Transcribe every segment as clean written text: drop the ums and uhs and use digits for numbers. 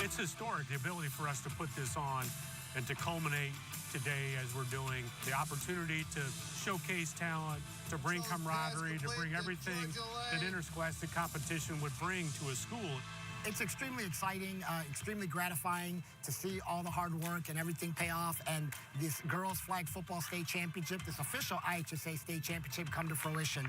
It's historic, the ability for us to put this on and to culminate today as we're doing, the opportunity to showcase talent, to bring camaraderie, to bring everything that interscholastic competition would bring to a school. It's extremely exciting, extremely gratifying to see all the hard work and everything pay off, and this girls flag football state championship, this official IHSA state championship, come to fruition.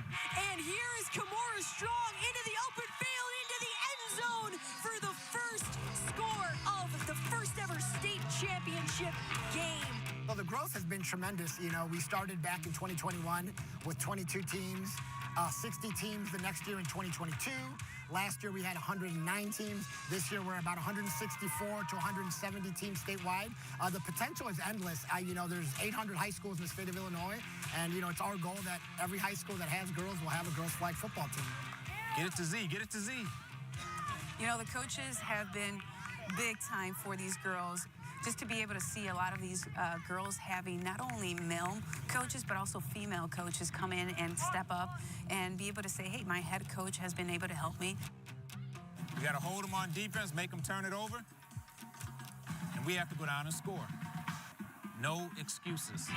And here is Kimora Strong into the open field, into the end zone for the first score of the first ever state championship game. Well, the growth has been tremendous. You know, we started back in 2021 with 22 teams, 60 teams the next year in 2022. Last year we had 109 teams. This year we're about 164 to 170 teams statewide. The potential is endless. You know, there's 800 high schools in the state of Illinois, and you know, it's our goal that every high school that has girls will have a girls flag football team. Get it to Z, get it to Z. You know, the coaches have been big time for these girls. Just to be able to see a lot of these girls having not only male coaches, but also female coaches come in and step up and be able to say, hey, my head coach has been able to help me. We got to hold them on defense, make them turn it over, and we have to go down and score. No excuses.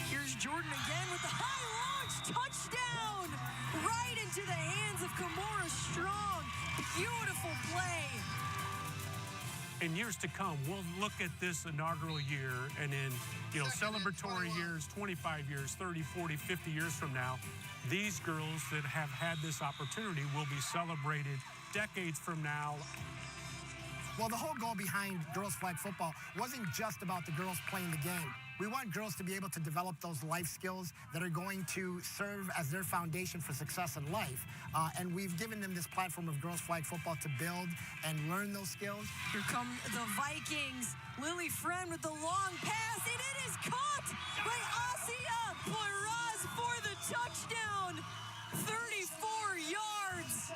Here's Jordan again with the high launch touchdown right into the hands of Kimora Strong. Beautiful play. In years to come, we'll look at this inaugural year, and in, you know, celebratory years, 25 years, 30, 40, 50 years from now, these girls that have had this opportunity will be celebrated decades from now. Well, the whole goal behind girls flag football wasn't just about the girls playing the game. We want girls to be able to develop those life skills that are going to serve as their foundation for success in life. And we've given them this platform of girls flag football to build and learn those skills. Here come the Vikings. Lily Friend with the long pass, and it is caught by Asia Poiraz for the touchdown. 34 yards.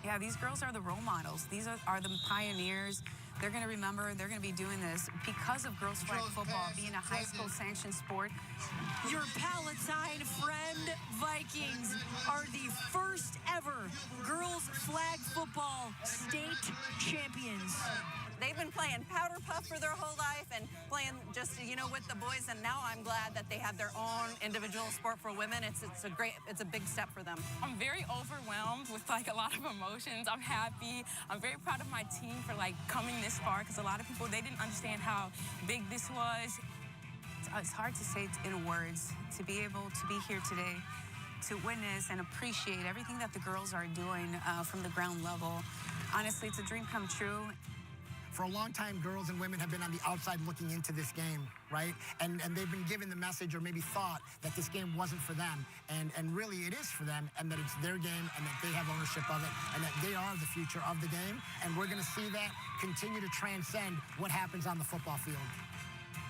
Yeah, these girls are the role models. These are the pioneers. They're going to remember, they're going to be doing this because of girls flag football being a high school sanctioned sport. Your Palatine Friend Vikings are the first ever girls flag football state champions. They've been playing powder puff for their whole life and playing just, you know, with the boys, and now I'm glad that they have their own individual sport for women. It's a big step for them. I'm very overwhelmed with like a lot of emotions. I'm happy. I'm very proud of my team for like coming this far, because a lot of people, they didn't understand how big this was. It's hard to say in words, to be able to be here today, to witness and appreciate everything that the girls are doing from the ground level. Honestly, it's a dream come true. For a long time, girls and women have been on the outside looking into this game, right? And they've been given the message, or maybe thought, that this game wasn't for them. And really it is for them, and that it's their game, and that they have ownership of it, and that they are the future of the game. And we're gonna see that continue to transcend what happens on the football field.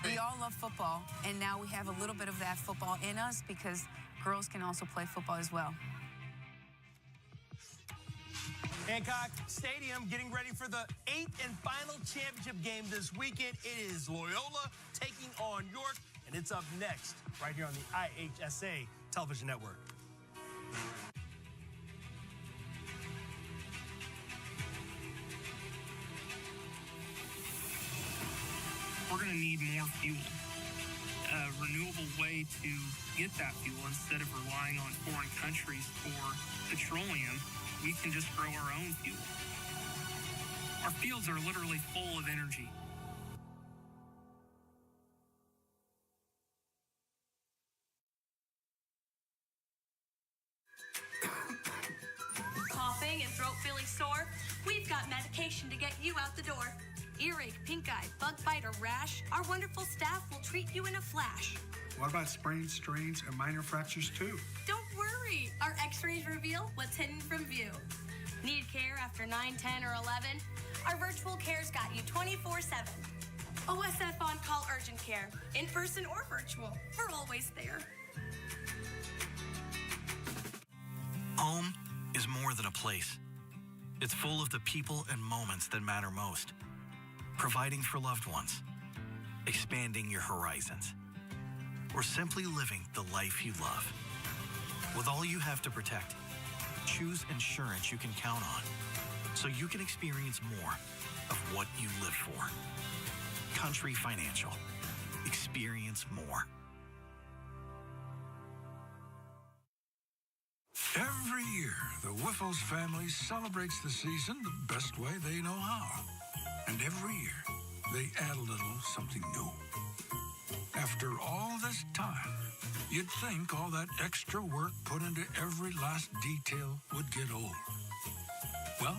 We all love football, and now we have a little bit of that football in us, because girls can also play football as well. Hancock Stadium getting ready for the 8th and final championship game this weekend. It is Loyola taking on York, and it's up next right here on the IHSA television network. We're going to need more fuel, a renewable way to get that fuel instead of relying on foreign countries for petroleum. We can just grow our own fuel. Our fields are literally full of energy. Coughing and throat feeling sore? We've got medication to get you out the door. Earache, pink eye, bug bite, or rash? Our wonderful staff will treat you in a flash. What about sprains, strains, and minor fractures too? Don't worry. Our x-rays reveal what's hidden from view. Need care after 9, 10, or 11? Our virtual care's got you 24/7. OSF on-call urgent care, in person or virtual. We're always there. Home is more than a place. It's full of the people and moments that matter most. Providing for loved ones, expanding your horizons, or simply living the life you love. With all you have to protect, choose insurance you can count on. so you can experience more of what you live for. Country Financial. Experience more. Every year, the Whiffles family celebrates the season the best way they know how. And every year, they add a little something new. After all this time, you'd think all that extra work put into every last detail would get old. Well,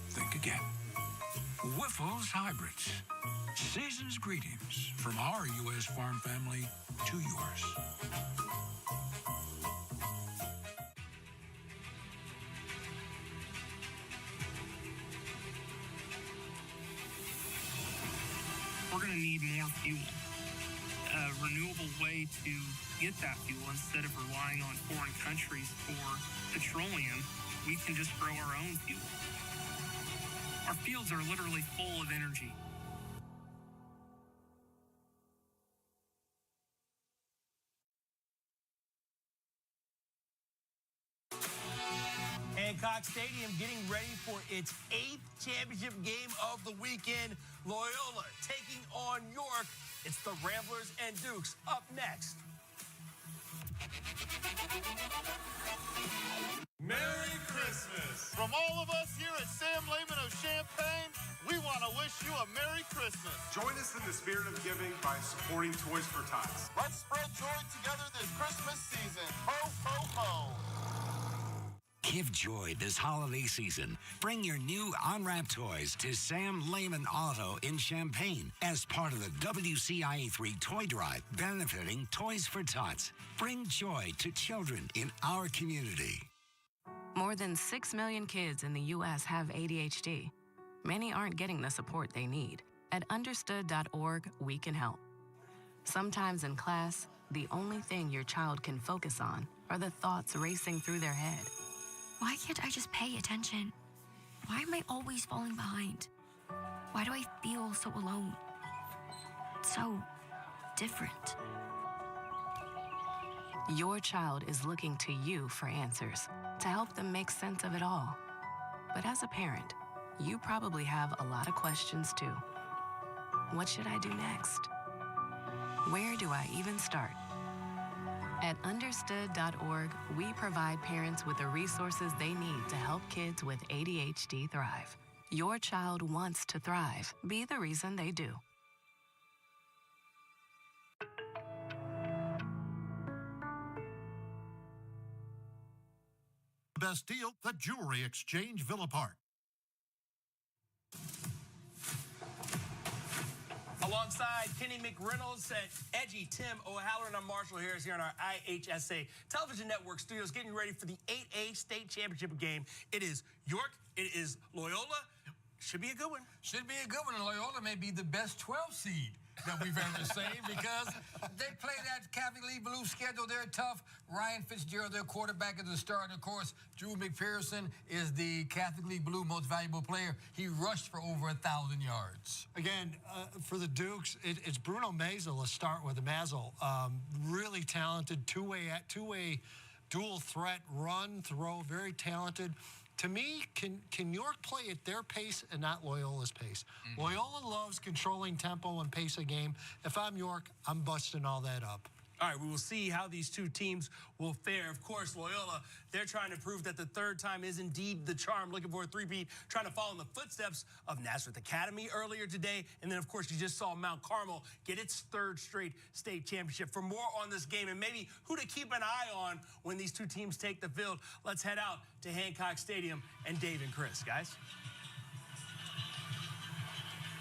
think again. Whiffles Hybrids. Season's greetings from our U.S. farm family to yours. We're going to need more fuel. A renewable way to get that fuel instead of relying on foreign countries for petroleum. We can just grow our own fuel. Our fields are literally full of energy. Hancock Stadium getting ready for its 8th championship game of the weekend. Loyola taking on York. It's the Ramblers and Dukes up next. Merry Christmas! From all of us here at Sam Lehman of Champaign, we want to wish you a Merry Christmas. Join us in the spirit of giving by supporting Toys for Tots. Let's spread joy together this Christmas season. Ho, ho, ho! Give joy this holiday season. Bring your new on-ramp toys to Sam Lehman Auto in Champaign as part of the WCIA3 Toy Drive benefiting Toys for Tots. Bring joy to children in our community. More than 6 million kids in the U.S. have ADHD. Many aren't getting the support they need. At understood.org, we can help. Sometimes in class, the only thing your child can focus on are the thoughts racing through their head. Why can't I just pay attention? Why am I always falling behind? Why do I feel so alone? So different. Your child is looking to you for answers, to help them make sense of it all. But as a parent, you probably have a lot of questions too. What should I do next? Where do I even start? At understood.org, we provide parents with the resources they need to help kids with ADHD thrive. Your child wants to thrive. Be the reason they do. Best deal, the Jewelry Exchange Villa Park. Alongside Kenny McReynolds and Edgy Tim O'Halloran, I'm Marshall Harris here on our IHSA Television Network studios getting ready for the 8A state championship game. It is York. It is Loyola. Should be a good one. Should be a good one. And Loyola may be the best 12 seed that we've ever seen because they play that Catholic League Blue schedule. They're tough. Ryan Fitzgerald, their quarterback, is the star. And, of course, Drew McPherson is the Catholic League Blue most valuable player. He rushed for over 1,000 yards. Again, for the Dukes, it's Bruno Mazel. Let's start with Mazel. Really talented, two-way dual threat, run, throw, very talented. To me, can York play at their pace and not Loyola's pace? Mm-hmm. Loyola loves controlling tempo and pace of game. If I'm York, I'm busting all that up. All right, we will see how these two teams will fare. Of course, Loyola, they're trying to prove that the third time is indeed the charm, looking for a three-peat, trying to follow in the footsteps of Nazareth Academy earlier today. And then, of course, you just saw Mount Carmel get its third straight state championship. For more on this game and maybe who to keep an eye on when these two teams take the field, let's head out to Hancock Stadium and Dave and Chris. Guys?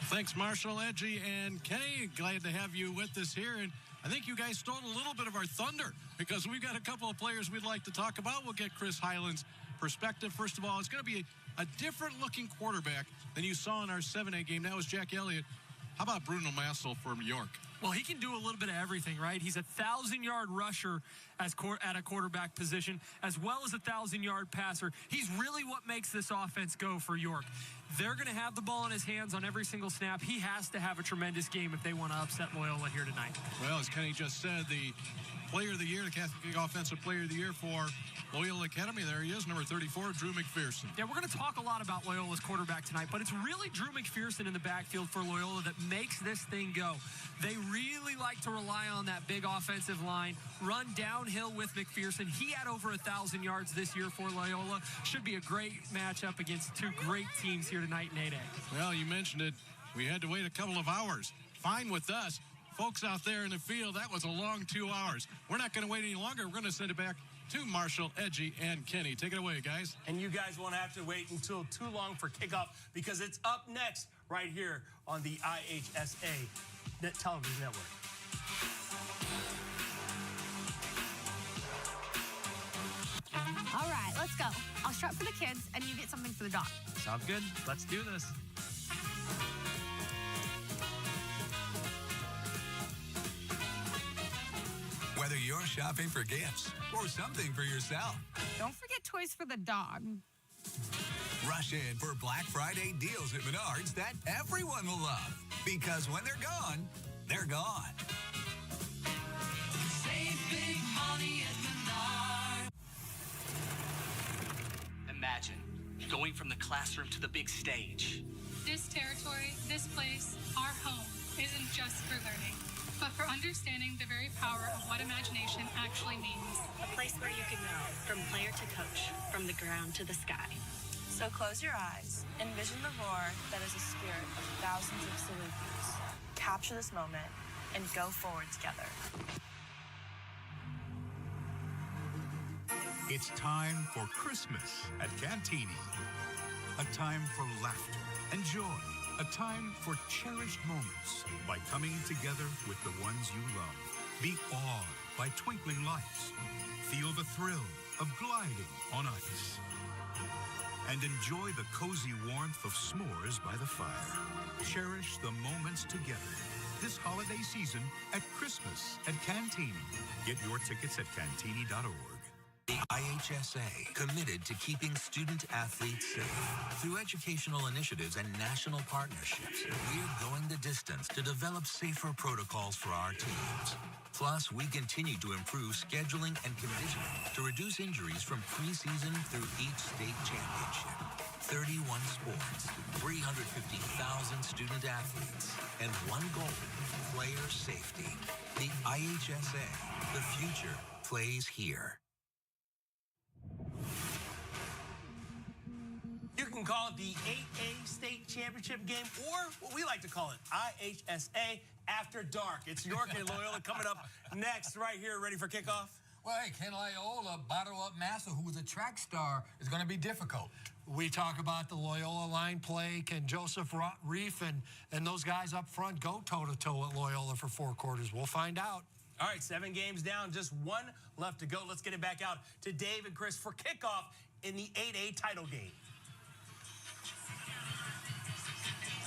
Thanks, Marshall, Edgy, and Kenny. Glad to have you with us here. And I think you guys stole a little bit of our thunder because we've got a couple of players we'd like to talk about. We'll get Chris Hyland's perspective. First of all, it's going to be a different-looking quarterback than you saw in our 7A game. That was Jack Elliott. How about Bruno Massel from York? Well, he can do a little bit of everything, right? He's a 1,000-yard rusher at a quarterback position, as well as a 1,000-yard passer. He's really what makes this offense go for York. They're going to have the ball in his hands on every single snap. He has to have a tremendous game if they want to upset Loyola here tonight. Well, as Kenny just said, the player of the year, the Catholic Offensive Player of the Year for Loyola Academy. There he is, number 34, Drew McPherson. Yeah, we're going to talk a lot about Loyola's quarterback tonight, but it's really Drew McPherson in the backfield for Loyola that makes this thing go. They really like to rely on that big offensive line, run downhill with McPherson. He had over 1,000 yards this year for Loyola. Should be a great matchup against two great teams here tonight in 8A. Well, you mentioned it. We had to wait a couple of hours. Fine with us. Folks out there in the field, that was a long 2 hours. We're not going to wait any longer. We're going to send it back to Marshall, Edgy, and Kenny. Take it away, guys. And you guys won't have to wait until too long for kickoff because it's up next right here on the IHSA Television Network. All right, let's go. I'll strap for the kids, and you get something for the dog. Sounds good. Let's do this. Whether you're shopping for gifts or something for yourself, Don't forget toys for the dog. rush in for Black Friday deals at Menards that everyone will love. Because when they're gone, they're gone. Save big money at Menards. Imagine going from the classroom to the big stage. This territory, this place, our home, isn't just for learning, but for understanding the very power of what imagination actually means. A place where you can go from player to coach, from the ground to the sky. So close your eyes, envision the roar that is a spirit of thousands of Salukis. Capture this moment and go forward together. It's time for Christmas at Cantini. A time for laughter and joy. A time for cherished moments by coming together with the ones you love. Be awed by twinkling lights. Feel the thrill of gliding on ice. And enjoy the cozy warmth of s'mores by the fire. Cherish the moments together this holiday season at Christmas at Cantini. Get your tickets at cantini.org. The IHSA, committed to keeping student-athletes safe. Through educational initiatives and national partnerships, we're going the distance to develop safer protocols for our teams. Plus, we continue to improve scheduling and conditioning to reduce injuries from preseason through each state championship. 31 sports, 350,000 student-athletes, and one goal, player safety. The IHSA, the future plays here. You can call it the 8A State Championship game, or what we like to call it, IHSA After Dark. It's York and Loyola coming up next right here, ready for kickoff. Well, hey, Ken Loyola, bottle-up Massa, who was a track star, is going to be difficult. We talk about the Loyola line play. Can Joseph Reef and those guys up front go toe-to-toe at Loyola for 4 quarters? We'll find out. All right, 7 games down, just 1 left to go. Let's get it back out to Dave and Chris for kickoff in the 8A title game.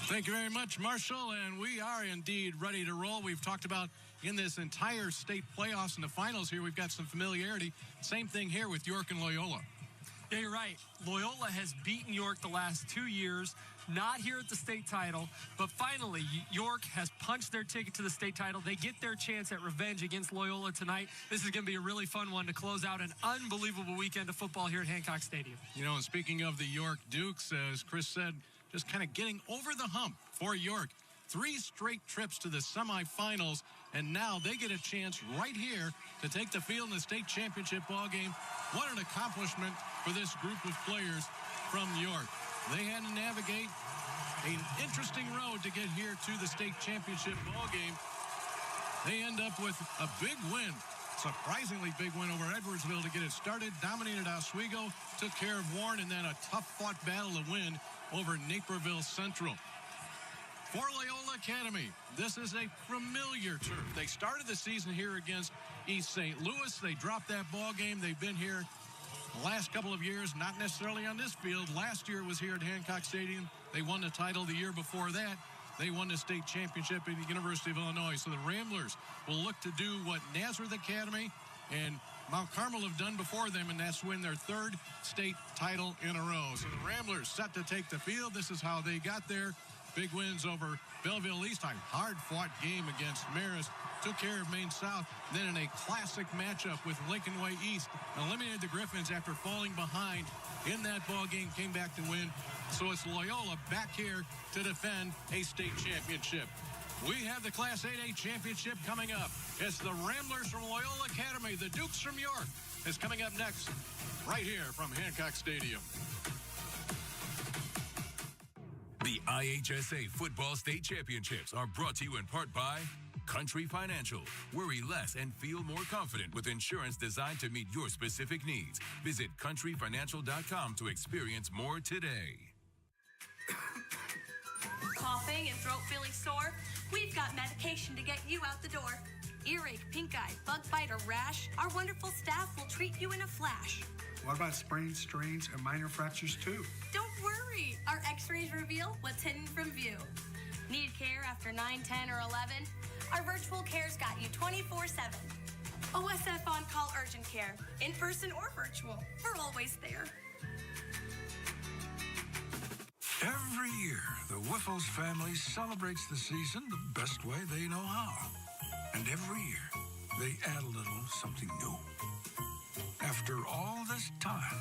Thank you very much, Marshall, and we are indeed ready to roll. We've talked about in this entire state playoffs and the finals here, we've got some familiarity. Same thing here with York and Loyola. Yeah, you're right. Loyola has beaten York the last 2 years, not here at the state title, but finally York has punched their ticket to the state title. They get their chance at revenge against Loyola tonight. This is going to be a really fun one to close out an unbelievable weekend of football here at Hancock Stadium. You know, and speaking of the York Dukes, as Chris said, just kind of getting over the hump for York. 3 straight trips to the semifinals, and now they get a chance right here to take the field in the state championship ball game. What an accomplishment for this group of players from York. They had to navigate an interesting road to get here to the state championship ball game. They end up with a big win, surprisingly big win over Edwardsville to get it started, dominated Oswego, took care of Warren, and then a tough-fought battle to win over Naperville Central. For Loyola Academy, this is a familiar turf. They started the season here against East St. Louis. They dropped that ball game. They've been here the last couple of years, not necessarily on this field. Last year was here at Hancock Stadium. They won the title the year before that. they won the state championship at the University of Illinois. So the Ramblers will look to do what Nazareth Academy and Mount Carmel have done before them, and that's win their third state title in a row. So the Ramblers set to take the field. This is how they got there. Big wins over Belleville East. A hard-fought game against Marist. Took care of Maine South. Then in a classic matchup with Lincoln Way East, eliminated the Griffins after falling behind in that ball game, came back to win. So it's Loyola back here to defend a state championship. We have the Class 8A championship coming up. It's the Ramblers from Loyola Academy. The Dukes from York is coming up next right here from Hancock Stadium. The IHSA Football State Championships are brought to you in part by Country Financial. Worry less and feel more confident with insurance designed to meet your specific needs. Visit countryfinancial.com to experience more today. Coughing and throat feeling sore? We've got medication to get you out the door. Earache, pink eye, bug bite, or rash? Our wonderful staff will treat you in a flash. What about sprains, strains, and minor fractures too? Don't worry. Our x-rays reveal what's hidden from view. Need care after 9, 10, or 11? Our virtual care's got you 24/7. OSF on-call urgent care, in person or virtual. We're always there. Every year, the Whiffles family celebrates the season the best way they know how. And every year, they add a little something new. After all this time,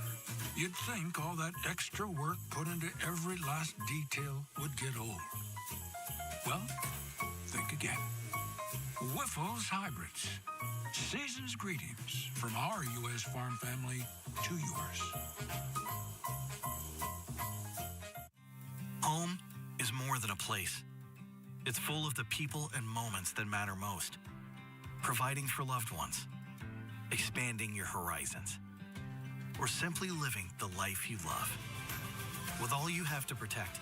you'd think all that extra work put into every last detail would get old. Well, think again. Whiffles Hybrids. Season's greetings from our U.S. farm family to yours. Home is more than a place. It's full of the people and moments that matter most. Providing for loved ones, expanding your horizons, or simply living the life you love. With all you have to protect,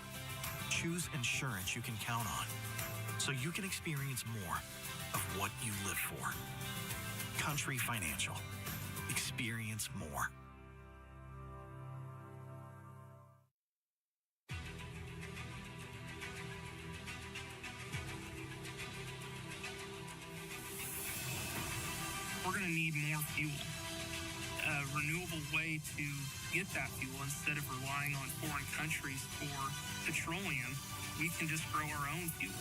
choose insurance you can count on so you can experience more of what you live for. Country Financial. Experience more. We're going to need more fuel. A renewable way to get that fuel instead of relying on foreign countries for petroleum. We can just grow our own fuel.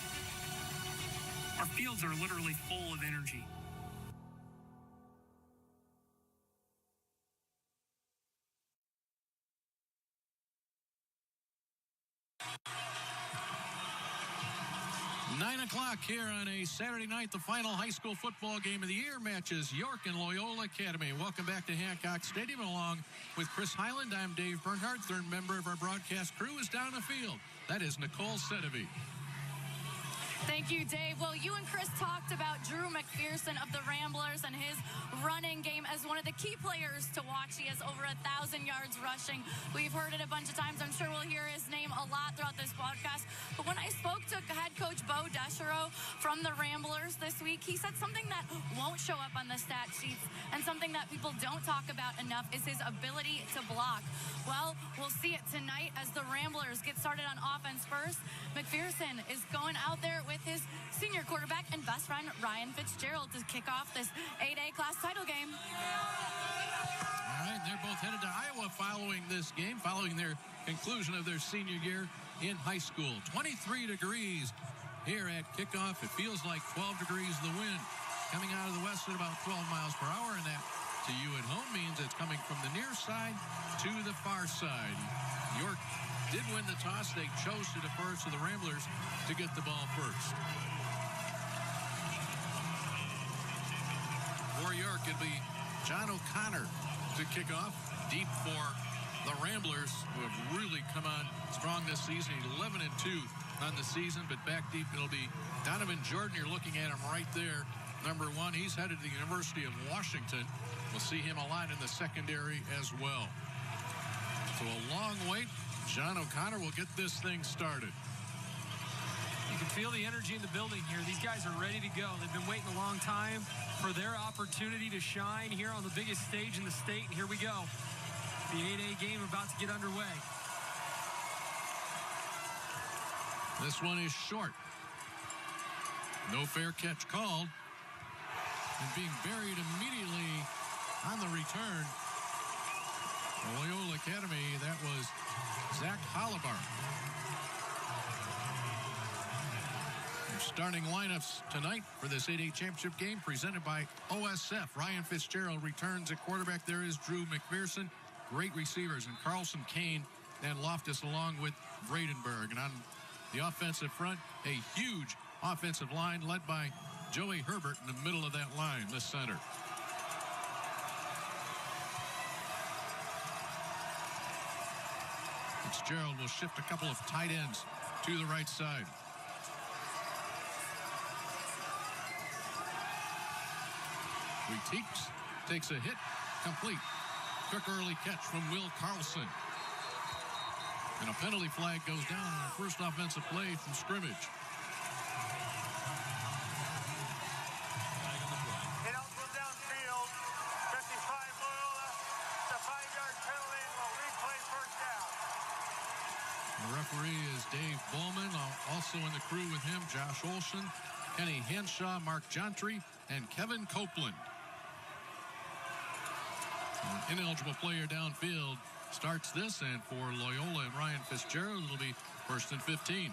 Our fields are literally full of energy. Nine o'clock here on a Saturday night, the final high school football game of the year matches York and Loyola Academy. Welcome back to Hancock Stadium. Along with Chris Highland, I'm Dave Bernhardt. Third member of our broadcast crew is down the field. That is Nicole Sedevy. Thank you, Dave. Well, you and Chris talked about Drew McPherson of the Ramblers and his running game as one of the key players to watch. He has over 1,000 yards rushing. We've heard it a bunch of times. I'm sure we'll hear his name a lot throughout this podcast. But when I spoke to head coach Bo Deschereaux from the Ramblers this week, he said something that won't show up on the stat sheets and something that people don't talk about enough is his ability to block. Well, we'll see it tonight as the Ramblers get started on offense first. McPherson is going out there with his senior quarterback and best friend Ryan Fitzgerald to kick off this 8A class title game. All right, they're both headed to Iowa following this game, following their conclusion of their senior year in high school. 23 degrees here at kickoff. It feels like 12 degrees the wind coming out of the west at about 12 miles per hour, and that to you at home means it's coming from the near side to the far side. York did win the toss. They chose to defer to the Ramblers to get the ball first. For York, it'll be John O'Connor to kick off. Deep for the Ramblers, who have really come on strong this season. 11-2 on the season, but back deep it'll be Donovan Jordan. You're looking at him right there. Number one, he's headed to the University of Washington. We'll see him a lot in the secondary as well. So a long wait. John O'Connor will get this thing started. You can feel the energy in the building here. These guys are ready to go. They've been waiting a long time for their opportunity to shine here on the biggest stage in the state. And here we go. The 8A game about to get underway. This one is short. No fair catch called. And being buried immediately on the return. Loyola Academy, that was Zach Hollibar. Starting lineups tonight for this 8A championship game presented by OSF. Ryan Fitzgerald returns at quarterback. There is Drew McPherson. Great receivers, and Carlson, Kane, and Loftus along with Vradenberg. And on the offensive front, a huge offensive line led by Joey Herbert in the middle of that line, the center. Fitzgerald will shift a couple of tight ends to the right side. Teeks takes a hit, complete. Quick early catch from Will Carlson. And a penalty flag goes down on our first offensive play from scrimmage. It all goes downfield. 55 Loyola. It's a 5-yard penalty. We'll replay first down. The referee is Dave Bowman. Also in the crew with him, Josh Olson, Kenny Henshaw, Mark Jontry, and Kevin Copeland. An ineligible player downfield starts this, and for Loyola and Ryan Fitzgerald, it'll be 1st and 15.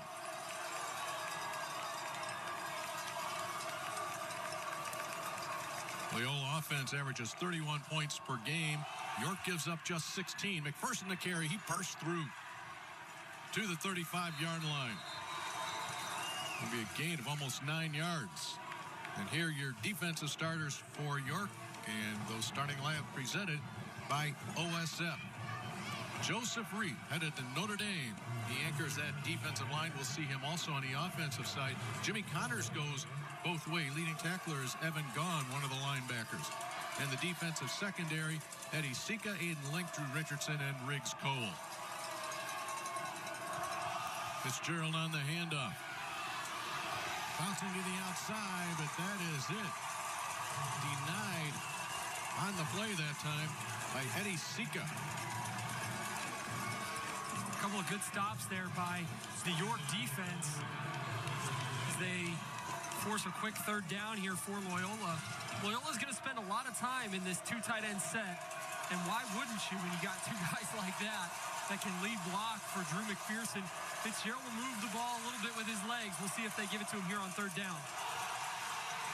Loyola offense averages 31 points per game. York gives up just 16. McPherson to carry. He bursts through to the 35-yard line. It'll be a gain of almost 9 yards. And here are your defensive starters for York. And those starting lineup presented by OSF. Joseph Reed headed to Notre Dame. He anchors that defensive line. We'll see him also on the offensive side. Jimmy Connors goes both ways. Leading tackler is Evan Gaughan, one of the linebackers. And the defensive secondary, Eddie Sika, Aiden Link, Drew Richardson, and Riggs Cole. Fitzgerald on the handoff. Bouncing to the outside, but that is it. Denied on the play that time by Eddie Sika. A couple of good stops there by the York defense as they force a quick third down here for Loyola. Loyola's going to spend a lot of time in this two tight end set. And why wouldn't you when you got two guys like that can lead block for Drew McPherson? Fitzgerald will move the ball a little bit with his legs. We'll see if they give it to him here on third down.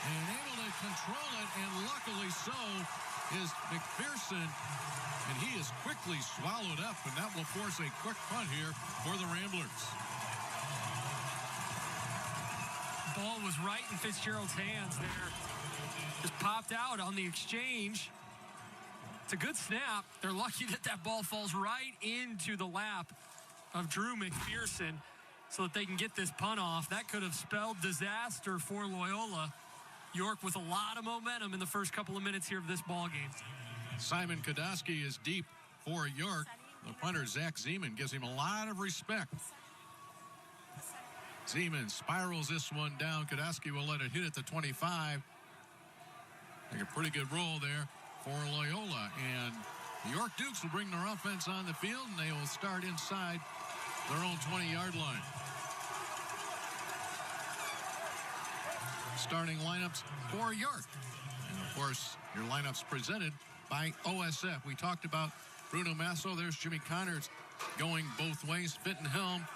And able to control it, and luckily so, is McPherson. And he is quickly swallowed up, and that will force a quick punt here for the Ramblers. Ball was right in Fitzgerald's hands there. Just popped out on the exchange. It's a good snap. They're lucky that that ball falls right into the lap of Drew McPherson so that they can get this punt off. That could have spelled disaster for Loyola. York with a lot of momentum in the first couple of minutes here of this ball game. Simon Kodowski is deep for York. The punter, Zach Zeman, gives him a lot of respect. Zeman spirals this one down. Kodowski will let it hit at the 25. Make a pretty good roll there for Loyola. And the York Dukes will bring their offense on the field, and they will start inside their own 20-yard line. Starting lineups for York. And, of course, your lineups presented by OSF. We talked about Bruno Masso. There's Jimmy Connors going both ways. Fitton Helm,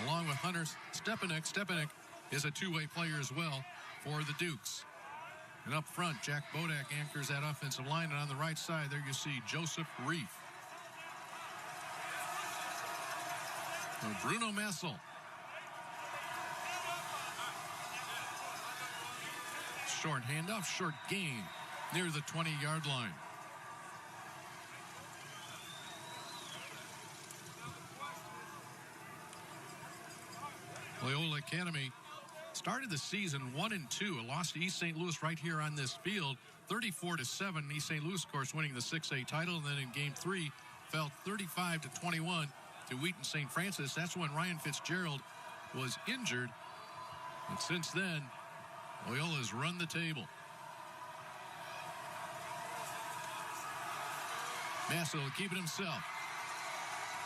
along with Hunter Stepanek. Stepanek is a two-way player as well for the Dukes. And up front, Jack Bodak anchors that offensive line. And on the right side, there you see Joseph Reef. So Bruno Massel. Short handoff, short gain near the 20-yard line. Loyola Academy started the season 1-2. A loss to East St. Louis right here on this field, 34-7. East St. Louis, of course, winning the 6A title. And then in game 3, fell 35-21 to Wheaton St. Francis. That's when Ryan Fitzgerald was injured. And since then, Loyola's run the table. Massel will keep it himself.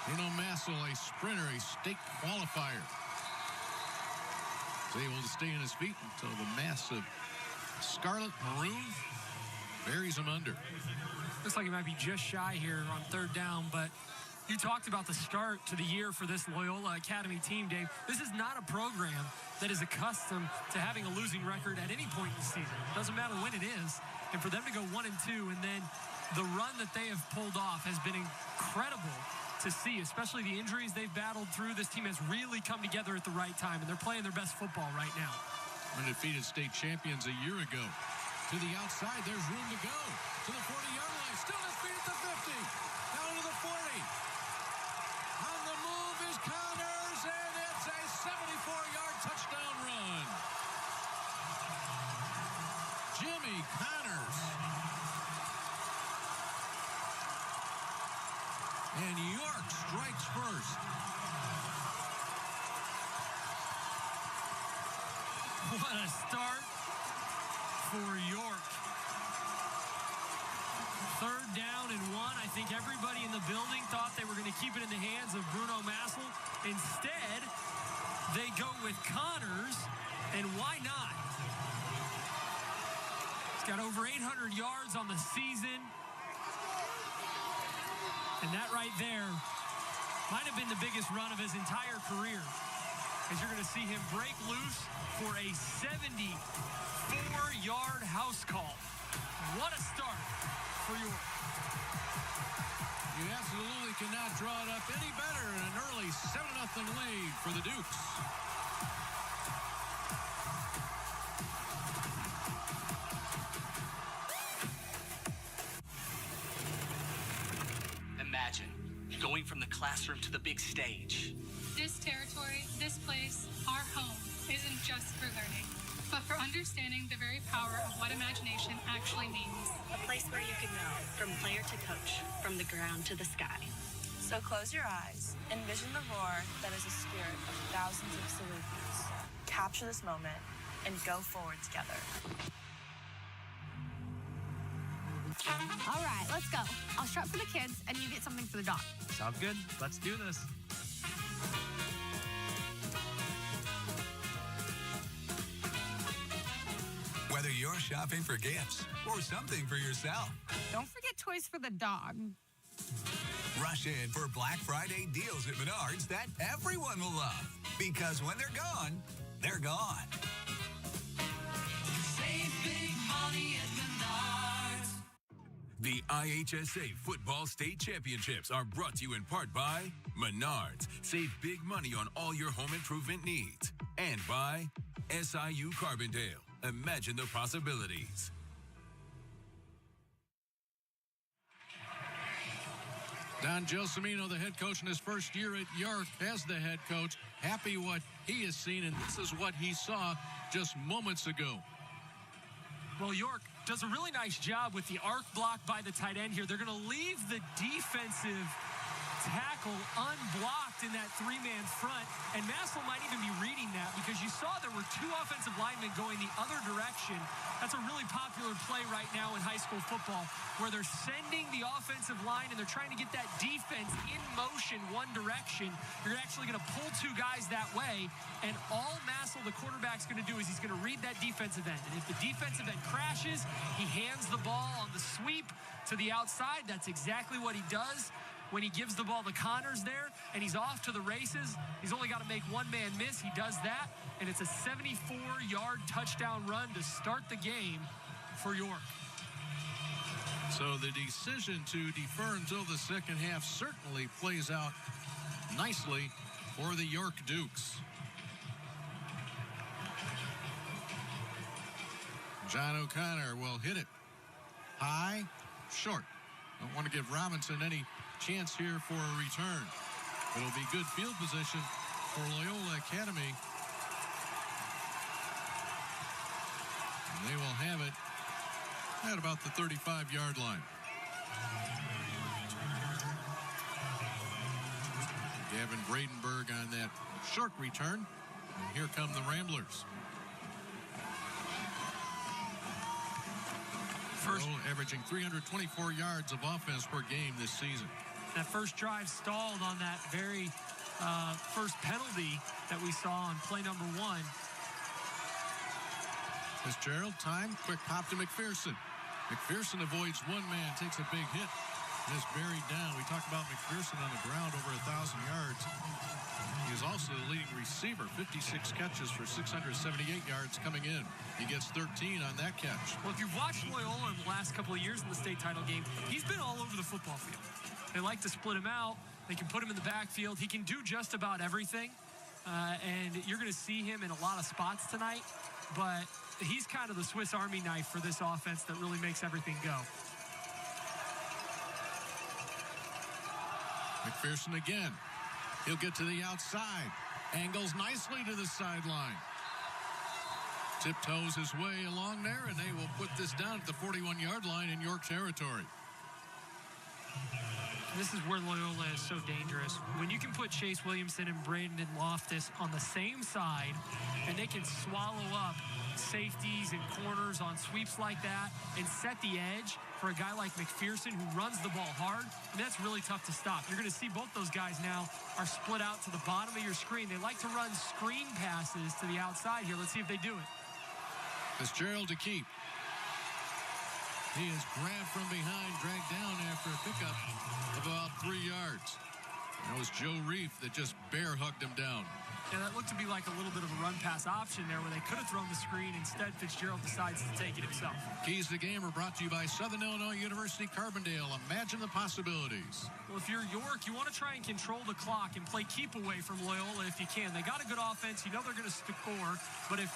Bruno Massel, a sprinter, a state qualifier. is able to stay on his feet until the massive scarlet maroon buries him under. Looks like he might be just shy here on third down, but you talked about the start to the year for this Loyola Academy team, Dave. This is not a program that is accustomed to having a losing record at any point in the season. It doesn't matter when it is. And for them to go 1-2, and then the run that they have pulled off has been incredible to see, especially the injuries they've battled through. This team has really come together at the right time, and they're playing their best football right now. Undefeated state champions a year ago. To the outside, there's room to go. To the 40-yard line, still his feet at the 50. Down to the 40. On the move is Connors, and it's a 74-yard touchdown run. Jimmy Connors. And York strikes first. What a start for York. Third down and 1. I think everybody in the building thought they were going to keep it in the hands of Bruno Massel. Instead, they go with Connors, and why not? He's got over 800 yards on the season. And that right there might have been the biggest run of his entire career, as you're going to see him break loose for a 74-yard house call. What a start for York. You absolutely cannot draw it up any better in an early 7-0 lead for the Dukes. Imagine going from the classroom to the big stage. This territory, this place, our home, isn't just for learning, but for understanding the very power of what imagination actually means. A place where you can know, from player to coach, from the ground to the sky. So close your eyes, envision the roar that is a spirit of thousands of Salukis. Capture this moment and go forward together. All right, let's go. I'll strap for the kids, and you get something for the dog. Sounds good. Let's do this. Whether you're shopping for gifts or something for yourself, Don't forget toys for the dog. rush in for Black Friday deals at Menards that everyone will love. Because when they're gone, they're gone. Save big money at Menards. The IHSA Football State Championships are brought to you in part by Menards. Save big money on all your home improvement needs. And by SIU Carbondale. Imagine the possibilities. Don Gelsomino, the head coach in his first year at York as the head coach, happy what he has seen, and this is what he saw just moments ago. Well, York does a really nice job with the arc block by the tight end here. They're going to leave the defensive tackle unblocked in that three-man front, and Massel might even be reading that because you saw there were two offensive linemen going the other direction. That's a really popular play right now in high school football, where they're sending the offensive line and they're trying to get that defense in motion one direction. You're actually going to pull two guys that way, and all Massel, the quarterback's going to do is he's going to read that defensive end, and if the defensive end crashes, he hands the ball on the sweep to the outside. That's exactly what he does when he gives the ball to Connors there, and he's off to the races. He's only got to make one man miss. He does that, and it's a 74-yard touchdown run to start the game for York. So the decision to defer until the second half certainly plays out nicely for the York Dukes. John O'Connor will hit it high, short. Don't want to give Robinson any chance here for a return. It'll be good field position for Loyola Academy. And they will have it at about the 35-yard line. Gavin Bradenberg on that short return. And here come the Ramblers. Loyola averaging 324 yards of offense per game this season. That first drive stalled on that very first penalty that we saw on play number 1. Fitzgerald, time, quick pop to McPherson. McPherson avoids one man, takes a big hit, and is buried down. We talked about McPherson on the ground over 1,000 yards. He is also the leading receiver, 56 catches for 678 yards coming in. He gets 13 on that catch. Well, if you've watched Loyola in the last couple of years in the state title game, he's been all over the football field. They like to split him out. They can put him in the backfield. He can do just about everything. And you're going to see him in a lot of spots tonight. But he's kind of the Swiss Army knife for this offense that really makes everything go. McPherson again. He'll get to the outside. Angles nicely to the sideline. Tiptoes his way along there, and they will put this down at the 41-yard line in York territory. This is where Loyola is so dangerous. When you can put Chase Williamson and Brandon Loftus on the same side, and they can swallow up safeties and corners on sweeps like that and set the edge for a guy like McPherson who runs the ball hard, and that's really tough to stop. You're going to see both those guys now are split out to the bottom of your screen. They like to run screen passes to the outside here. Let's see if they do it. Fitzgerald to keep. He is grabbed from behind, dragged down after a pickup of about 3 yards. That was Joe Reef that just bear hugged him down. Yeah, that looked to be like a little bit of a run pass option there where they could have thrown the screen. Instead, Fitzgerald decides to take it himself. Keys to the game are brought to you by Southern Illinois University Carbondale. Imagine the possibilities. Well, if you're York, you want to try and control the clock and play keep away from Loyola if you can. They got a good offense. You know they're going to score. But if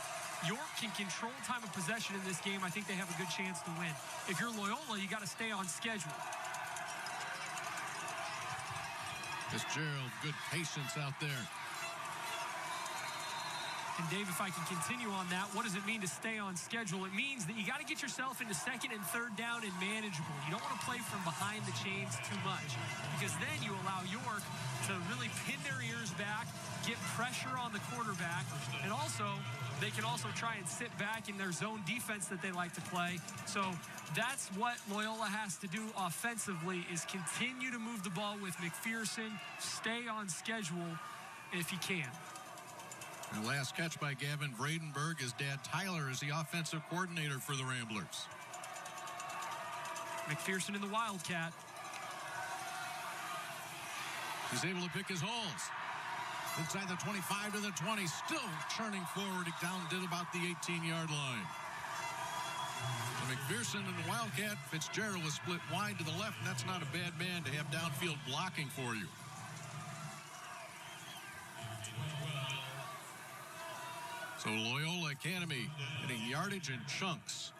York can control time of possession in this game, I think they have a good chance to win. If you're Loyola, you got to stay on schedule. Fitzgerald, good patience out there. And Dave, if I can continue on that, what does it mean to stay on schedule? It means that you got to get yourself into second and third down and manageable. You don't want to play from behind the chains too much, because then you allow York to really pin their ears back, get pressure on the quarterback, and also they can also try and sit back in their zone defense that they like to play. So that's what Loyola has to do offensively, is continue to move the ball with McPherson, stay on schedule if he can. And last catch by Gavin Vradenberg. His dad, Tyler, is the offensive coordinator for the Ramblers. McPherson in the Wildcat. He's able to pick his holes. Inside the 25 to the 20, still churning forward down to about the 18-yard line. So McPherson and the Wildcat, Fitzgerald was split wide to the left, and that's not a bad man to have downfield blocking for you. So Loyola Academy getting yardage in chunks.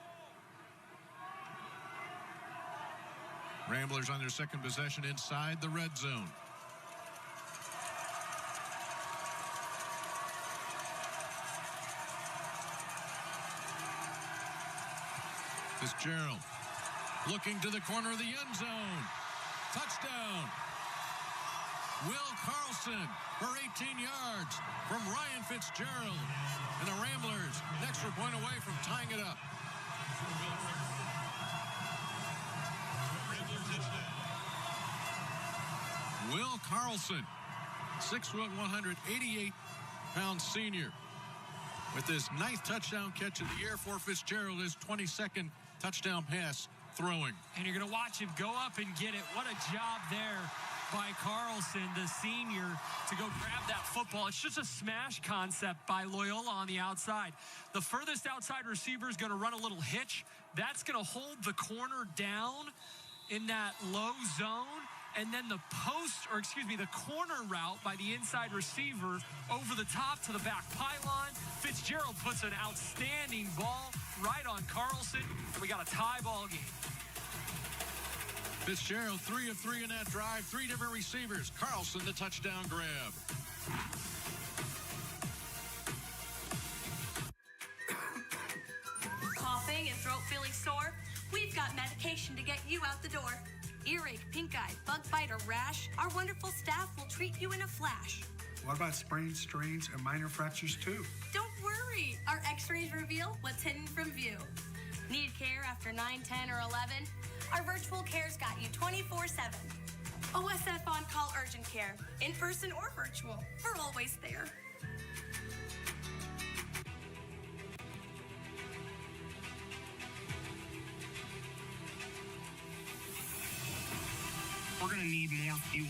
Ramblers on their second possession inside the red zone. Fitzgerald looking to the corner of the end zone. Touchdown. Will Carlson for 18 yards from Ryan Fitzgerald. And the Ramblers an extra point away from tying it up. Will Carlson, 6 foot, 188-pound senior, with his ninth touchdown catch of the year for Fitzgerald, his 22nd touchdown pass throwing. And you're going to watch him go up and get it. What a job there by Carlson, the senior, to go grab that football. It's just a smash concept by Loyola on the outside. The furthest outside receiver is going to run a little hitch. That's going to hold the corner down in that low zone. And then the corner route by the inside receiver over the top to the back pylon. Fitzgerald puts an outstanding ball right on Carlson, and we got a tie ball game. Fitzgerald, 3 of 3 in that drive, 3 different receivers. Carlson, the touchdown grab. Coughing and throat feeling sore? We've got medication to get you out the door. Earache, pink eye, bug bite, or rash? Our wonderful staff will treat you in a flash. What about sprains, strains, and minor fractures too? Don't worry. Our x-rays reveal what's hidden from view. Need care after 9, 10, or 11? Our virtual care's got you 24/7. OSF on-call urgent care. In person or virtual. We're always there. we're going to need more fuel.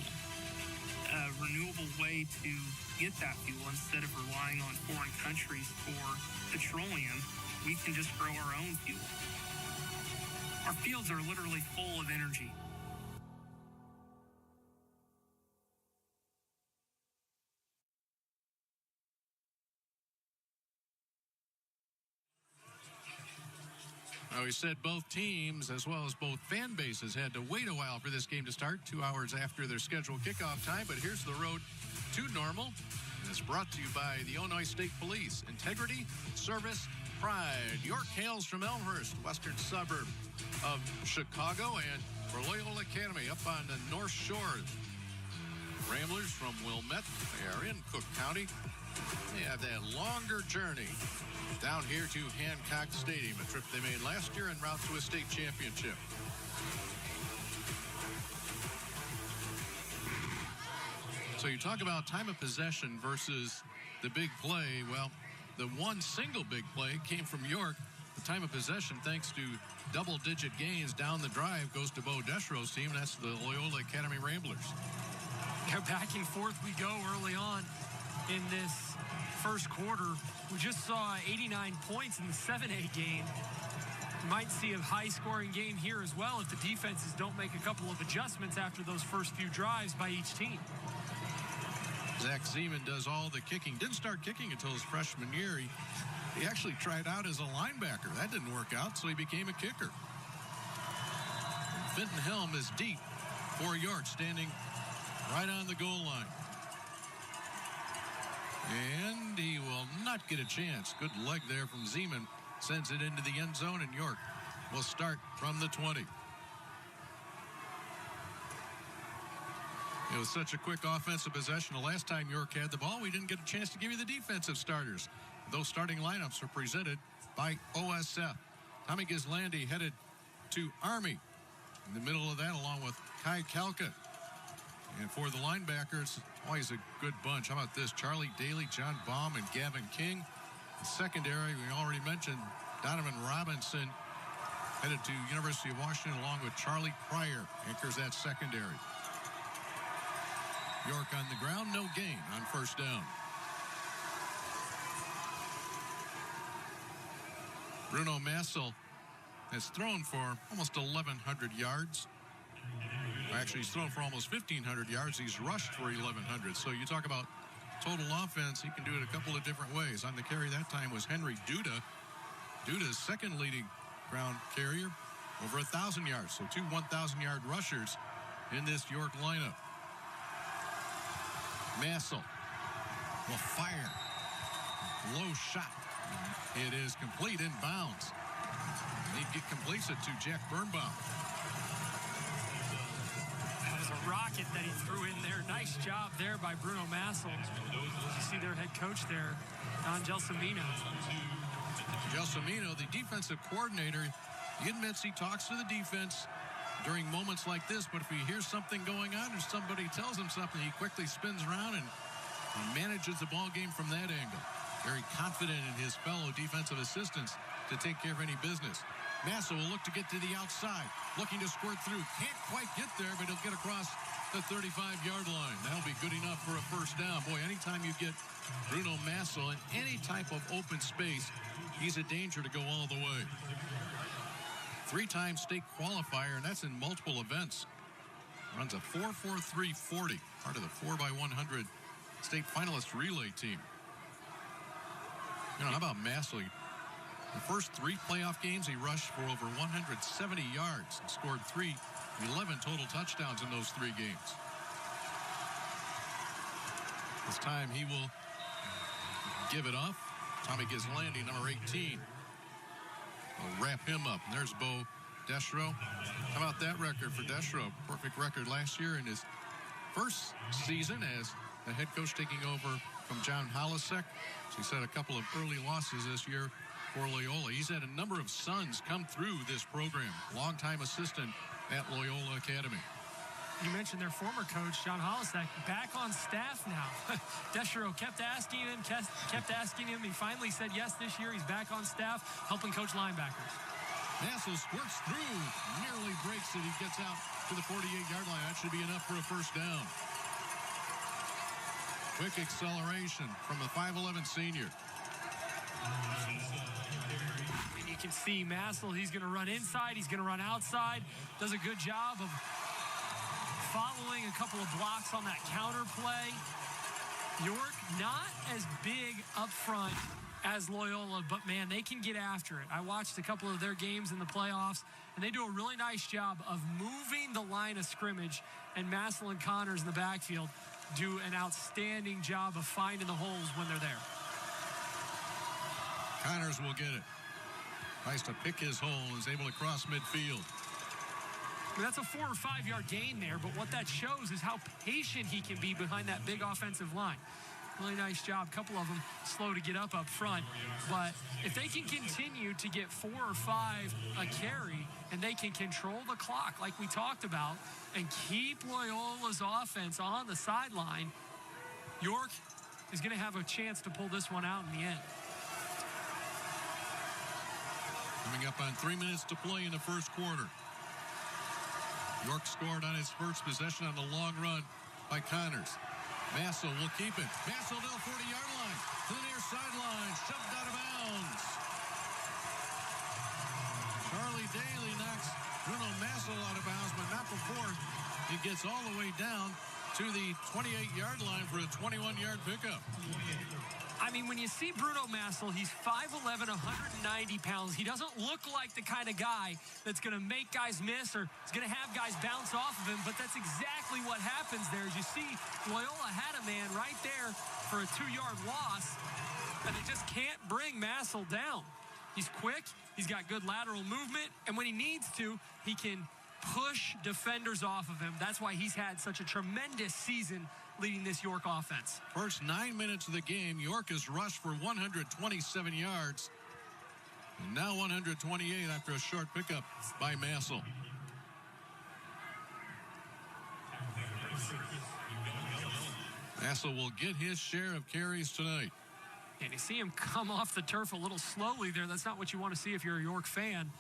A renewable way to get that fuel instead of relying on foreign countries for petroleum. We can just grow our own fuel. Our fields are literally full of energy. Now, we said both teams, as well as both fan bases, had to wait a while for this game to start, 2 hours after their scheduled kickoff time. But here's the road to normal. And it's brought to you by the Illinois State Police. Integrity, service, pride. York hails from Elmhurst, western suburb of Chicago, and for Loyola Academy up on the North Shore. Ramblers from Wilmette, they are in Cook County. They have that longer journey down here to Hancock Stadium, a trip they made last year en route to a state championship. So you talk about time of possession versus the big play. Well, the one single big play came from York. The time of possession, thanks to double-digit gains down the drive, goes to Bo Deschro's team. That's the Loyola Academy Ramblers. Yeah, back and forth we go early on in this first quarter. We just saw 89 points in the 7A game. We might see a high-scoring game here as well if the defenses don't make a couple of adjustments after those first few drives by each team. Zach Zeman does all the kicking. Didn't start kicking until his freshman year. He actually tried out as a linebacker. That didn't work out, so he became a kicker. And Fenton Helm is deep for York, standing right on the goal line. And he will not get a chance. Good leg there from Zeman. Sends it into the end zone, and York will start from the 20. It was such a quick offensive possession. The last time York had the ball, we didn't get a chance to give you the defensive starters. Those starting lineups are presented by OSF. Tommy Ghislandi headed to Army in the middle of that, along with Kai Kalka. And for the linebackers, always a good bunch. How about this? Charlie Daly, John Baum, and Gavin King. The secondary, we already mentioned Donovan Robinson, headed to University of Washington, along with Charlie Pryor, anchors that secondary. York on the ground, no gain on first down. Bruno Massel has thrown for almost 1,100 yards. Actually, he's thrown for almost 1,500 yards. He's rushed for 1,100. So you talk about total offense, he can do it a couple of different ways. On the carry that time was Henry Duda. Duda's second leading ground carrier, over 1,000 yards. So two 1,000-yard rushers in this York lineup. Massel will fire. Low shot. It is complete in bounds. He completes it to Jack Birnbaum. That was a rocket that he threw in there. Nice job there by Bruno Massel. You see their head coach there, Don Gelsomino. Gelsomino, the defensive coordinator, he admits he talks to the defense during moments like this, but if he hears something going on or somebody tells him something, he quickly spins around and manages the ball game from that angle. Very confident in his fellow defensive assistants to take care of any business. Massel will look to get to the outside, looking to squirt through. Can't quite get there, but he'll get across the 35-yard line. That'll be good enough for a first down. Boy, anytime you get Bruno Massel in any type of open space, he's a danger to go all the way. Three-time state qualifier, and that's in multiple events. Runs a 4.43.40, part of the 4x100 state finalist relay team. You know, how about Massel? The first three playoff games, he rushed for over 170 yards and scored 11 total touchdowns in those three games. This time he will give it off. Tommy Ghislandi, number 18. Will wrap him up. And there's Bo Deschro. How about that record for Deschro? Perfect record last year in his first season as the head coach, taking over from John Holisek. So he said a couple of early losses this year for Loyola. He's had a number of sons come through this program. Longtime assistant at Loyola Academy. You mentioned their former coach, John Holisek, back on staff now. Deschro kept asking him. He finally said yes this year. He's back on staff, helping coach linebackers. Massel squirts through, nearly breaks it. He gets out to the 48-yard line. That should be enough for a first down. Quick acceleration from the 5'11 senior. And you can see Massel, he's going to run inside, he's going to run outside. Does a good job of following a couple of blocks on that counter play. York not as big up front as Loyola, but man, they can get after it. I watched a couple of their games in the playoffs, and they do a really nice job of moving the line of scrimmage, and Massel and Connors in the backfield do an outstanding job of finding the holes when they're there. Connors will get it. Tries to pick his hole, is able to cross midfield. I mean, that's a 4 or 5 yard gain there, but what that shows is how patient he can be behind that big offensive line. Really nice job. A couple of them slow to get up front. But if they can continue to get 4 or 5 a carry and they can control the clock like we talked about and keep Loyola's offense on the sideline, York is going to have a chance to pull this one out in the end. Coming up on 3 minutes to play in the first quarter. York scored on his first possession on the long run by Connors. Massel will keep it. Massel to the 40-yard line. To the near sideline. Shoved out of bounds. Charlie Daly knocks Bruno Massel out of bounds, but not before he gets all the way down to the 28-yard line for a 21-yard pickup. I mean, when you see Bruno Massel, he's 5'11", 190 pounds. He doesn't look like the kind of guy that's going to make guys miss or is going to have guys bounce off of him, but that's exactly what happens there. As you see, Loyola had a man right there for a 2-yard loss, and they just can't bring Massel down. He's quick, he's got good lateral movement, and when he needs to, he can push defenders off of him. That's why he's had such a tremendous season leading this York offense. First 9 minutes of the game, York has rushed for 127 yards. And now 128 after a short pickup by Massel. Massel will get his share of carries tonight. And you see him come off the turf a little slowly there. That's not what you want to see if you're a York fan.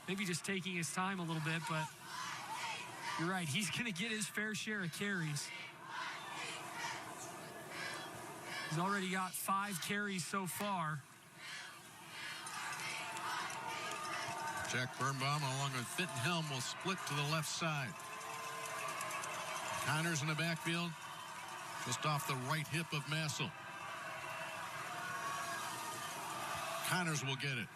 Maybe just taking his time a little bit, but you're right. He's going to get his fair share of carries. He's already got 5 carries so far. Jack Birnbaum along with Fittenhelm will split to the left side. Connors in the backfield, just off the right hip of Massel. Connors will get it.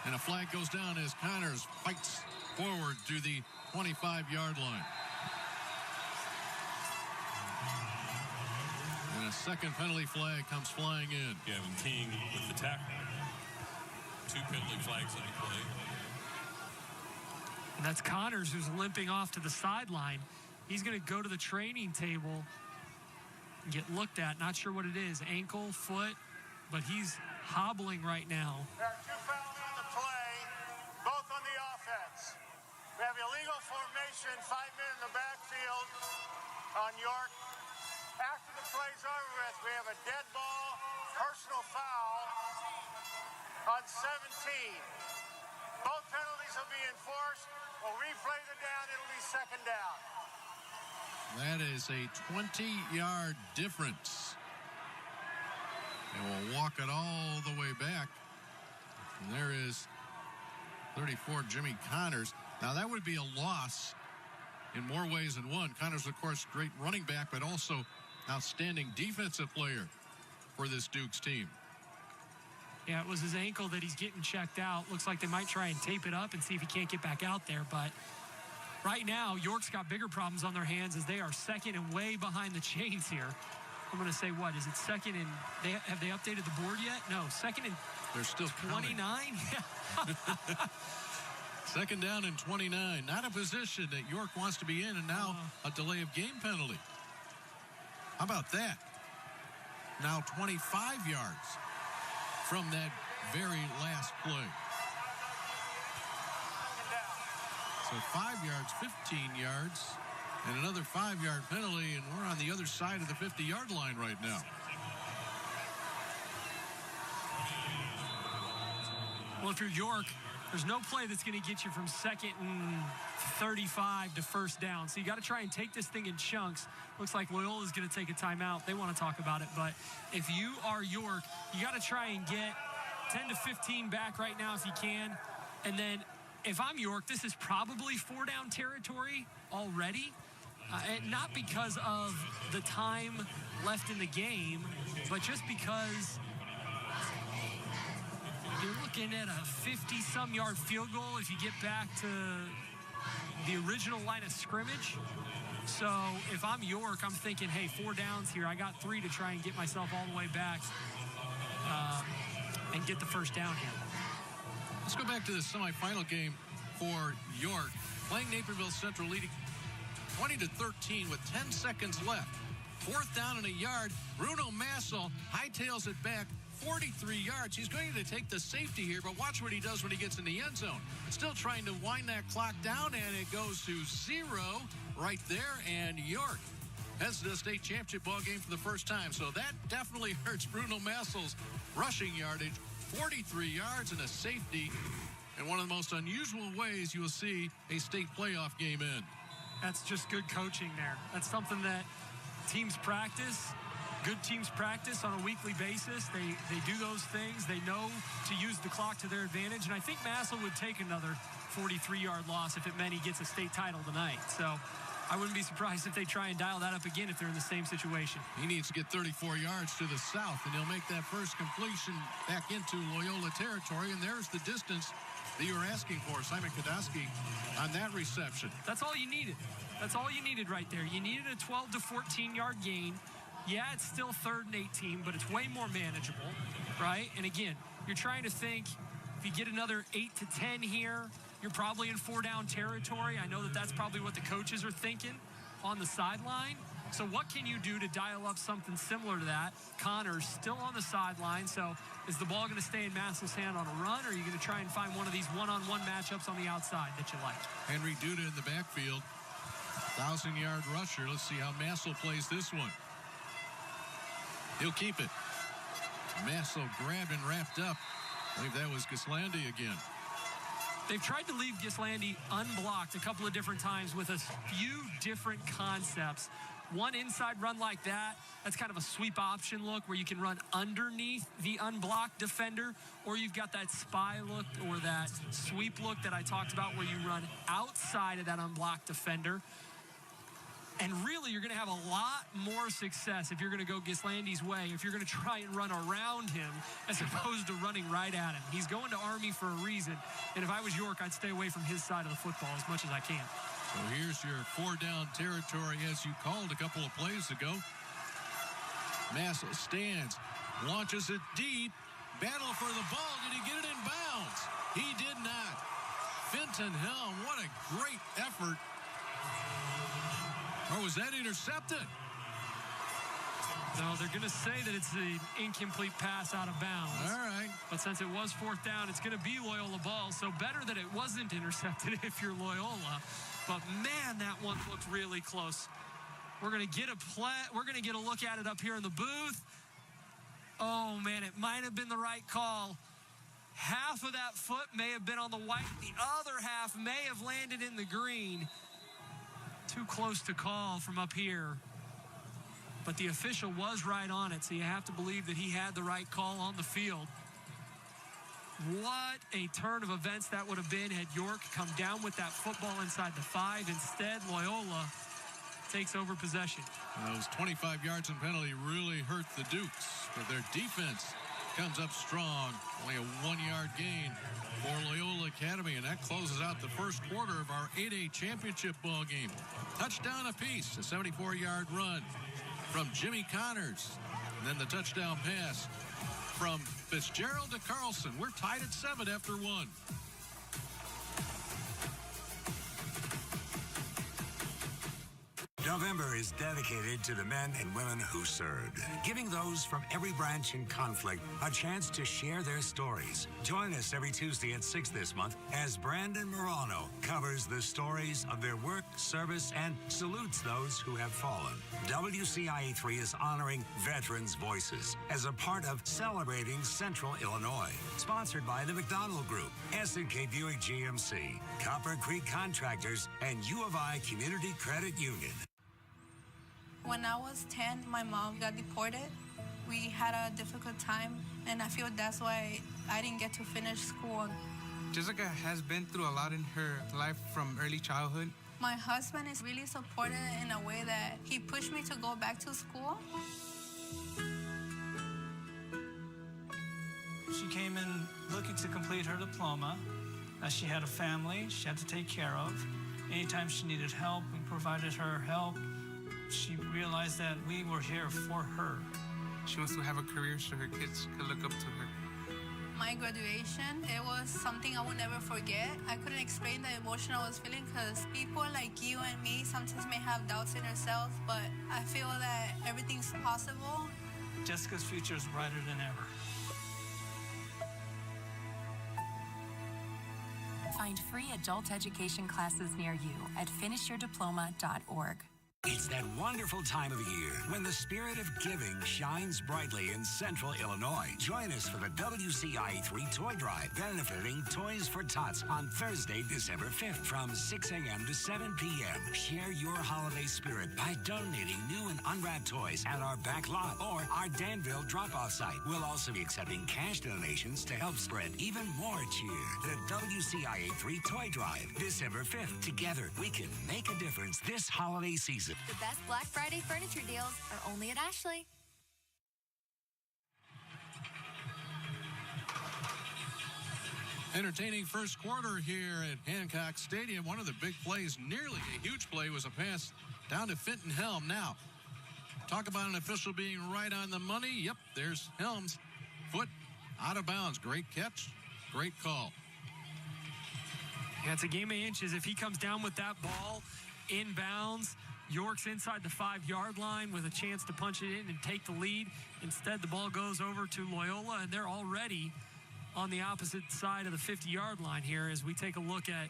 And a flag goes down as Connors fights forward to the 25-yard line. And a second penalty flag comes flying in. Gavin King with the tackle. 2 penalty flags on the play. And that's Connors who's limping off to the sideline. He's going to go to the training table and get looked at. Not sure what it is, ankle, foot, but he's hobbling right now. There are 2 fouls on the play, both on the offense. We have illegal formation, 5 men in the backfield on York. After the play's over with, we have a dead ball, personal foul on 17. Both penalties will be enforced. We'll replay the down. It'll be second down. That is a 20-yard difference. And we'll walk it all the way back. And there is 34, Jimmy Connors. Now, that would be a loss in more ways than one. Connors, of course, great running back, but also outstanding defensive player for this Dukes team. Yeah, it was his ankle that he's getting checked out. Looks like they might try and tape it up and see if he can't get back out there. But right now, York's got bigger problems on their hands as they are second and way behind the chains here. I'm going to say, what, is it second and have they updated the board yet? No, second and they're still 29? Second down and 29. Not a position that York wants to be in, and now a delay of game penalty. How about that? Now 25 yards from that very last play. So 5 yards, 15 yards, and another 5-yard penalty, and we're on the other side of the 50-yard line right now. Well, if you're York, There's no play that's going to get you from 2nd and 35 to first down. So you got to try and take this thing in chunks. Looks like Loyola is going to take a timeout. They want to talk about it. But if you are York, you got to try and get 10 to 15 back right now if you can. And then if I'm York, this is probably 4-down territory already. And not because of the time left in the game, but just because you're looking at a 50-some yard field goal if you get back to the original line of scrimmage. So if I'm York, I'm thinking, hey, 4 downs here. I got 3 to try and get myself all the way back and get the first down here. Let's go back to the semifinal game for York. Playing Naperville Central, leading 20-13 with 10 seconds left. 4th down and a yard. Bruno Massel hightails it back 43 yards. He's going to take the safety here, but watch what he does when he gets in the end zone. Still trying to wind that clock down, and it goes to 0 right there, and York heads to the state championship ball game for the first time. So that definitely hurts Bruno Massel's rushing yardage. 43 yards and a safety, and one of the most unusual ways you will see a state playoff game end. That's just good coaching there. That's something that teams practice. Good teams practice on a weekly basis. They do those things. They know to use the clock to their advantage. And I think Massel would take another 43-yard loss if it meant he gets a state title tonight. So I wouldn't be surprised if they try and dial that up again if they're in the same situation. He needs to get 34 yards to the south, and he'll make that first completion back into Loyola territory. And there's the distance that you were asking for, Simon Kodowski, on that reception. That's all you needed. That's all you needed right there. You needed a 12 to 14-yard gain. Yeah, it's still 3rd and 18, but it's way more manageable, right? And again, you're trying to think if you get another 8 to 10 here, you're probably in 4-down territory. I know that that's probably what the coaches are thinking on the sideline. So what can you do to dial up something similar to that? Connor's still on the sideline, so is the ball going to stay in Massel's hand on a run, or are you going to try and find one of these one-on-one matchups on the outside that you like? Henry Duda in the backfield, 1,000-yard rusher. Let's see how Massel plays this one. He'll keep it. Massel grabbed and wrapped up. I believe that was Gislandi again. They've tried to leave Gislandi unblocked a couple of different times with a few different concepts. One inside run like that, that's kind of a sweep option look where you can run underneath the unblocked defender, or you've got that spy look or that sweep look that I talked about where you run outside of that unblocked defender. And really, you're going to have a lot more success if you're going to go Gislandi's way, if you're going to try and run around him as opposed to running right at him. He's going to Army for a reason. And if I was York, I'd stay away from his side of the football as much as I can. So here's your 4-down territory as you called a couple of plays ago. Massel stands, launches it deep, battle for the ball. Did he get it in bounds? He did not. Fenton Helm, what a great effort. Or was that intercepted? No, they're going to say that it's an incomplete pass out of bounds. All right. But since it was 4th down, it's going to be Loyola ball. So better that it wasn't intercepted if you're Loyola. But man, that one looked really close. We're going to get a look at it up here in the booth. Oh man, it might have been the right call. Half of that foot may have been on the white. The other half may have landed in the green. Too close to call from up here. But the official was right on it, so you have to believe that he had the right call on the field. What a turn of events that would have been had York come down with that football inside the 5. Instead, Loyola takes over possession. Those 25 yards and penalty really hurt the Dukes, but their defense comes up strong. Only a 1-yard gain for Loyola Academy, and that closes out the first quarter of our 8A championship ball game. Touchdown apiece, a 74-yard run from Jimmy Connors, and then the touchdown pass from Fitzgerald to Carlson. We're tied at 7 after 1. November is dedicated to the men and women who served, giving those from every branch in conflict a chance to share their stories. Join us every Tuesday at 6 this month as Brandon Morano covers the stories of their work, service, and salutes those who have fallen. WCIA3 is honoring Veterans' Voices as a part of Celebrating Central Illinois. Sponsored by the McDonald Group, S&K Buick GMC, Copper Creek Contractors, and U of I Community Credit Union. When I was 10, my mom got deported. We had a difficult time, and I feel that's why I didn't get to finish school. Jessica has been through a lot in her life from early childhood. My husband is really supportive in a way that he pushed me to go back to school. She came in looking to complete her diploma, as she had a family she had to take care of. Anytime she needed help, we provided her help. She realized that we were here for her. She wants to have a career so her kids can look up to her. My graduation, it was something I will never forget. I couldn't explain the emotion I was feeling because people like you and me sometimes may have doubts in ourselves, but I feel that everything's possible. Jessica's future is brighter than ever. Find free adult education classes near you at finishyourdiploma.org. It's that wonderful time of the year when the spirit of giving shines brightly in Central Illinois. Join us for the WCIA3 Toy Drive, benefiting Toys for Tots on Thursday, December 5th from 6 a.m. to 7 p.m. Share your holiday spirit by donating new and unwrapped toys at our back lot or our Danville drop-off site. We'll also be accepting cash donations to help spread even more cheer. The WCIA3 Toy Drive, December 5th. Together, we can make a difference this holiday season. The best Black Friday furniture deals are only at Ashley. Entertaining first quarter here at Hancock Stadium. One of the big plays, nearly a huge play, was a pass down to Fenton Helm. Now, talk about an official being right on the money. Yep, there's Helm's foot out of bounds. Great catch, great call. Yeah, it's a game of inches. If he comes down with that ball inbounds, York's inside the 5-yard line with a chance to punch it in and take the lead. Instead, the ball goes over to Loyola, and they're already on the opposite side of the 50-yard line here as we take a look at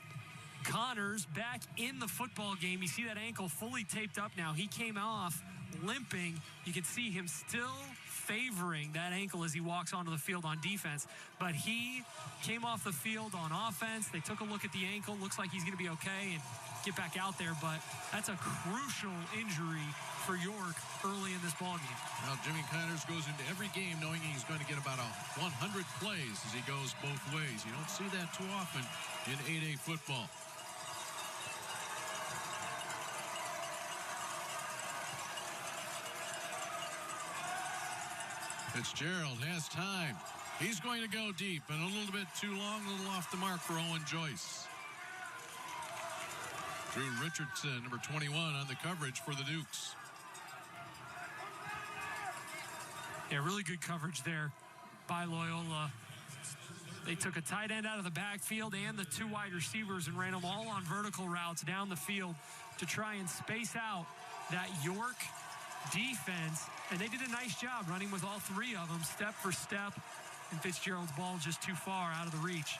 Connors back in the football game. You see that ankle fully taped up now. He came off limping. You can see him still favoring that ankle as he walks onto the field on defense. But he came off the field on offense. They took a look at the ankle. Looks like he's going to be okay and get back out there, but that's a crucial injury for York early in this ballgame. Well, Jimmy Connors goes into every game knowing he's going to get about 100 plays as he goes both ways. You don't see that too often in 8A football. Fitzgerald has time. He's going to go deep and a little bit too long, a little off the mark for Owen Joyce. Drew Richardson, number 21, on the coverage for the Dukes. Yeah, really good coverage there by Loyola. They took a tight end out of the backfield and the 2 wide receivers and ran them all on vertical routes down the field to try and space out that York defense. And they did a nice job running with all 3 of them, step for step. And Fitzgerald's ball just too far out of the reach.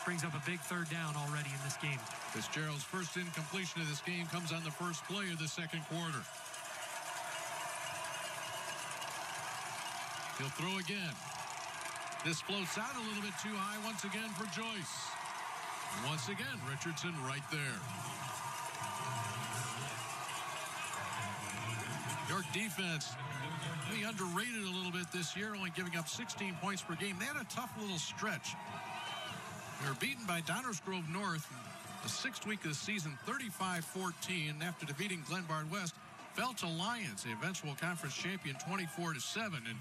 Brings up a big 3rd down already in this game. Fitzgerald's first incompletion of this game comes on the first play of the second quarter. He'll throw again. This floats out a little bit too high once again for Joyce. And once again, Richardson right there. York defense, maybe underrated a little bit this year, only giving up 16 points per game. They had a tough little stretch. They were beaten by Downers Grove North the 6th week of the season, 35-14. And after defeating Glenbard West, fell to Lions, the eventual conference champion, 24-7. And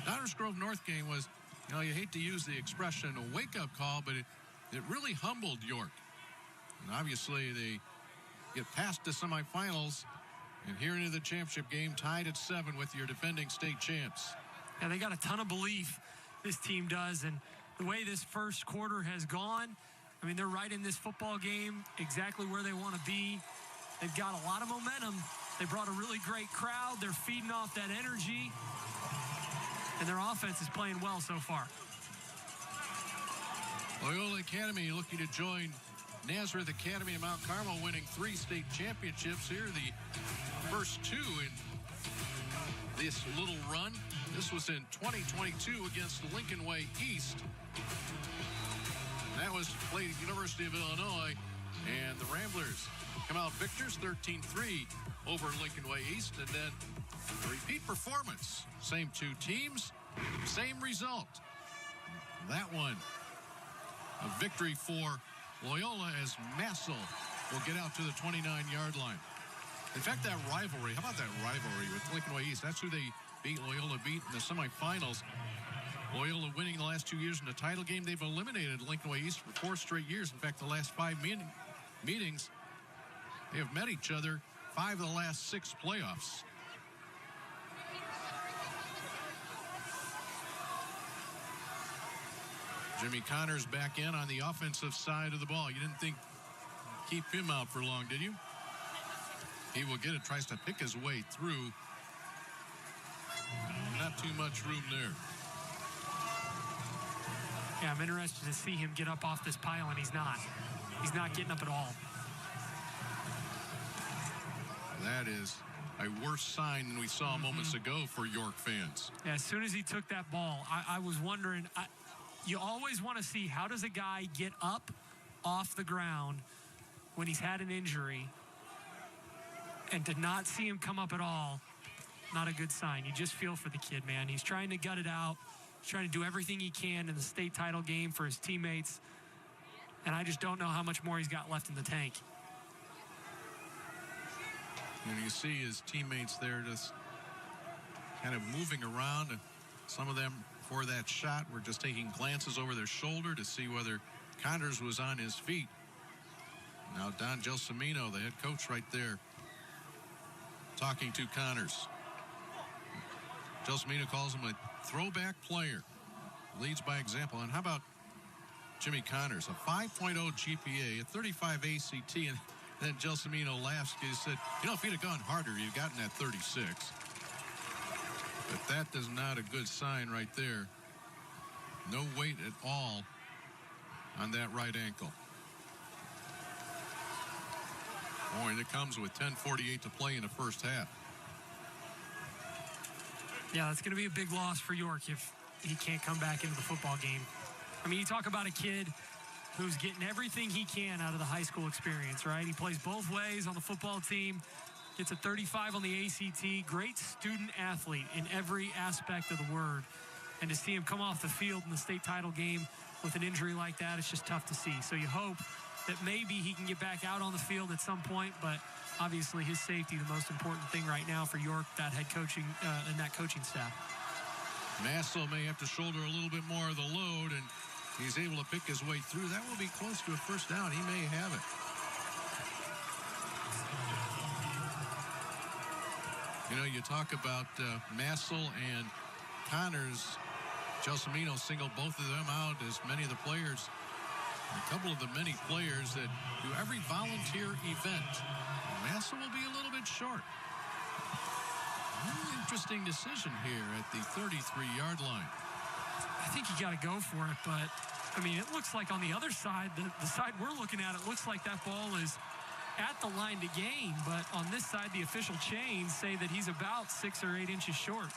Downers Grove North game was, you know, you hate to use the expression a wake-up call, but it really humbled York. And obviously they get past the semifinals and here into the championship game, tied at 7 with your defending state champs. Yeah, they got a ton of belief, this team does, and the way this first quarter has gone, I mean, they're right in this football game, exactly where they want to be. They've got a lot of momentum. They brought a really great crowd. They're feeding off that energy. And their offense is playing well so far. Loyola Academy looking to join Nazareth Academy of Mount Carmel, winning 3 state championships here. The first 2 in this little run. This was in 2022 against Lincoln Way East. That was played at University of Illinois. And the Ramblers come out victors, 13-3 over Lincoln Way East. And then a repeat performance. Same 2 teams, same result. That one, a victory for Loyola as Massel will get out to the 29-yard line. In fact, that rivalry, how about that rivalry with Lincoln Way East? That's who they beat. Loyola beat in the semifinals. Loyola winning the last 2 years in the title game. They've eliminated Lincoln Way East for 4 straight years. In fact, the last 5 meetings, they have met each other 5 of the last 6 playoffs. Jimmy Connors back in on the offensive side of the ball. You didn't think keep him out for long, did you? He will get it, tries to pick his way through. Not too much room there. Yeah, I'm interested to see him get up off this pile, and he's not. He's not getting up at all. That is a worse sign than we saw moments ago for York fans. Yeah, as soon as he took that ball, I was wondering, you always want to see how does a guy get up off the ground when he's had an injury, and to not see him come up at all, not a good sign. You just feel for the kid, man. He's trying to gut it out. He's trying to do everything he can in the state title game for his teammates, and I just don't know how much more he's got left in the tank. And you see his teammates there just kind of moving around, and some of them for that shot were just taking glances over their shoulder to see whether Connors was on his feet. Now Don Gelsomino, the head coach right there, talking to Connors. Gelsomino calls him a throwback player. Leads by example. And how about Jimmy Connors? A 5.0 GPA, a 35 ACT, and then Gelsomino laughs because he said, you know, if he'd have gone harder, you'd gotten that 36. But that is not a good sign right there. No weight at all on that right ankle. Boy, and it comes with 10:48 to play in the first half. Yeah, that's going to be a big loss for York if he can't come back into the football game. I mean, you talk about a kid who's getting everything he can out of the high school experience, right? He plays both ways on the football team, gets a 35 on the ACT, great student athlete in every aspect of the word. And to see him come off the field in the state title game with an injury like that, it's just tough to see. So you hope that maybe he can get back out on the field at some point, but obviously his safety, the most important thing right now for York, that head coaching and that coaching staff. Massel may have to shoulder a little bit more of the load, and he's able to pick his way through. That will be close to a first down. He may have it. You know, you talk about Massel and Connors. Gelsomino singled both of them out as many of the players, a couple of the many players that do every volunteer event. Massel will be a little bit short. Really interesting decision here at the 33-yard line. I think you got to go for it, but I mean, it looks like on the other side, the side we're looking at, it looks like that ball is at the line to gain, but on this side, the official chains say that he's about 6 or 8 inches short.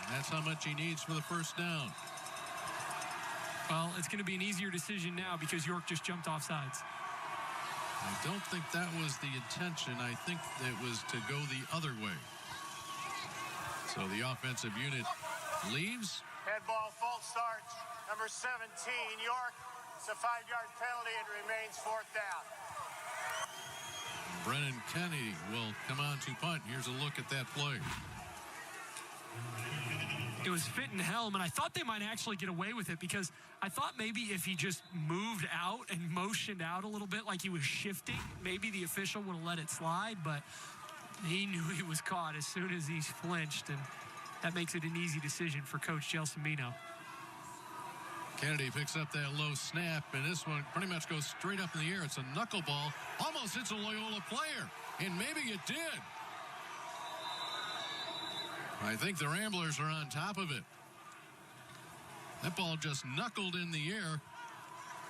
And that's how much he needs for the first down. Well, it's going to be an easier decision now because York just jumped off sides. I don't think that was the intention. I think it was to go the other way. So the offensive unit leaves. Head ball, false start, number 17, York. It's a 5-yard penalty. It remains 4th down. Brennan Kennedy will come on to punt. Here's a look at that play. It was Fitton Helm, and I thought they might actually get away with it because I thought maybe if he just moved out and motioned out a little bit like he was shifting, maybe the official would have let it slide, but he knew he was caught as soon as he flinched, and that makes it an easy decision for Coach Gelsomino. Kennedy picks up that low snap, and this one pretty much goes straight up in the air. It's a knuckleball. Almost hits a Loyola player. And maybe it did. I think the Ramblers are on top of it. That ball just knuckled in the air,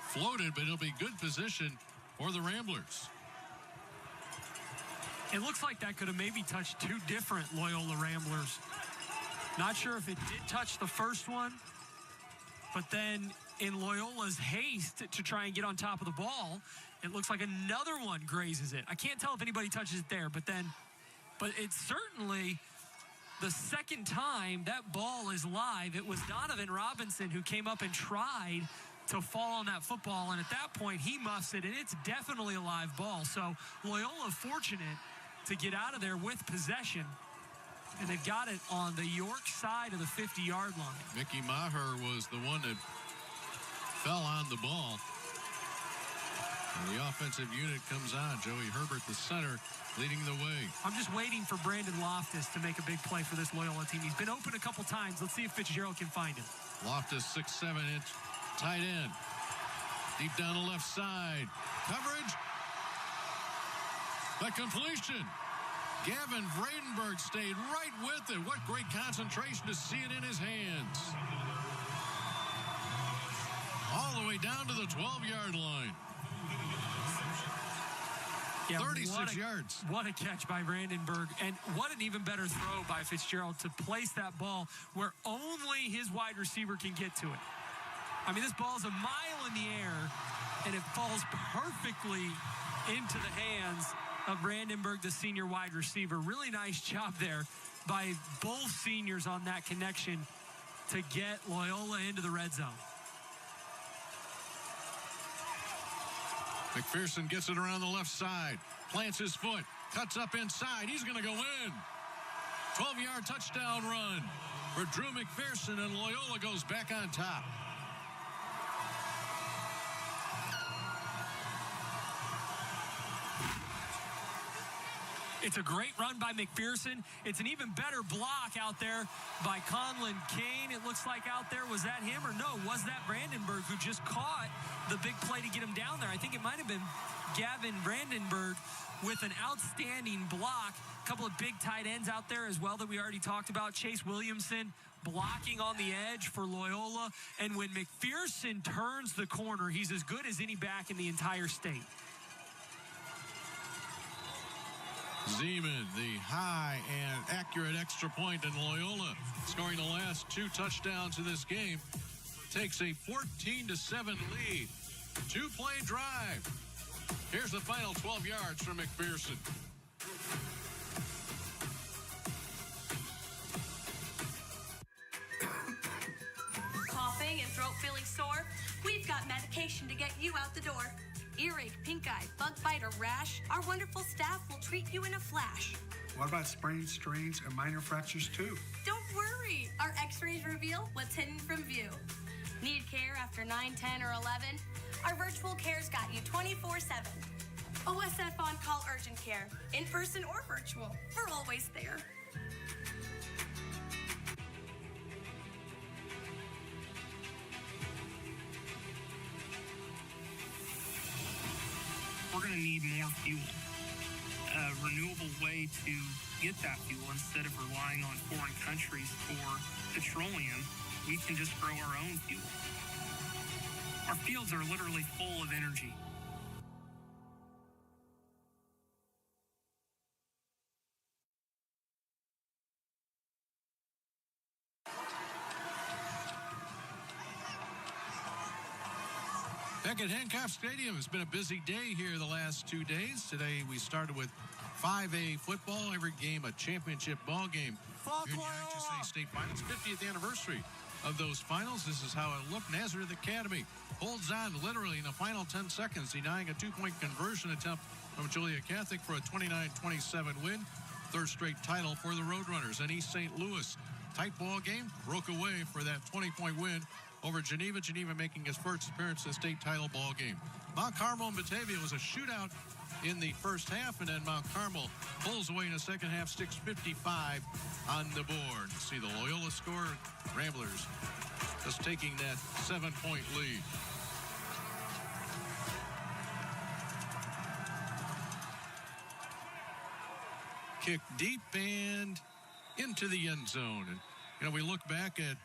floated, but it'll be good position for the Ramblers. It looks like that could have maybe touched two different Loyola Ramblers. Not sure if it did touch the first one, but then in Loyola's haste to try and get on top of the ball, it looks like another one grazes it. I can't tell if anybody touches it there, but it's certainly the second time that ball is live. It was Donovan Robinson who came up and tried to fall on that football, and at that point he muffs it, and it's definitely a live ball. So Loyola fortunate to get out of there with possession, and they've got it on the York side of the 50-yard line. Mickey Maher was the one that fell on the ball. And the offensive unit comes on. Joey Herbert, the center, leading the way. I'm just waiting for Brandon Loftus to make a big play for this Loyola team. He's been open a couple times. Let's see if Fitzgerald can find him. Loftus, 6'7" tight end. Deep down the left side. Coverage. The completion. Gavin Vredenberg stayed right with it. What great concentration to see it in his hands. All the way down to the 12-yard line. Yeah, 36 yards. What a catch by Brandenburg, and what an even better throw by Fitzgerald to place that ball where only his wide receiver can get to it. I mean, this ball's a mile in the air, and it falls perfectly into the hands of Brandenburg, the senior wide receiver. Really nice job there by both seniors on that connection to get Loyola into the red zone. McPherson gets it around the left side, plants his foot, cuts up inside. He's going to go in. 12-yard touchdown run for Drew McPherson, and Loyola goes back on top. It's a great run by McPherson. It's an even better block out there by Conlon Kane. It looks like out there. Was that him or no? Was that Brandenburg who just caught the big play to get him down there? I think it might have been Gavin Brandenburg with an outstanding block. A couple of big tight ends out there as well that we already talked about. Chase Williamson blocking on the edge for Loyola. And when McPherson turns the corner, he's as good as any back in the entire state. Zeman, the high and accurate extra point in Loyola, scoring the last two touchdowns of this game, takes a 14-7 lead. Two-play drive. Here's the final 12 yards from McPherson. Coughing and throat feeling sore? We've got medication to get you out the door. Earache, pink eye, bug bite, or rash? Our wonderful staff will treat you in a flash. What about sprains, strains, and minor fractures too? Don't worry. Our x-rays reveal what's hidden from view. Need care after 9, 10, or 11? Our virtual care's got you 24/7. OSF on-call urgent care. In person or virtual. We're always there. We're going to need more fuel. A renewable way to get that fuel instead of relying on foreign countries for petroleum. We can just grow our own fuel. Our fields are literally full of energy. Back at Hancock Stadium, it's been a busy day here the last 2 days. Today we started with 5A football. Every game a championship ball game. Here in the IHSA State Finals, 50th anniversary of those finals. This is how it looked. Nazareth Academy holds on literally in the final 10 seconds, denying a two-point conversion attempt from Joliet Catholic for a 29-27 win. Third straight title for the Roadrunners. And East St. Louis, tight ball game, broke away for that 20-point win over Geneva. Geneva making its first appearance in the state title ball game. Mount Carmel and Batavia was a shootout in the first half, and then Mount Carmel pulls away in the second half, 6:55 on the board. See the Loyola score. Ramblers just taking that 7-point lead. kick deep and into the end zone. And, you know, we look back at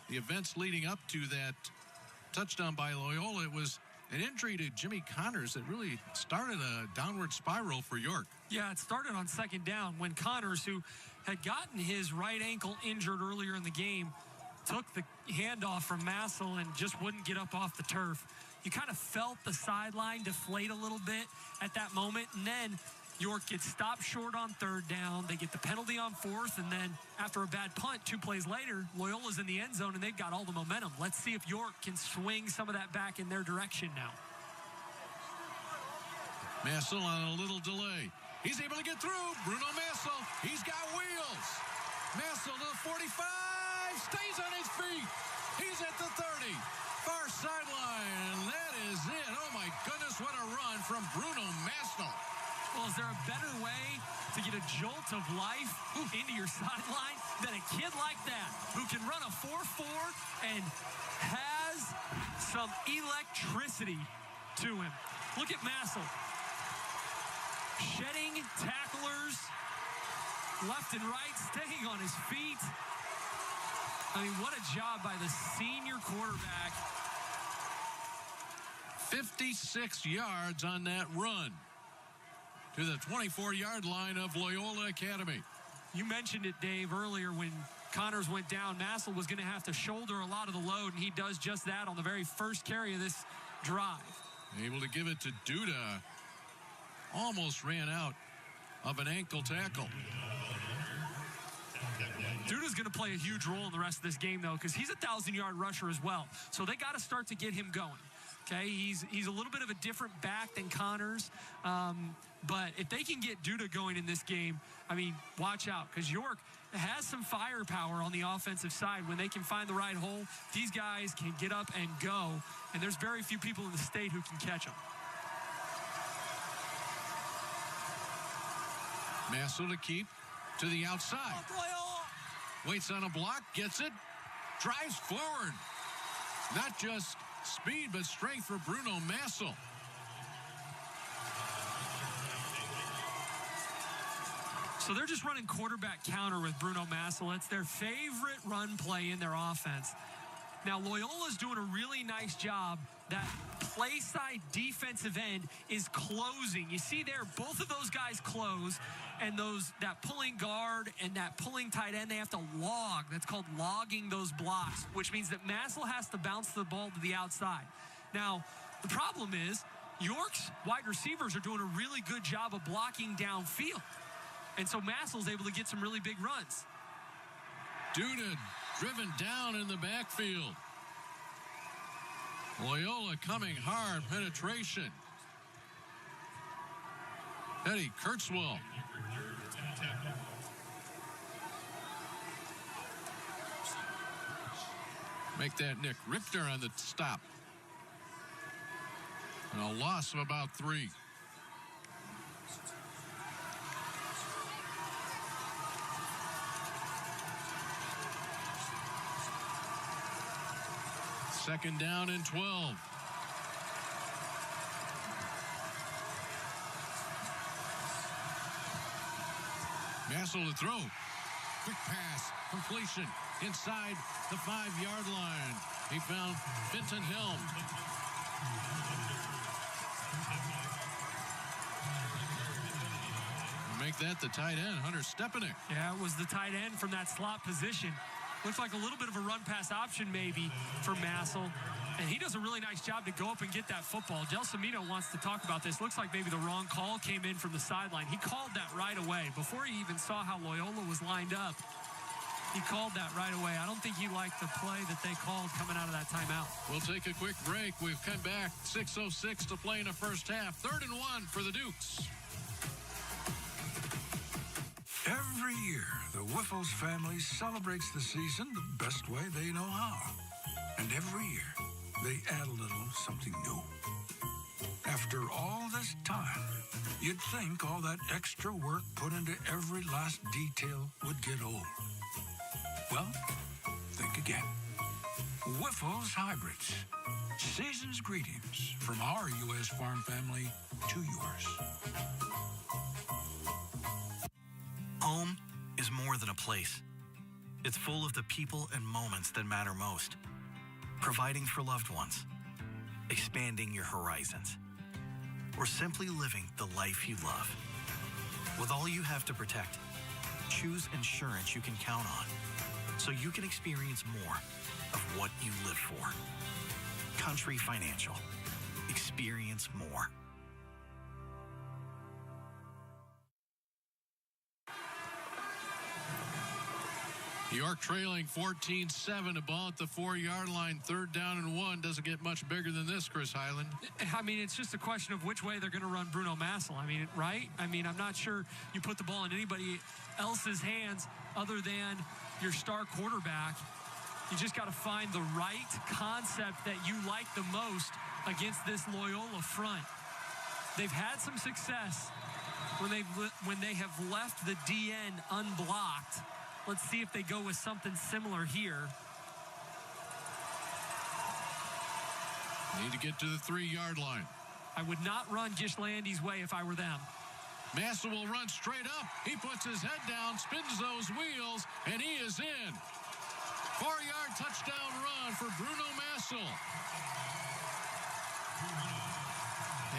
the events leading up to that touchdown by Loyola. It was an injury to Jimmy Connors that really started a downward spiral for York. Yeah, it started on second down when Connors, who had gotten his right ankle injured earlier in the game, took the handoff from Massel and just wouldn't get up off the turf. You kind of felt the sideline deflate a little bit at that moment, and then York gets stopped short on third down. They get the penalty on fourth, and then after a bad punt, 2 plays later, Loyola's in the end zone, and they've got all the momentum. Let's see if York can swing some of that back in their direction now. Massel on a little delay. He's able to get through. Bruno Massel, he's got wheels. Massel to the 45, stays on his feet. He's at the 30, far sideline, and that is it. Oh my goodness, what a run from Bruno Massel. Well, is there a better way to get a jolt of life into your sideline than a kid like that who can run a 4.4 and has some electricity to him? Look at Massel. Shedding tacklers left and right, staying on his feet. I mean, what a job by the senior quarterback. 56 yards on that run to the 24-yard line of Loyola Academy. You mentioned it, Dave, earlier when Connors went down. Massel was going to have to shoulder a lot of the load, and he does just that on the very first carry of this drive. Able to give it to Duda. Almost ran out of an ankle tackle. Duda's going to play a huge role in the rest of this game, though, because he's a 1,000-yard rusher as well. So they got to start to get him going. Okay, he's a little bit of a different back than Connors. But if they can get Duda going in this game, I mean, watch out, because York has some firepower on the offensive side. When they can find the right hole, these guys can get up and go, and there's very few people in the state who can catch them. Massel to keep to the outside. Waits on a block, gets it, drives forward. Not just speed, but strength for Bruno Massel. So they're just running quarterback counter with Bruno Massel. It's their favorite run play in their offense. Now, Loyola's doing a really nice job. That play side defensive end is closing. You see there, both of those guys close, and that pulling guard and that pulling tight end, they have to log. That's called logging those blocks, which means that Massel has to bounce the ball to the outside. Now, the problem is York's wide receivers are doing a really good job of blocking downfield. And so Massel's able to get some really big runs. Duda driven down in the backfield. Loyola coming hard, penetration. Eddie Kurtzwell. Make that Nick Richter on the stop. And a loss of about 3. Second down and 12. Massel to throw. Quick pass. Completion. Inside the 5-yard line. He found Benton Helm. Make that the tight end, Hunter Stepanek. Yeah, it was the tight end from that slot position. Looks like a little bit of a run-pass option maybe for Massel. And he does a really nice job to go up and get that football. Gelsomino wants to talk about this. Looks like maybe the wrong call came in from the sideline. He called that right away. Before he even saw how Loyola was lined up, he called that right away. I don't think he liked the play that they called coming out of that timeout. We'll take a quick break. We've come back. 6:06 to play in the first half. 3rd and 1 for the Dukes. Every year, the Whiffles family celebrates the season the best way they know how. And every year, they add a little something new. After all this time, you'd think all that extra work put into every last detail would get old. Well, think again. Whiffles Hybrids. Season's greetings from our U.S. farm family to yours. Home is more than a place. It's full of the people and moments that matter most. Providing for loved ones, expanding your horizons, or simply living the life you love. With all you have to protect, choose insurance you can count on so you can experience more of what you live for. Country Financial. Experience more. York trailing 14-7, a ball at the 4-yard line, 3rd down and 1. Doesn't get much bigger than this, Chris Highland. I mean, it's just a question of which way they're going to run Bruno Massel. I mean, right? I mean, I'm not sure you put the ball in anybody else's hands other than your star quarterback. You just got to find the right concept that you like the most against this Loyola front. They've had some success when they have left the DN unblocked. Let's see if they go with something similar here. Need to get to the 3-yard line. I would not run Gishlandy's way if I were them. Massel will run straight up. He puts his head down, spins those wheels, and he is in. 4-yard touchdown run for Bruno Massel.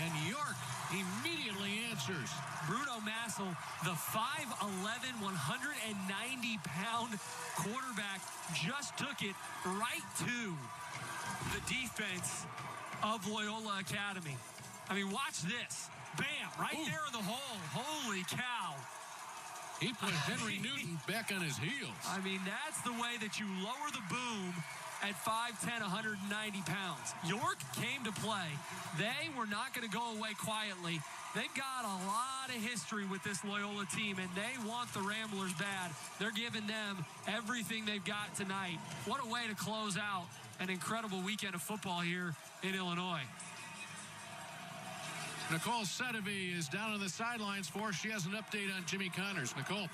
And York immediately answers. Bruno Massel, the 5'11", 190-pound quarterback, just took it right to the defense of Loyola Academy. I mean, watch this. Bam, right there in the hole. Holy cow. He put Henry Newton back on his heels. I mean, that's the way that you lower the boom at 5'10", 190 pounds. York came to play. They were not going to go away quietly. They've got a lot of history with this Loyola team, and they want the Ramblers bad. They're giving them everything they've got tonight. What a way to close out an incredible weekend of football here in Illinois. Nicole Sedevy is down on the sidelines for us. She has an update on Jimmy Connors. Nicole.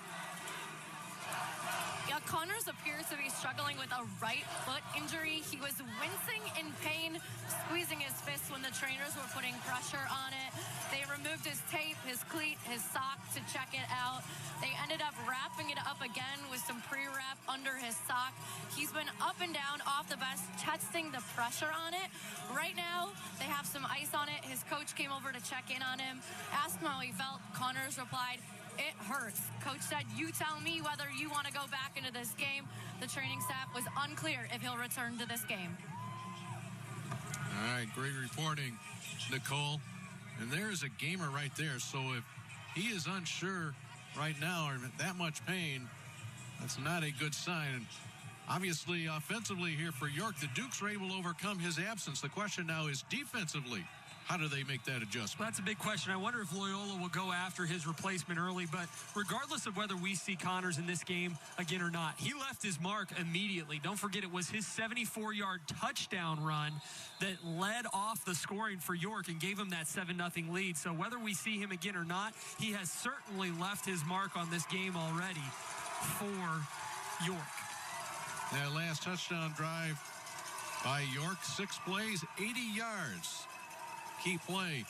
Yeah, Connors appears to be struggling with a right foot injury. He was wincing in pain, squeezing his fist when the trainers were putting pressure on it. They removed his tape, his cleat, his sock to check it out. They ended up wrapping it up again with some pre-wrap under his sock. He's been up and down off the bench, testing the pressure on it. Right now, they have some ice on it. His coach came over to check in on him, asked him how he felt. Connors replied, "It hurts." Coach said, "You tell me whether you want to go back into this game." The training staff was unclear if he'll return to this game. All right, great reporting, Nicole. And there's a gamer right there. So if he is unsure right now or in that much pain, that's not a good sign. And obviously, offensively here for York, the Dukes were able to overcome his absence. The question now is defensively. How do they make that adjustment? Well, that's a big question. I wonder if Loyola will go after his replacement early, but regardless of whether we see Connors in this game again or not, he left his mark immediately. Don't forget, it was his 74-yard touchdown run that led off the scoring for York and gave him that 7-0 lead. So whether we see him again or not, he has certainly left his mark on this game already for York. That last touchdown drive by York, 6 plays, 80 yards. Key play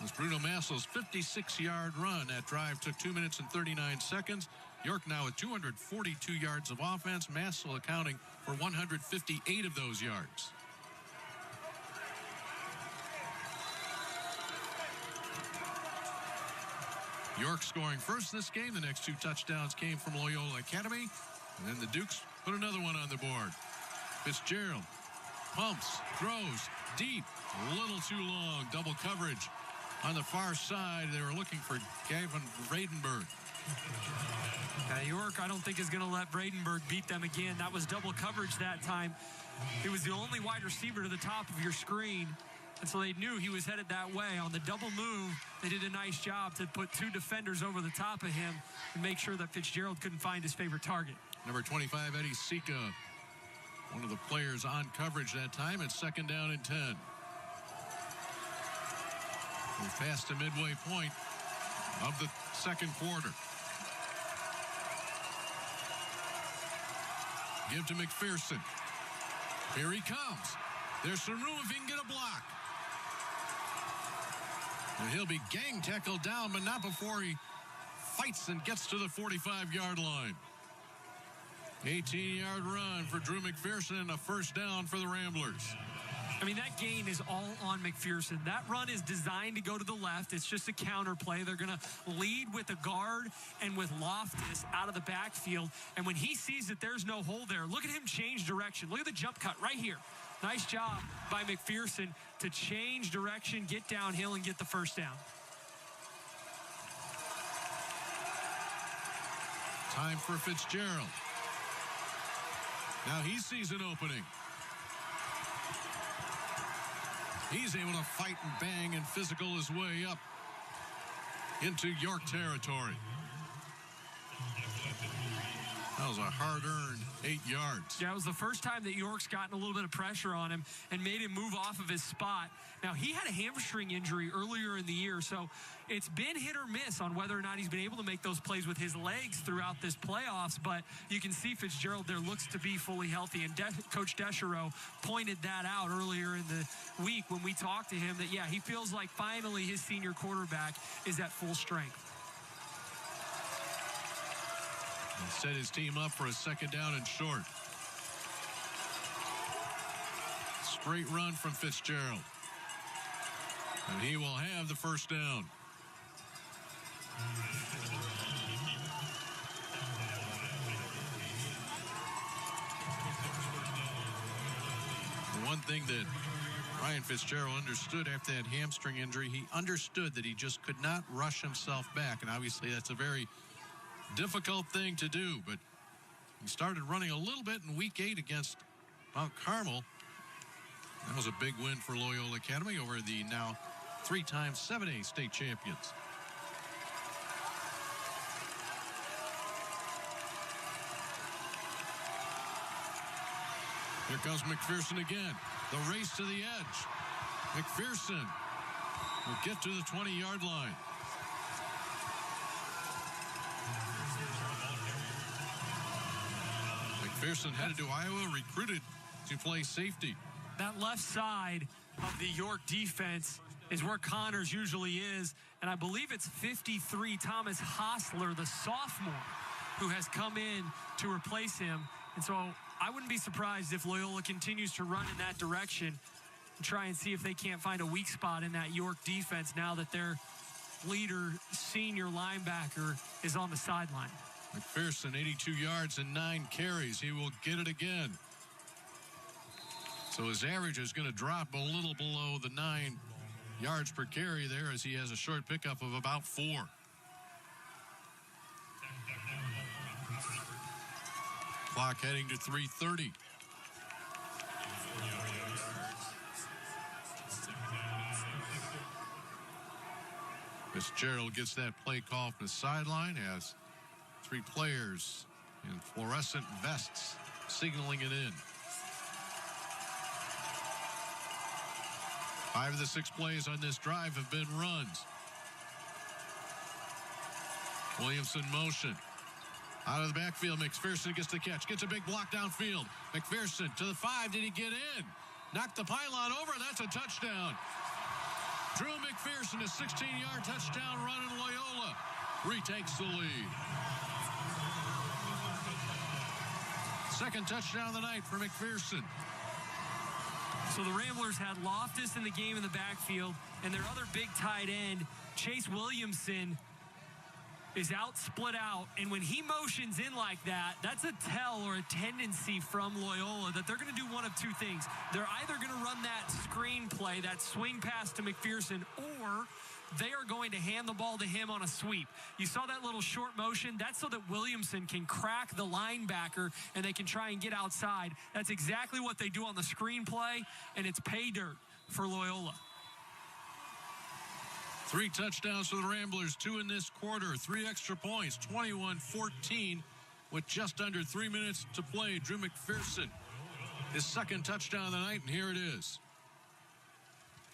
was Bruno Massel's 56-yard run. That drive took 2 minutes and 39 seconds. York now with 242 yards of offense. Massel accounting for 158 of those yards. York scoring first this game. The next 2 touchdowns came from Loyola Academy. And then the Dukes put another one on the board. Fitzgerald pumps, throws deep, a little too long. Double coverage on the far side. They were looking for Gavin Bradenberg. York, I don't think, is going to let Bradenberg beat them again. That was double coverage that time. He was the only wide receiver to the top of your screen. And so they knew he was headed that way. On the double move, they did a nice job to put 2 defenders over the top of him and make sure that Fitzgerald couldn't find his favorite target. Number 25, Eddie Sika, one of the players on coverage that time. It's 2nd down and 10. We're past the midway point of the second quarter. Give to McPherson. Here he comes. There's some room if he can get a block. And he'll be gang tackled down, but not before he fights and gets to the 45-yard line. 18-yard run for Drew McPherson and a first down for the Ramblers. I mean, that gain is all on McPherson. That run is designed to go to the left. It's just a counter play. They're going to lead with a guard and with Loftus out of the backfield. And when he sees that there's no hole there, look at him change direction. Look at the jump cut right here. Nice job by McPherson to change direction, get downhill, and get the first down. Time for Fitzgerald. Now he sees an opening. He's able to fight and bang and physical his way up into York territory. That was a hard-earned 8 yards. Yeah, it was the first time that York's gotten a little bit of pressure on him and made him move off of his spot. Now, he had a hamstring injury earlier in the year, so it's been hit or miss on whether or not he's been able to make those plays with his legs throughout this playoffs, but you can see Fitzgerald there looks to be fully healthy, and Coach Deschereaux pointed that out earlier in the week when we talked to him that, yeah, he feels like finally his senior quarterback is at full strength. And set his team up for a second down and short. Straight run from Fitzgerald. And he will have the first down. The one thing that Ryan Fitzgerald understood after that hamstring injury, he understood that he just could not rush himself back. And obviously that's a very difficult thing to do, but he started running a little bit in week 8 against Mount Carmel. That was a big win for Loyola Academy over the now 3-time 7A state champions. Here comes McPherson again. The race to the edge. McPherson will get to the 20-yard line. McPherson headed to Iowa, recruited to play safety. That left side of the York defense is where Connors usually is, and I believe it's 53 Thomas Hostler, the sophomore, who has come in to replace him. And so I wouldn't be surprised if Loyola continues to run in that direction and try and see if they can't find a weak spot in that York defense now that their leader, senior linebacker, is on the sideline. McPherson, 82 yards and 9 carries. He will get it again. So his average is going to drop a little below the 9 yards per carry there as he has a short pickup of about 4. Clock heading to 3:30. Fitzgerald gets that play call from the sideline as 3 players in fluorescent vests signaling it in. 5 of the 6 plays on this drive have been runs. Williamson motion. Out of the backfield, McPherson gets the catch. Gets a big block downfield. McPherson to the 5. Did he get in? Knocked the pylon over. That's a touchdown. Drew McPherson, a 16-yard touchdown run in Loyola. Retakes the lead. Second touchdown of the night for McPherson. So the Ramblers had Loftus in the game in the backfield, and their other big tight end, Chase Williamson, is out, split out, and when he motions in like that, that's a tell or a tendency from Loyola that they're going to do one of 2 things. They're either going to run that screen play, that swing pass to McPherson, or they are going to hand the ball to him on a sweep. You saw that little short motion? That's so that Williamson can crack the linebacker and they can try and get outside. That's exactly what they do on the screen play, and it's pay dirt for Loyola. 3 touchdowns for the Ramblers, 2 in this quarter, 3 extra points, 21-14 with just under 3 minutes to play. Drew McPherson, his second touchdown of the night, and here it is.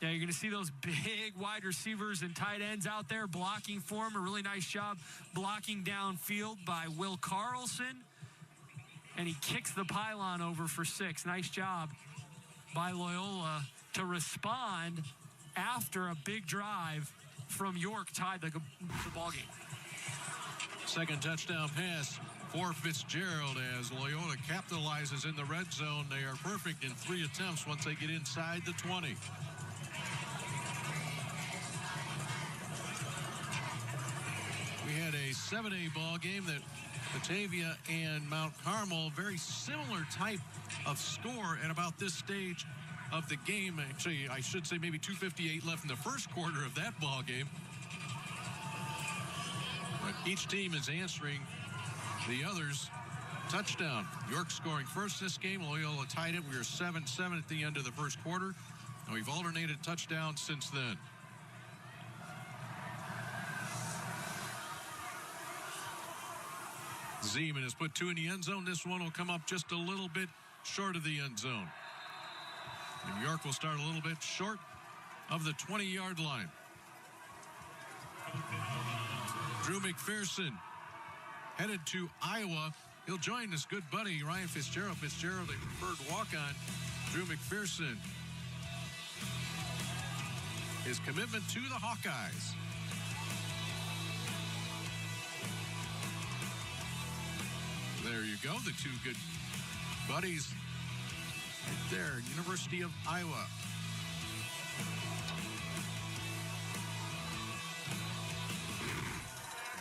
Yeah, you're going to see those big wide receivers and tight ends out there blocking for him. A really nice job blocking downfield by Will Carlson. And he kicks the pylon over for 6. Nice job by Loyola to respond after a big drive from York tied the ball game. Second touchdown pass for Fitzgerald as Loyola capitalizes in the red zone. They are perfect in 3 attempts once they get inside the 20. We had a 7A ball game that Batavia and Mount Carmel, very similar type of score at about this stage of the game. Actually, I should say maybe 2:58 left in the first quarter of that ball game. But each team is answering the other's touchdown. York scoring first this game. Loyola tied it. We were 7-7 at the end of the first quarter. And we've alternated touchdowns since then. Zeman has put 2 in the end zone. This one will come up just a little bit short of the end zone. And York will start a little bit short of the 20-yard line. Drew McPherson headed to Iowa. He'll join his good buddy, Ryan Fitzgerald. Fitzgerald, a preferred walk-on. Drew McPherson, his commitment to the Hawkeyes. There you go, the 2 good buddies right there, University of Iowa.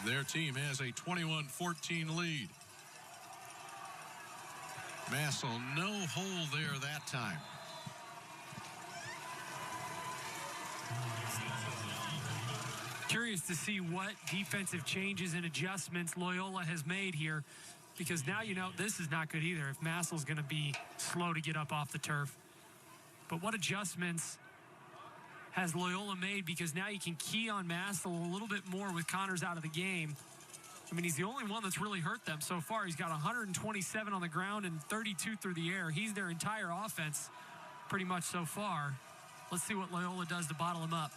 Their team has a 21-14 lead. Massel, no hole there that time. Curious to see what defensive changes and adjustments Loyola has made here, because now you know this is not good either if Massel's going to be slow to get up off the turf. But what adjustments has Loyola made, because now you can key on Massel a little bit more with Connors out of the game. I mean, he's the only one that's really hurt them so far. He's got 127 on the ground and 32 through the air. He's their entire offense pretty much so far. Let's see what Loyola does to bottle him up.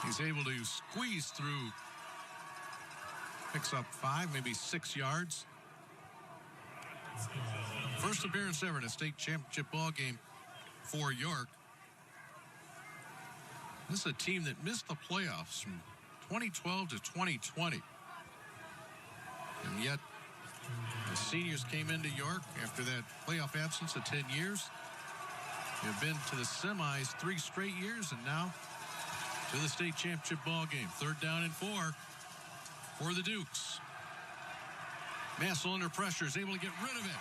He's able to squeeze through. Picks up 5, maybe 6 yards. First appearance ever in a state championship ball game for York. This is a team that missed the playoffs from 2012 to 2020. And yet, the seniors came into York after that playoff absence of 10 years. They've been to the semis 3 straight years, and now to the state championship ball game. 3rd down and 4 for the Dukes. Massel under pressure is able to get rid of it.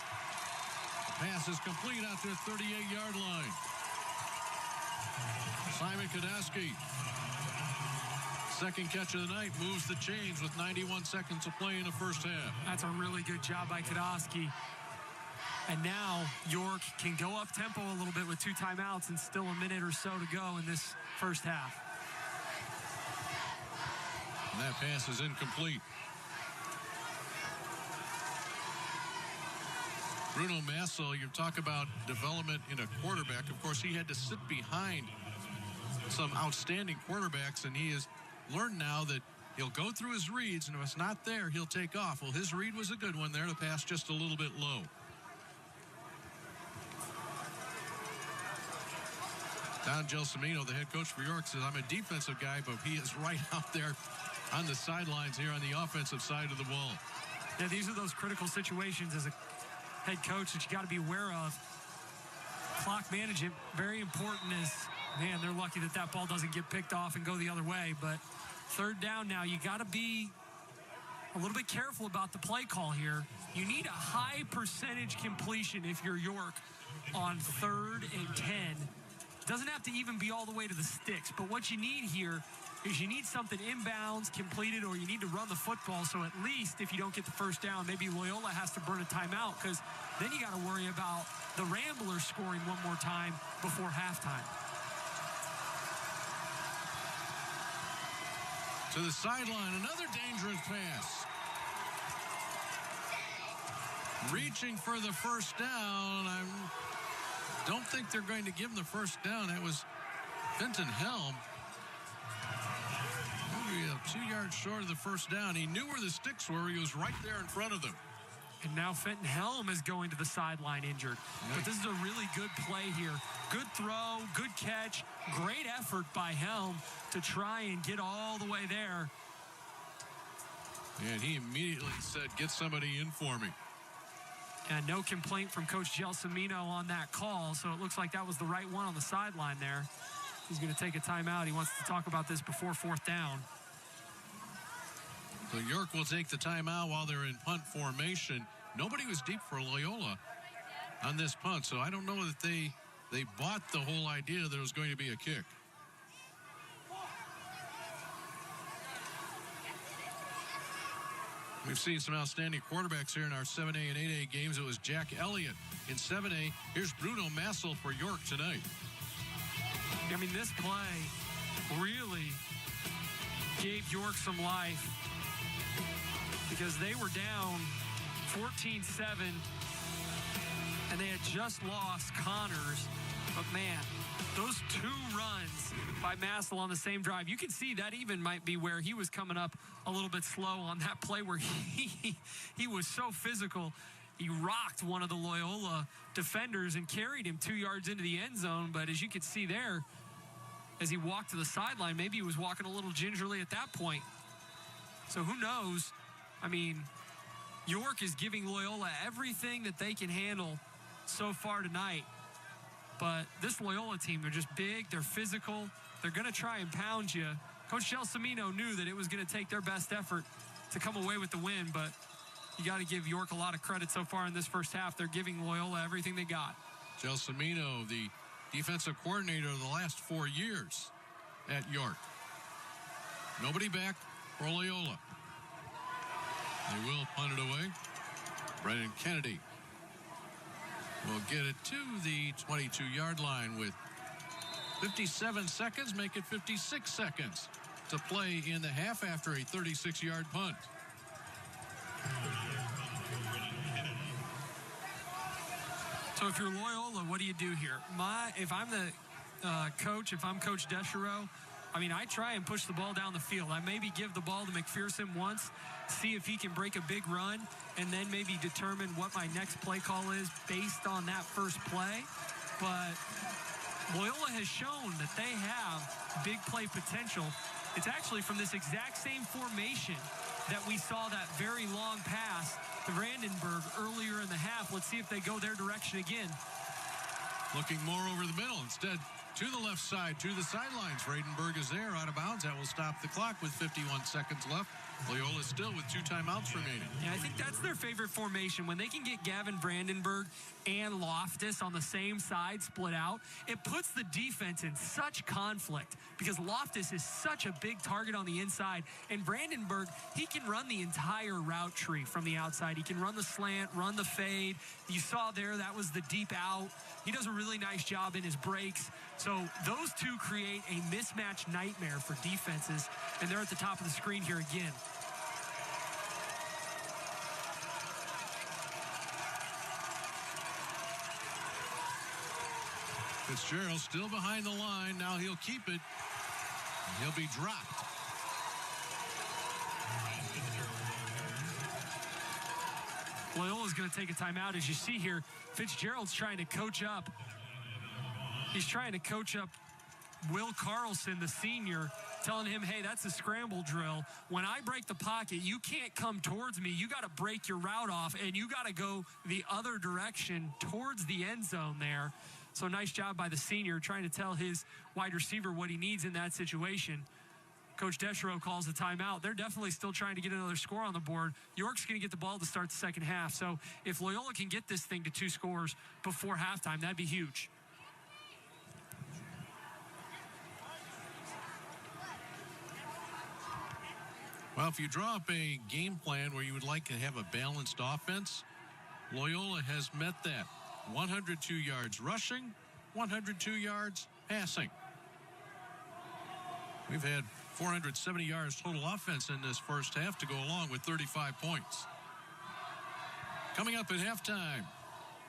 The pass is complete out to the 38-yard line. Simon Kodowski, second catch of the night, moves the chains with 91 seconds to play in the first half. That's a really good job by Kodowski. And now York can go up tempo a little bit with 2 timeouts and still a minute or so to go in this first half. And that pass is incomplete. Bruno Massel, you talk about development in a quarterback. Of course, he had to sit behind some outstanding quarterbacks, and he has learned now that he'll go through his reads, and if it's not there, he'll take off. Well, his read was a good one there. The pass just a little bit low. Don Gelsomino, the head coach for York, says, I'm a defensive guy, but he is right out there on the sidelines here on the offensive side of the ball. Yeah, these are those critical situations as a head coach that you got to be aware of. Clock management, very important. Is, man, they're lucky that that ball doesn't get picked off and go the other way. But 3rd down now, you got to be a little bit careful about the play call here. You need a high percentage completion if you're York on 3rd and 10. Doesn't have to even be all the way to the sticks, but what you need here is you need something inbounds completed, or you need to run the football, so at least if you don't get the first down, maybe Loyola has to burn a timeout, because then you got to worry about the Ramblers scoring one more time before halftime. To the sideline, another dangerous pass. Reaching for the first down. I don't think they're going to give him the first down. That was Fenton Helm. Maybe 2 yards short of the first down. He knew where the sticks were. He was right there in front of them. And now Fenton Helm is going to the sideline injured. But this is a really good play here. Good throw, good catch, great effort by Helm to try and get all the way there. And he immediately said, get somebody in for me. And no complaint from Coach Gelsomino on that call, so it looks like that was the right one on the sideline there. He's going to take a timeout. He wants to talk about this before fourth down. So York will take the timeout while they're in punt formation. Nobody was deep for Loyola on this punt, so I don't know that they bought the whole idea that it was going to be a kick. We've seen some outstanding quarterbacks here in our 7A and 8A games. It was Jack Elliott in 7A. Here's Bruno Massel for York tonight. I mean, this play really gave York some life because they were down 14-7 and they had just lost Connors. But man, those two runs by Massel on the same drive, you can see that even might be where he was coming up a little bit slow on that play where he was so physical. He rocked one of the Loyola defenders and carried him 2 yards into the end zone. But as you can see there, as he walked to the sideline, maybe he was walking a little gingerly at that point. So who knows? I mean, York is giving Loyola everything that they can handle so far tonight. But this Loyola team, they're just big, they're physical, they're going to try and pound you. Coach Gelsomino knew that it was going to take their best effort to come away with the win, but you got to give York a lot of credit so far in this first half. They're giving Loyola everything they got. Gelsomino, the defensive coordinator of the last 4 years at York. Nobody back for Loyola. They will punt it away. Brennan Kennedy will get it to the 22-yard line with 57 seconds, make it 56 seconds to play in the half after a 36-yard punt. So if you're Loyola, what do you do here? If I'm the coach, if I'm Coach Deschereaux, I mean, I try and push the ball down the field. I maybe give the ball to McPherson once, see if he can break a big run, and then maybe determine what my next play call is based on that first play. But Loyola has shown that they have big play potential. It's actually from this exact same formation that we saw that very long pass to Brandenburg earlier in the half. Let's see if they go their direction again. Looking more over the middle instead. To the left side, to the sidelines. Brandenburg is there, out of bounds. That will stop the clock with 51 seconds left. Loyola still with 2 timeouts remaining. Yeah, I think that's their favorite formation. When they can get Gavin Brandenburg and Loftus on the same side split out, it puts the defense in such conflict because Loftus is such a big target on the inside. And Brandenburg, he can run the entire route tree from the outside. He can run the slant, run the fade. You saw there, that was the deep out. He does a really nice job in his breaks. So those two create a mismatch nightmare for defenses. And they're at the top of the screen here again. Fitzgerald still behind the line. Now he'll keep it. He'll be dropped. Loyola's going to take a timeout. As you see here, Fitzgerald's trying to coach up. He's trying to coach up Will Carlson, the senior, telling him, hey, that's a scramble drill. When I break the pocket, you can't come towards me. You got to break your route off, and you got to go the other direction towards the end zone there. So nice job by the senior trying to tell his wide receiver what he needs in that situation. Coach Deschereaux calls a timeout. They're definitely still trying to get another score on the board. York's going to get the ball to start the second half. So if Loyola can get this thing to 2 scores before halftime, that'd be huge. Well, if you draw up a game plan where you would like to have a balanced offense, Loyola has met that. 102 yards rushing, 102 yards passing. We've had 470 yards total offense in this first half to go along with 35 points. Coming up at halftime,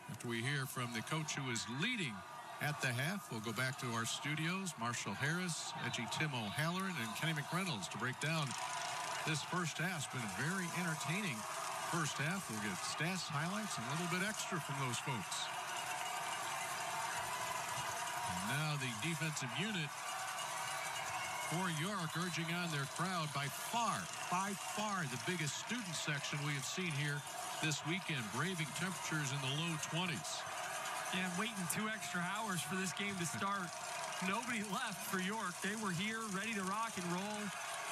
after we hear from the coach who is leading at the half, we'll go back to our studios. Marshall Harris, Edgy Tim O'Halloran, and Kenny McReynolds to break down this first half. It's been very entertaining first half. We'll get stats, highlights, and a little bit extra from those folks. And now the defensive unit for York urging on their crowd. By far the biggest student section we have seen here this weekend, braving temperatures in the low 20s. Yeah, waiting 2 extra hours for this game to start. Nobody left for York. They were here, ready to rock and roll.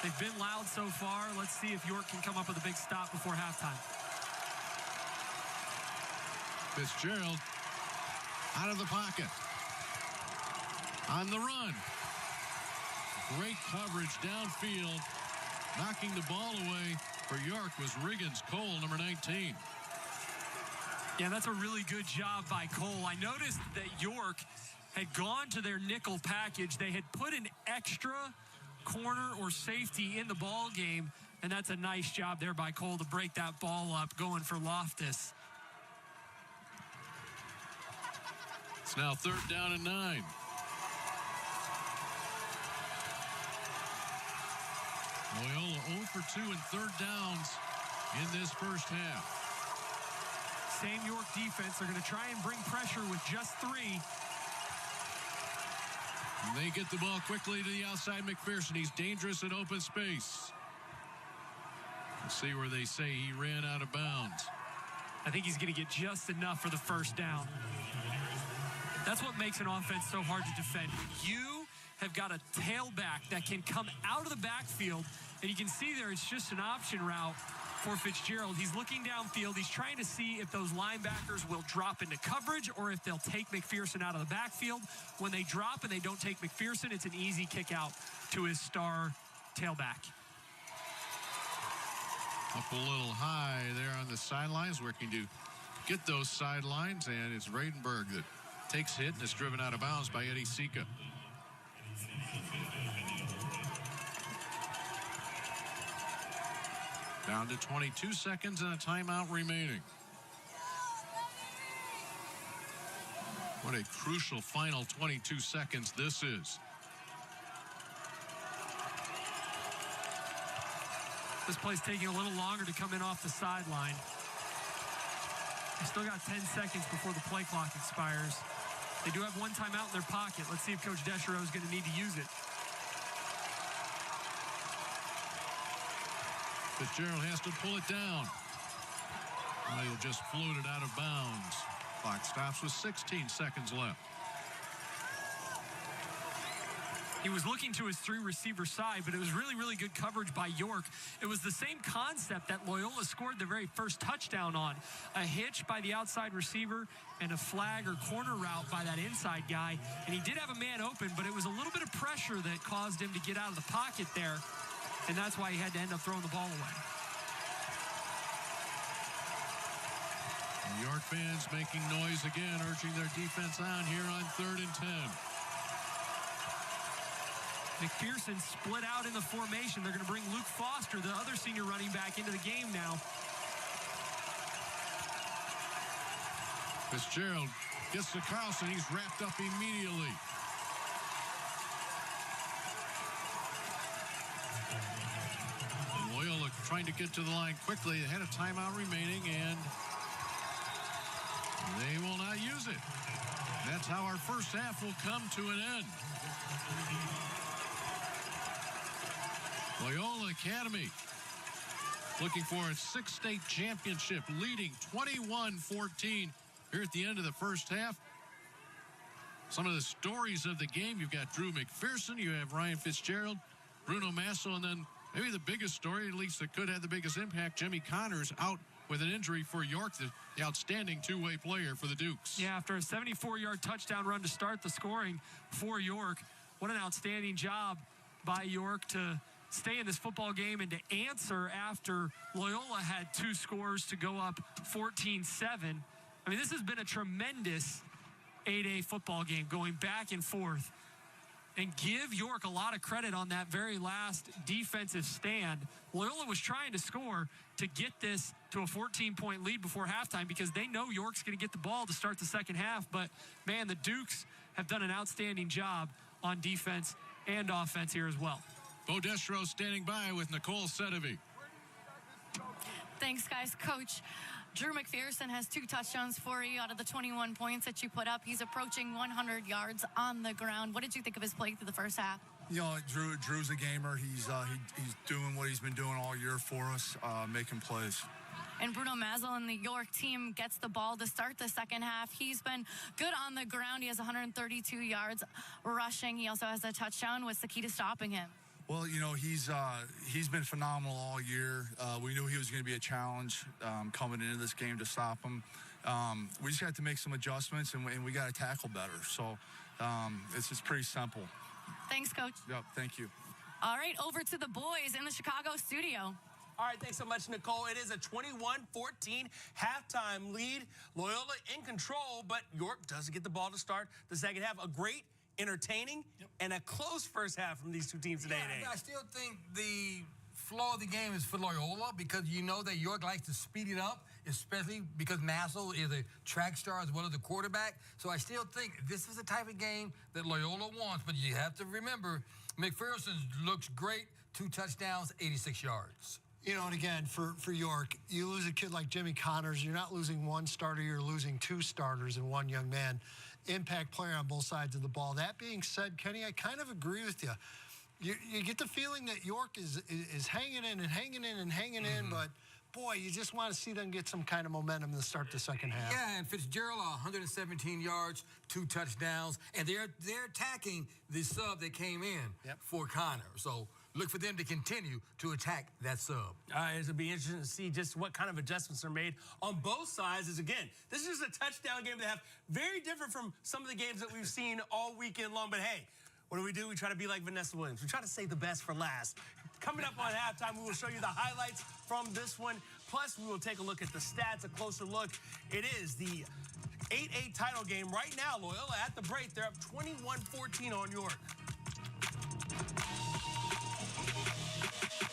They've been loud so far. Let's see if York can come up with a big stop before halftime. Fitzgerald out of the pocket. On the run. Great coverage downfield. Knocking the ball away for York was Riggins Cole, number 19. Yeah, that's a really good job by Cole. I noticed that York had gone to their nickel package. They had put an extra corner or safety in the ball game, and that's a nice job there by Cole to break that ball up, going for Loftus. It's now 3rd down and 9. Loyola 0 for 2 in 3rd downs in this first half. Same York defense. They're going to try and bring pressure with just 3. And they get the ball quickly to the outside. McPherson, he's dangerous in open space. We'll see where they say he ran out of bounds. I think he's going to get just enough for the first down. That's what makes an offense so hard to defend. You have got a tailback that can come out of the backfield, and you can see there it's just an option route for Fitzgerald. He's looking downfield. He's trying to see if those linebackers will drop into coverage or if they'll take McPherson out of the backfield. When they drop and they don't take McPherson, it's an easy kick out to his star tailback. Up a little high there on the sidelines, working to get those sidelines, and it's Radenberg that takes hit and is driven out of bounds by Eddie Sika. Down to 22 seconds and a timeout remaining. What a crucial final 22 seconds this is. This play's taking a little longer to come in off the sideline. They still got 10 seconds before the play clock expires. They do have one timeout in their pocket. Let's see if Coach Deschereaux is going to need to use it. Fitzgerald has to pull it down. Well, he'll just float it out of bounds. Clock stops with 16 seconds left. He was looking to his 3 receiver side, but it was really, really good coverage by York. It was the same concept that Loyola scored the very first touchdown on. A hitch by the outside receiver and a flag or corner route by that inside guy. And he did have a man open, but it was a little bit of pressure that caused him to get out of the pocket there. And that's why he had to end up throwing the ball away. New York fans making noise again, urging their defense on here on 3rd and 10. McPherson split out in the formation. They're going to bring Luke Foster, the other senior running back, into the game now. Fitzgerald gets to Carlson. He's wrapped up immediately. And Loyola trying to get to the line quickly. They had a timeout remaining, and they will not use it. That's how our first half will come to an end. Loyola Academy looking for its 6th state championship, leading 21-14 here at the end of the first half. Some of the stories of the game, you've got Drew McPherson, you have Ryan Fitzgerald, Bruno Masso, and then maybe the biggest story, at least that could have the biggest impact, Jimmy Connors out with an injury for York, the outstanding two-way player for the Dukes. Yeah, after a 74-yard touchdown run to start the scoring for York, what an outstanding job by York to stay in this football game and to answer after Loyola had 2 scores to go up 14-7. I mean, this has been a tremendous 8A football game going back and forth. And give York a lot of credit on that very last defensive stand. Loyola was trying to score to get this to a 14-point lead before halftime because they know York's going to get the ball to start the second half. But, man, the Dukes have done an outstanding job on defense and offense here as well. Bo Deschereaux standing by with Nicole Sedevy. Thanks, guys. Coach Drew McPherson has 2 touchdowns for you out of the 21 points that you put up. He's approaching 100 yards on the ground. What did you think of his play through the first half? You know, Drew's a gamer. He's doing what he's been doing all year for us, making plays. And Bruno Mazzel and the York team gets the ball to start the second half. He's been good on the ground. He has 132 yards rushing. He also has a touchdown. What's the key to stopping him? Well, you know, he's been phenomenal all year. We knew he was going to be a challenge coming into this game to stop him. We just had to make some adjustments, and we got to tackle better. So it's just pretty simple. Thanks, Coach. Yep, thank you. All right, over to the boys in the Chicago studio. All right, thanks so much, Nicole. It is a 21-14 halftime lead. Loyola in control, but York doesn't get the ball to start the second half. A great, entertaining, and a close first half from these two teams today. Yeah, I still think the flow of the game is for Loyola because you know that York likes to speed it up, especially because Massel is a track star as well as a quarterback. So I still think this is the type of game that Loyola wants, but you have to remember McPherson looks great, 2 touchdowns, 86 yards. You know, and again, for York, you lose a kid like Jimmy Connors, you're not losing 1 starter, you're losing 2 starters and 1 young man. Impact player on both sides of the ball. That being said, Kenny, I kind of agree with you. You get the feeling that York is hanging in and hanging in and hanging in, but boy, you just want to see them get some kind of momentum to start the second half. Yeah, and Fitzgerald, 117 yards, 2 touchdowns, and they're attacking the sub that came in for Connor. So look for them to continue to attack that sub. It'll be interesting to see just what kind of adjustments are made on both sides. Again, this is a touchdown game to have, very different from some of the games that we've seen all weekend long. But hey, what do? We try to be like Vanessa Williams. We try to save the best for last. Coming up on halftime, we will show you the highlights from this one. Plus, we will take a look at the stats, a closer look. It is the 8-8 title game right now. Loyola at the break. They're up 21-14 on York.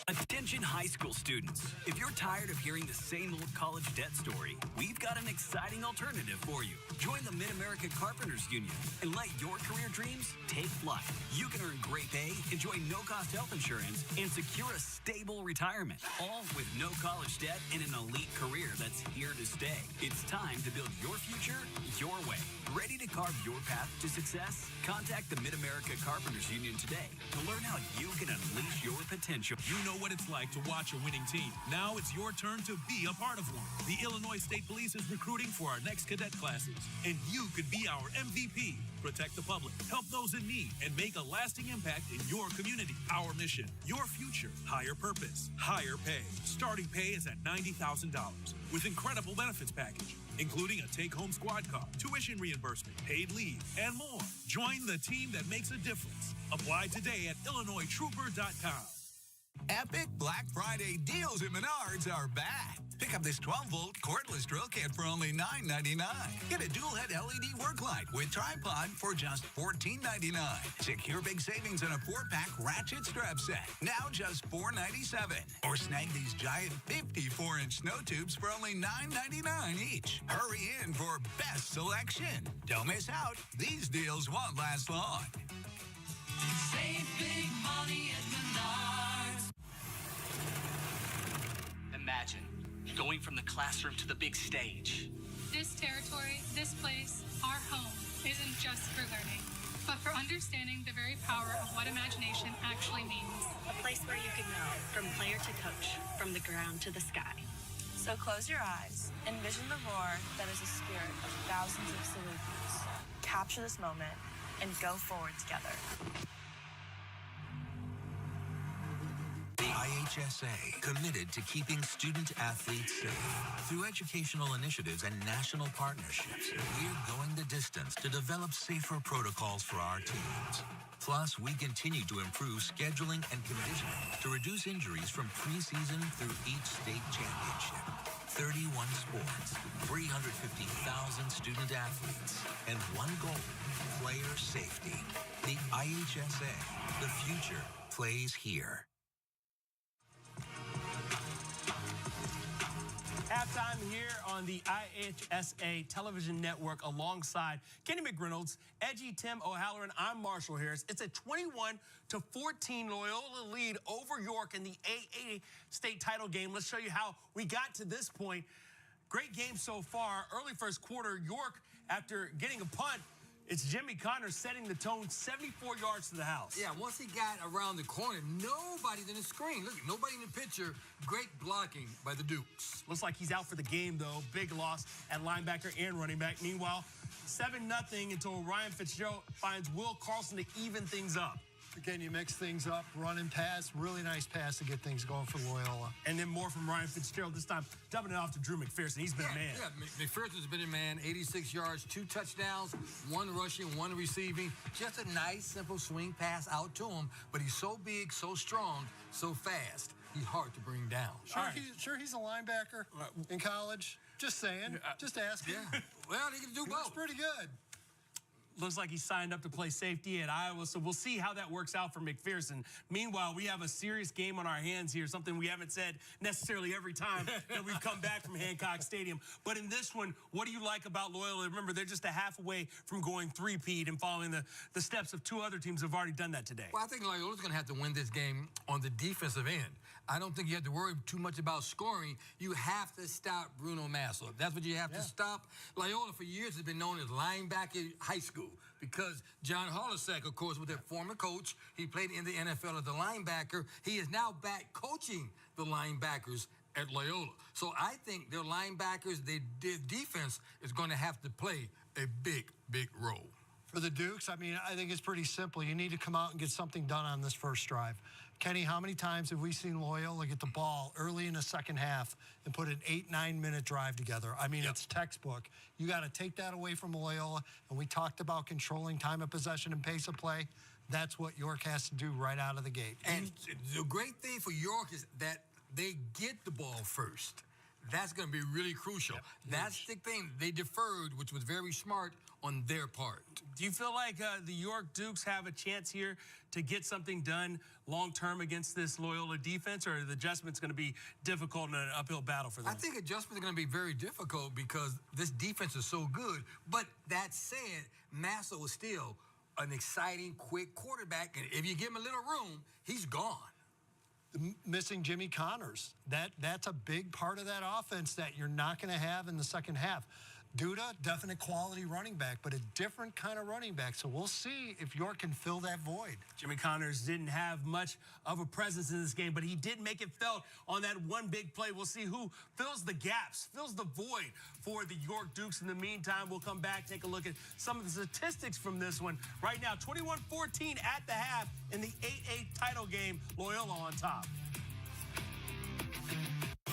Attention high school students. If you're tired of hearing the same old college debt story, we've got an exciting alternative for you. Join the Mid-America Carpenters Union and let your career dreams take flight. You can earn great pay, enjoy no-cost health insurance, and secure a stable retirement, all with no college debt and an elite career that's here to stay. It's time to build your future your way. Ready to carve your path to success? Contact the Mid-America Carpenters Union today to learn how you can unleash your potential. You know what it's like to watch a winning team. Now it's your turn to be a part of one. The Illinois State Police is recruiting for our next cadet classes, and you could be our MVP. Protect the public, help those in need, and make a lasting impact in your community. Our mission, your future, higher purpose, higher pay. Starting pay is at $90,000 with incredible benefits package, including a take-home squad car, tuition reimbursement, paid leave, and more. Join the team that makes a difference. Apply today at IllinoisTrooper.com. Epic Black Friday deals at Menards are back. Pick up this 12-volt cordless drill kit for only $9.99. Get a dual-head LED work light with tripod for just $14.99. Secure big savings on a 4-pack ratchet strap set, now just $4.97. Or snag these giant 54-inch snow tubes for only $9.99 each. Hurry in for best selection. Don't miss out. These deals won't last long. Save big money at Menards. Imagine going from the classroom to the big stage. This territory, this place, our home, isn't just for learning, but for understanding the very power of what imagination actually means. A place where you can go from player to coach, from the ground to the sky. So close your eyes, envision the roar that is the spirit of thousands of Salukis. Capture this moment and go forward together. The IHSA, committed to keeping student-athletes safe. Through educational initiatives and national partnerships, we're going the distance to develop safer protocols for our teams. Plus, we continue to improve scheduling and conditioning to reduce injuries from preseason through each state championship. 31 sports, 350,000 student-athletes, and one goal, player safety. The IHSA, the future plays here. Halftime here on the IHSA television network alongside Kenny McReynolds, Edgy Tim O'Halloran. I'm Marshall Harris. It's a 21-14 Loyola lead over York in the AA state title game. Let's show you how we got to this point. Great game so far. Early first quarter, York, after getting a punt, it's Jimmy Connors setting the tone 74 yards to the house. Yeah, once he got around the corner, nobody's in the screen. Look, nobody in the picture. Great blocking by the Dukes. Looks like he's out for the game, though. Big loss at linebacker and running back. Meanwhile, 7-0 until Ryan Fitzgerald finds Will Carlson to even things up. Again, you mix things up, run and pass. Really nice pass to get things going for Loyola. And then more from Ryan Fitzgerald, this time dumping it off to Drew McPherson. He's been a man. Yeah, McPherson's been a man. 86 yards, 2 touchdowns, 1 rushing, 1 receiving. Just a nice, simple swing pass out to him. But he's so big, so strong, so fast. He's hard to bring down. Sure, he's a linebacker in college. Just saying. Just asking. Yeah. Well, he can do both. Looks pretty good. Looks like he signed up to play safety at Iowa, so we'll see how that works out for McPherson. Meanwhile, we have a serious game on our hands here, something we haven't said necessarily every time that we've come back from Hancock Stadium. But in this one, what do you like about Loyola? Remember, they're just a half away from going three-peat and following the steps of 2 other teams who have already done that today. Well, I think Loyola's going to have to win this game on the defensive end. I don't think you have to worry too much about scoring. You have to stop Bruno Massel. That's what you have to stop. Loyola for years has been known as linebacker high school because John Holasek, of course, was their former coach. He played in the NFL as a linebacker. He is now back coaching the linebackers at Loyola. So I think their linebackers, their defense is going to have to play a big, big role. For the Dukes, I mean, I think it's pretty simple. You need to come out and get something done on this first drive. Kenny, how many times have we seen Loyola get the ball early in the second half and put an 8-9-minute drive together? I mean, it's textbook. You got to take that away from Loyola, and we talked about controlling time of possession and pace of play. That's what York has to do right out of the gate. And the great thing for York is that they get the ball first. That's going to be really crucial. That's the thing. They deferred, which was very smart on their part. Do you feel like the York Dukes have a chance here to get something done long-term against this Loyola defense, or are the adjustments going to be difficult in an uphill battle for them? I think adjustments are going to be very difficult because this defense is so good. But that said, Massa was still an exciting, quick quarterback, and if you give him a little room, he's gone. Missing Jimmy Connors. That's a big part of that offense that you're not going to have in the second half. Duda, definite quality running back, but a different kind of running back. So we'll see if York can fill that void. Jimmy Connors didn't have much of a presence in this game, but he did make it felt on that one big play. We'll see who fills the gaps, fills the void for the York Dukes. In the meantime, we'll come back, take a look at some of the statistics from this one. Right now, 21-14 at the half in the 8A title game. Loyola on top.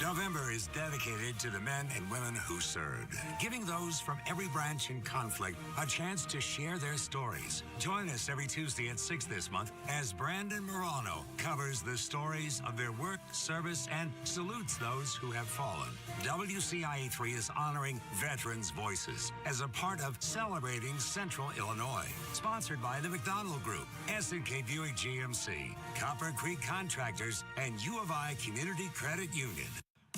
November is dedicated to the men and women who served, giving those from every branch in conflict a chance to share their stories. Join us every Tuesday at 6 this month as Brandon Morano covers the stories of their work, service, and salutes those who have fallen. WCIA3 is honoring veterans' voices as a part of Celebrating Central Illinois. Sponsored by the McDonald Group, S&K Buick GMC, Copper Creek Contractors, and U of I Community Credit Union.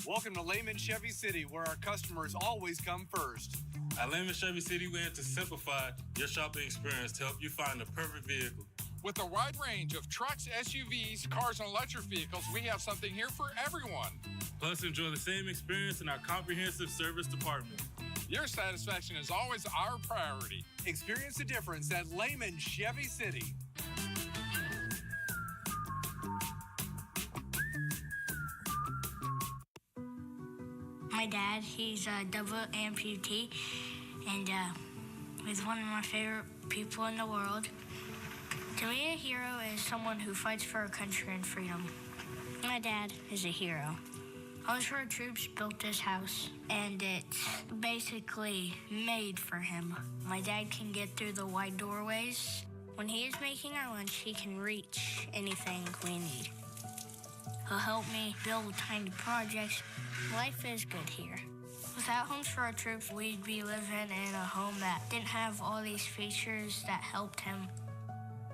Welcome to Lehman Chevy City, where our customers always come first. At Lehman Chevy City, we aim to simplify your shopping experience to help you find the perfect vehicle. With a wide range of trucks, SUVs, cars, and electric vehicles, we have something here for everyone. Plus, enjoy the same experience in our comprehensive service department. Your satisfaction is always our priority. Experience the difference at Lehman Chevy City. My dad, he's a double amputee, and he's one of my favorite people in the world. To me, a hero is someone who fights for our country and freedom. My dad is a hero. Homes for Our Troops built this house, and it's basically made for him. My dad can get through the wide doorways. When he is making our lunch, he can reach anything we need. He'll help me build tiny projects. Life is good here. Without Homes for Our Troops, we'd be living in a home that didn't have all these features that helped him.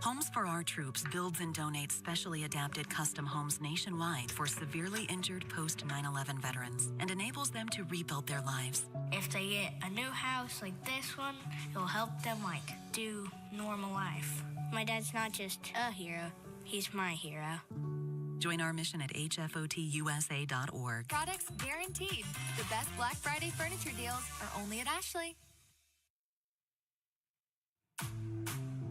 Homes for Our Troops builds and donates specially adapted custom homes nationwide for severely injured post 9/11 veterans and enables them to rebuild their lives. If they get a new house like this one, it'll help them do normal life. My dad's not just a hero, he's my hero. Join our mission at hfotusa.org. Products guaranteed. The best Black Friday furniture deals are only at Ashley.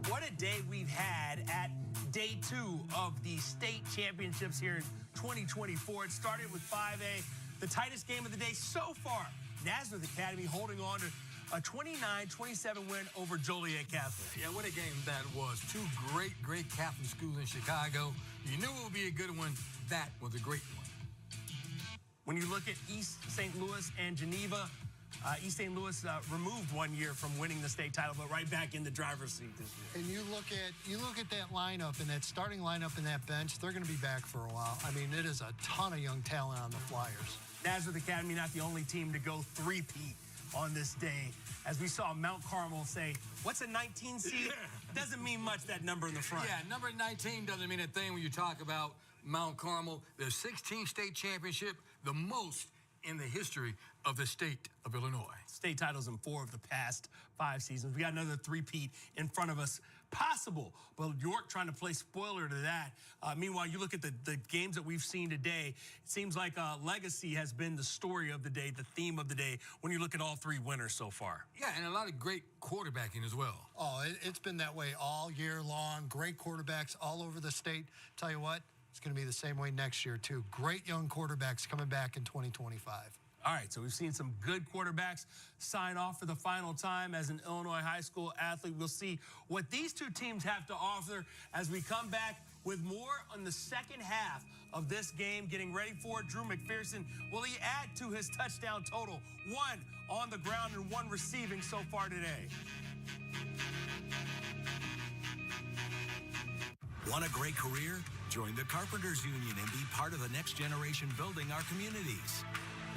What a day we've had at day 2 of the state championships here in 2024. It started with 5A, the tightest game of the day so far. Nazareth Academy holding on to a 29-27 win over Joliet Catholic. Yeah, what a game that was. Two great Catholic schools in Chicago. You knew it would be a good one. That was a great one. When you look at East St. Louis and Geneva, East St. Louis removed 1 year from winning the state title, but right back in the driver's seat this year. And you look at that lineup and that starting lineup and that bench, they're going to be back for a while. I mean, it is a ton of young talent on the Flyers. Nazareth Academy not the only team to go three-peat on this day. As we saw Mount Carmel say, what's a 19 seed? Doesn't mean much, that number in the front. Yeah, number 19 doesn't mean a thing when you talk about Mount Carmel. Their 16th state championship, the most in the history of the state of Illinois. State titles in 4 of the past 5 seasons. We got another three-peat in front of us. Possible, but York trying to play spoiler to that. Meanwhile, you look at the games that we've seen today, it seems like legacy has been the story of the day, the theme of the day, when you look at all 3 winners so far. Yeah, and a lot of great quarterbacking as well. Oh, it's been that way all year long. Great quarterbacks all over the state. Tell you what, it's going to be the same way next year, too. Great young quarterbacks coming back in 2025. All right, so we've seen some good quarterbacks sign off for the final time as an Illinois high school athlete. We'll see what these 2 teams have to offer as we come back with more on the second half of this game. Getting ready for it, Drew McPherson, will he add to his touchdown total? 1 on the ground and 1 receiving so far today. Want a great career? Join the Carpenters Union and be part of the next generation building our communities.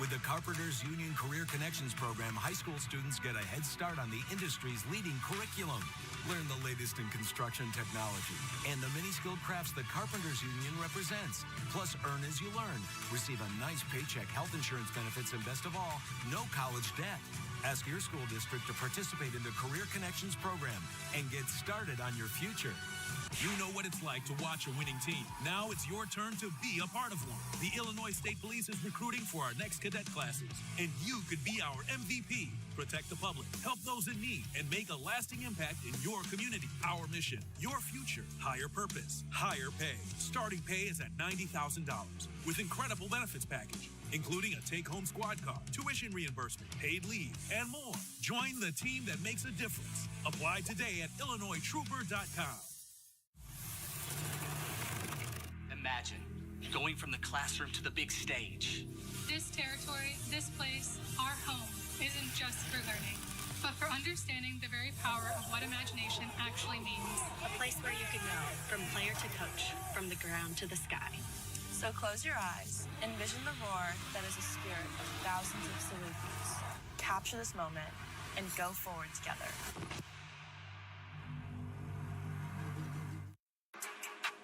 With the Carpenters Union Career Connections program, high school students get a head start on the industry's leading curriculum. Learn the latest in construction technology and the many skilled crafts the Carpenters Union represents. Plus, earn as you learn. Receive a nice paycheck, health insurance benefits, and best of all, no college debt. Ask your school district to participate in the Career Connections program and get started on your future. You know what it's like to watch a winning team. Now it's your turn to be a part of one. The Illinois State Police is recruiting for our next cadet classes, and you could be our MVP. Protect the public, help those in need, and make a lasting impact in your community. Our mission, your future, higher purpose, higher pay. Starting pay is at $90,000 with incredible benefits package, including a take-home squad car, tuition reimbursement, paid leave, and more. Join the team that makes a difference. Apply today at IllinoisTrooper.com. Imagine going from the classroom to the big stage. This territory, this place, our home, isn't just for learning, but for understanding the very power of what imagination actually means. A place where you can go from player to coach, from the ground to the sky. So close your eyes, envision the roar that is a spirit of thousands of Salukis. Capture this moment and go forward together.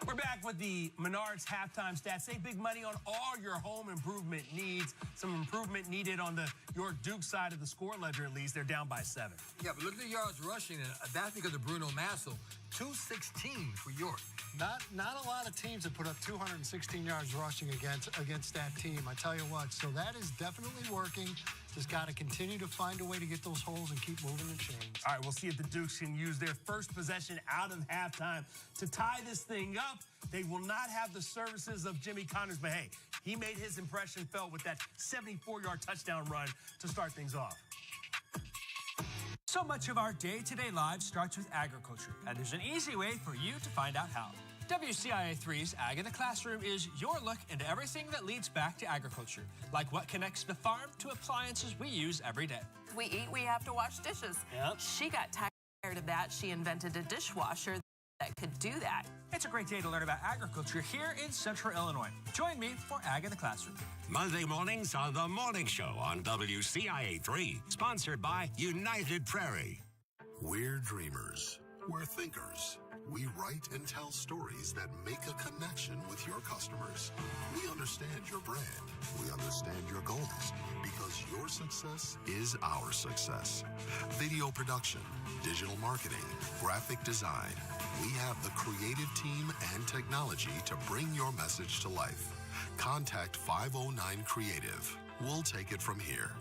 We're back with the Menards halftime stats. Save big money on all your home improvement needs. Some improvement needed on the York Duke side of the score ledger, at least. They're down by 7. Yeah, but look at the yards rushing, and that's because of Bruno Massel. 216 for York. Not a lot of teams that put up 216 yards rushing against that team. I tell you what, so that is definitely working. Just got to continue to find a way to get those holes and keep moving the chains. All right, we'll see if the Dukes can use their first possession out of halftime to tie this thing up. They will not have the services of Jimmy Connors, but hey, he made his impression felt with that 74-yard touchdown run to start things off. So much of our day-to-day lives starts with agriculture, and there's an easy way for you to find out how. WCIA3's Ag in the Classroom is your look into everything that leads back to agriculture, like what connects the farm to appliances we use every day. We eat, we have to wash dishes. Yep. She got tired of that. She invented a dishwasher that could do that. It's a great day to learn about agriculture here in Central Illinois. Join me for Ag in the Classroom. Monday mornings on The Morning Show on WCIA3, sponsored by United Prairie. We're dreamers. We're thinkers. We write and tell stories that make a connection with your customers. We understand your brand. We understand your goals, because your success is our success. Video production, digital marketing, graphic design. We have the creative team and technology to bring your message to life. Contact 509 Creative. We'll take it from here.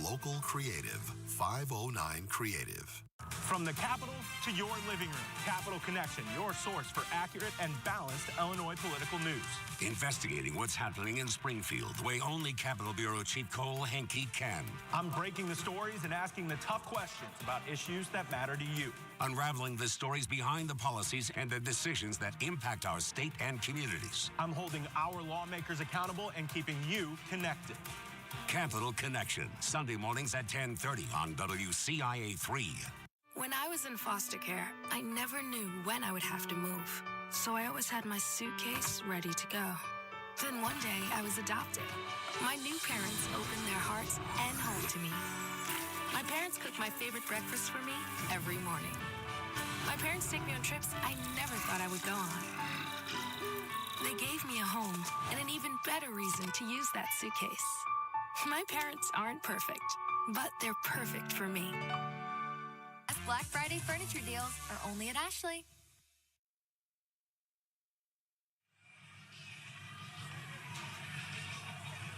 Local Creative, 509 Creative. From the Capitol to your living room, Capitol Connection, your source for accurate and balanced Illinois political news. Investigating what's happening in Springfield the way only Capitol Bureau Chief Cole Henke can. I'm breaking the stories and asking the tough questions about issues that matter to you. Unraveling the stories behind the policies and the decisions that impact our state and communities. I'm holding our lawmakers accountable and keeping you connected. Capitol Connection, Sunday mornings at 10:30 on WCIA3. When I was in foster care, I never knew when I would have to move. So I always had my suitcase ready to go. Then one day I was adopted. My new parents opened their hearts and home to me. My parents cook my favorite breakfast for me every morning. My parents take me on trips I never thought I would go on. They gave me a home and an even better reason to use that suitcase. My parents aren't perfect, but they're perfect for me. Black Friday furniture deals are only at Ashley.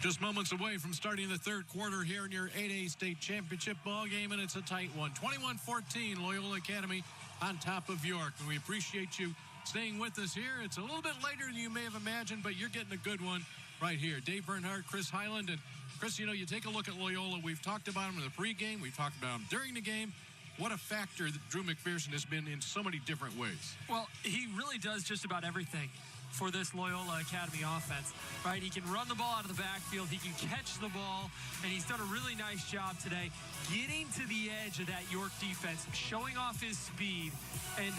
Just moments away from starting the third quarter here in your 8A state championship ball game, and it's a tight one. 21-14, Loyola Academy on top of York. And we appreciate you staying with us here. It's a little bit later than you may have imagined, but you're getting a good one right here. Dave Bernhardt, Chris Highland. And Chris, you know, you take a look at Loyola. We've talked about him in the pregame. We've talked about him during the game. What a factor that Drew McPherson has been in so many different ways. Well, he really does just about everything for this Loyola Academy offense, right? He can run the ball out of the backfield. He can catch the ball, and he's done a really nice job today getting to the edge of that York defense, showing off his speed, and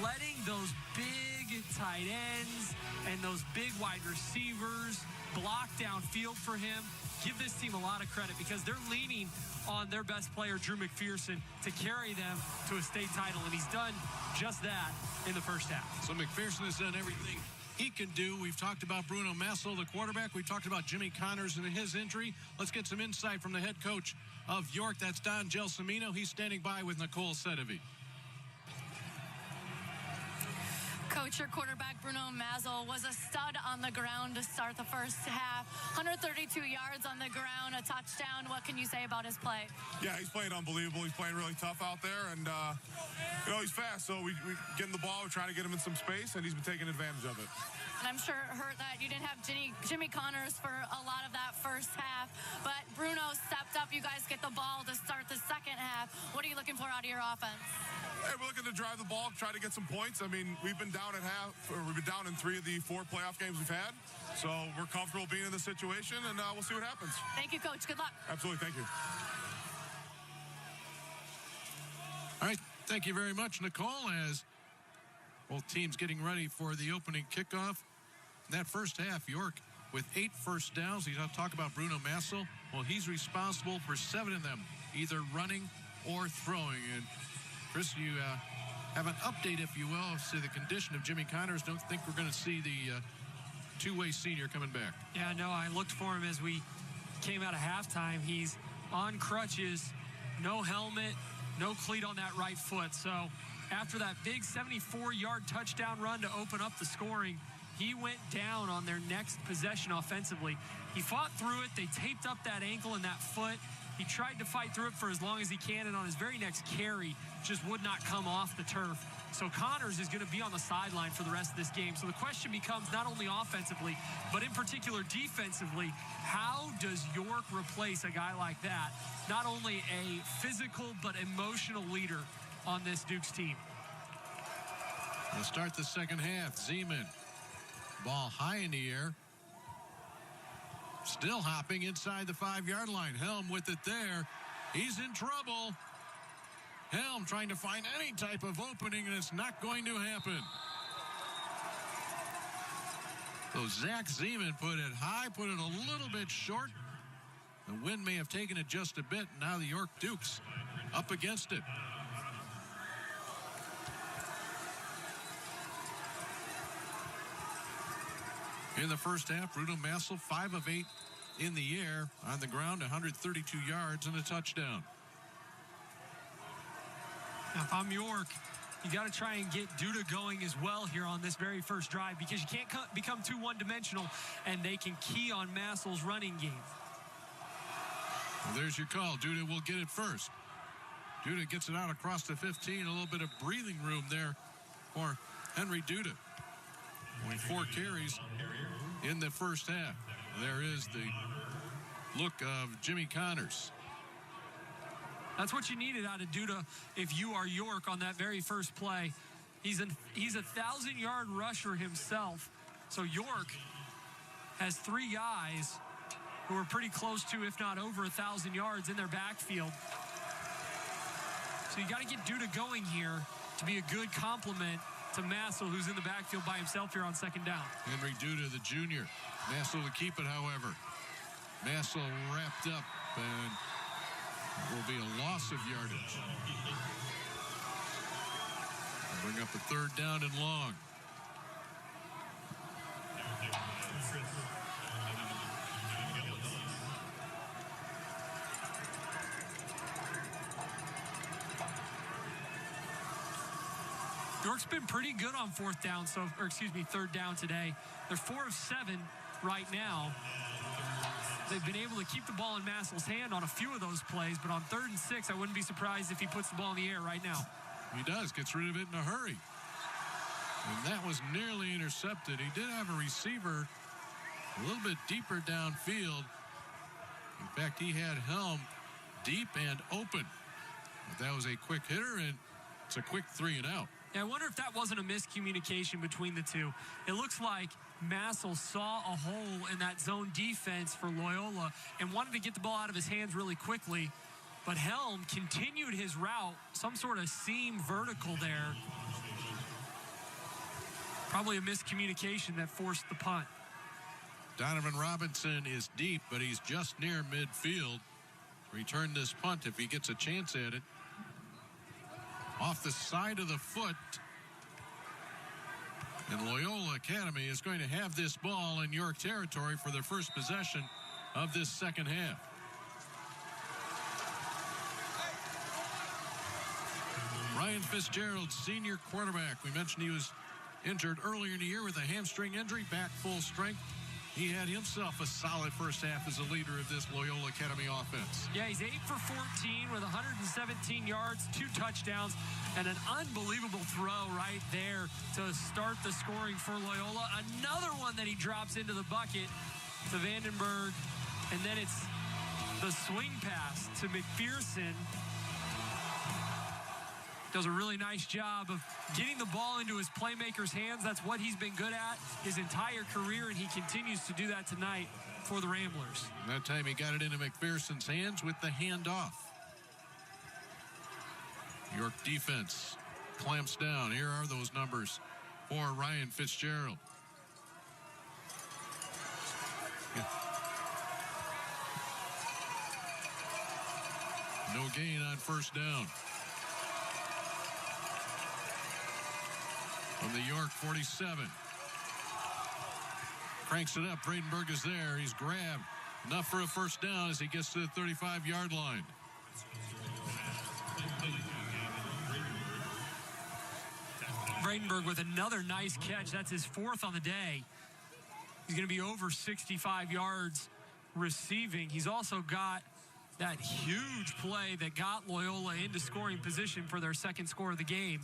letting those big tight ends and those big wide receivers block downfield for him. Give this team a lot of credit because they're leaning on their best player, Drew McPherson, to carry them to a state title, and he's done just that in the first half. So McPherson has done everything he can do. We've talked about Bruno Massel, the quarterback. We've talked about Jimmy Connors and his injury. Let's get some insight from the head coach of York. That's Don Gelsomino. He's standing by with Nicole Sedevy. Coach, your quarterback, Bruno Massel, was a stud on the ground to start the first half. 132 yards on the ground, a touchdown. What can you say about his play? Yeah, he's playing unbelievable. He's playing really tough out there, and, you know, he's fast. So we get him the ball. We're trying to get him in some space, and he's been taking advantage of it. And I'm sure it hurt that you didn't have Jimmy Connors for a lot of that first half. But Bruno stepped up. You guys get the ball to start the second half. What are you looking for out of your offense? Hey, we're looking to drive the ball, try to get some points. I mean, we've been down at half, or we've been down in 3 of the 4 playoff games we've had. So we're comfortable being in this situation, and we'll see what happens. Thank you, Coach. Good luck. Absolutely. Thank you. All right. Thank you very much, Nicole, as both teams getting ready for the opening kickoff. That first half, York with 8 first downs. He's going to talk about Bruno Massel. Well, he's responsible for 7 of them, either running or throwing. And Chris, you have an update, if you will, to the condition of Jimmy Connors. Don't think we're going to see the two-way senior coming back. Yeah, no, I looked for him as we came out of halftime. He's on crutches, no helmet, no cleat on that right foot. So after that big 74-yard touchdown run to open up the scoring, he went down on their next possession offensively. He fought through it. They taped up that ankle and that foot. He tried to fight through it for as long as he can, and on his very next carry, just would not come off the turf. So Connors is going to be on the sideline for the rest of this game. So the question becomes not only offensively, but in particular defensively, how does York replace a guy like that? Not only a physical, but emotional leader on this Dukes team. We'll start the second half. Zeman, ball high in the air. Still hopping inside the 5-yard line. Helm with it there. He's in trouble. Helm trying to find any type of opening, and it's not going to happen. So Zach Zeman put it high, put it a little bit short. The wind may have taken it just a bit. Now the York Dukes up against it. In the first half, Bruno Massel, 5 of 8 in the air. On the ground, 132 yards and a touchdown. Now, if I'm York, you got to try and get Duda going as well here on this very first drive, because you can't become too one-dimensional, and they can key on Massel's running game. Well, there's your call. Duda will get it first. Duda gets it out across the 15. A little bit of breathing room there for Henry Duda. Only 4 carries in the first half. There is the look of Jimmy Connors. That's what you needed out of Duda if you are York on that very first play. He's a 1,000-yard rusher himself. So York has 3 guys who are pretty close to, if not over 1,000 yards in their backfield. So you got to get Duda going here to be a good complement to Massel, who's in the backfield by himself here on second down. Henry Duda, the junior. Massel to keep it, however. Massel wrapped up, and it will be a loss of yardage. Bring up a third down and long. York's been pretty good on third down today. They're 4 of 7 right now. They've been able to keep the ball in Massel's hand on a few of those plays, but on 3rd and 6, I wouldn't be surprised if he puts the ball in the air right now. He does, gets rid of it in a hurry. And that was nearly intercepted. He did have a receiver a little bit deeper downfield. In fact, he had Helm deep and open. But that was a quick hitter, and it's a quick 3 and out. Yeah, I wonder if that wasn't a miscommunication between the two. It looks like Massel saw a hole in that zone defense for Loyola and wanted to get the ball out of his hands really quickly. But Helm continued his route, some sort of seam vertical there. Probably a miscommunication that forced the punt. Donovan Robinson is deep, but he's just near midfield. Return this punt if he gets a chance at it. Off the side of the foot. And Loyola Academy is going to have this ball in York territory for their first possession of this second half. Ryan Fitzgerald, senior quarterback. We mentioned he was injured earlier in the year with a hamstring injury, back full strength. He had himself a solid first half as a leader of this Loyola Academy offense. Yeah, he's 8 for 14 with 117 yards, 2 touchdowns, and an unbelievable throw right there to start the scoring for Loyola. Another one that he drops into the bucket to Vandenberg, and then it's the swing pass to McPherson. Does a really nice job of getting the ball into his playmakers' hands. That's what he's been good at his entire career, and he continues to do that tonight for the Ramblers. And that time he got it into McPherson's hands with the handoff. York defense clamps down. Here are those numbers for Ryan Fitzgerald. No gain on first down. From the York 47. Cranks it up. Bradenberg is there. He's grabbed. Enough for a first down as he gets to the 35-yard line. Bradenberg with another nice catch. That's his 4th on the day. He's going to be over 65 yards receiving. He's also got that huge play that got Loyola into scoring position for their second score of the game.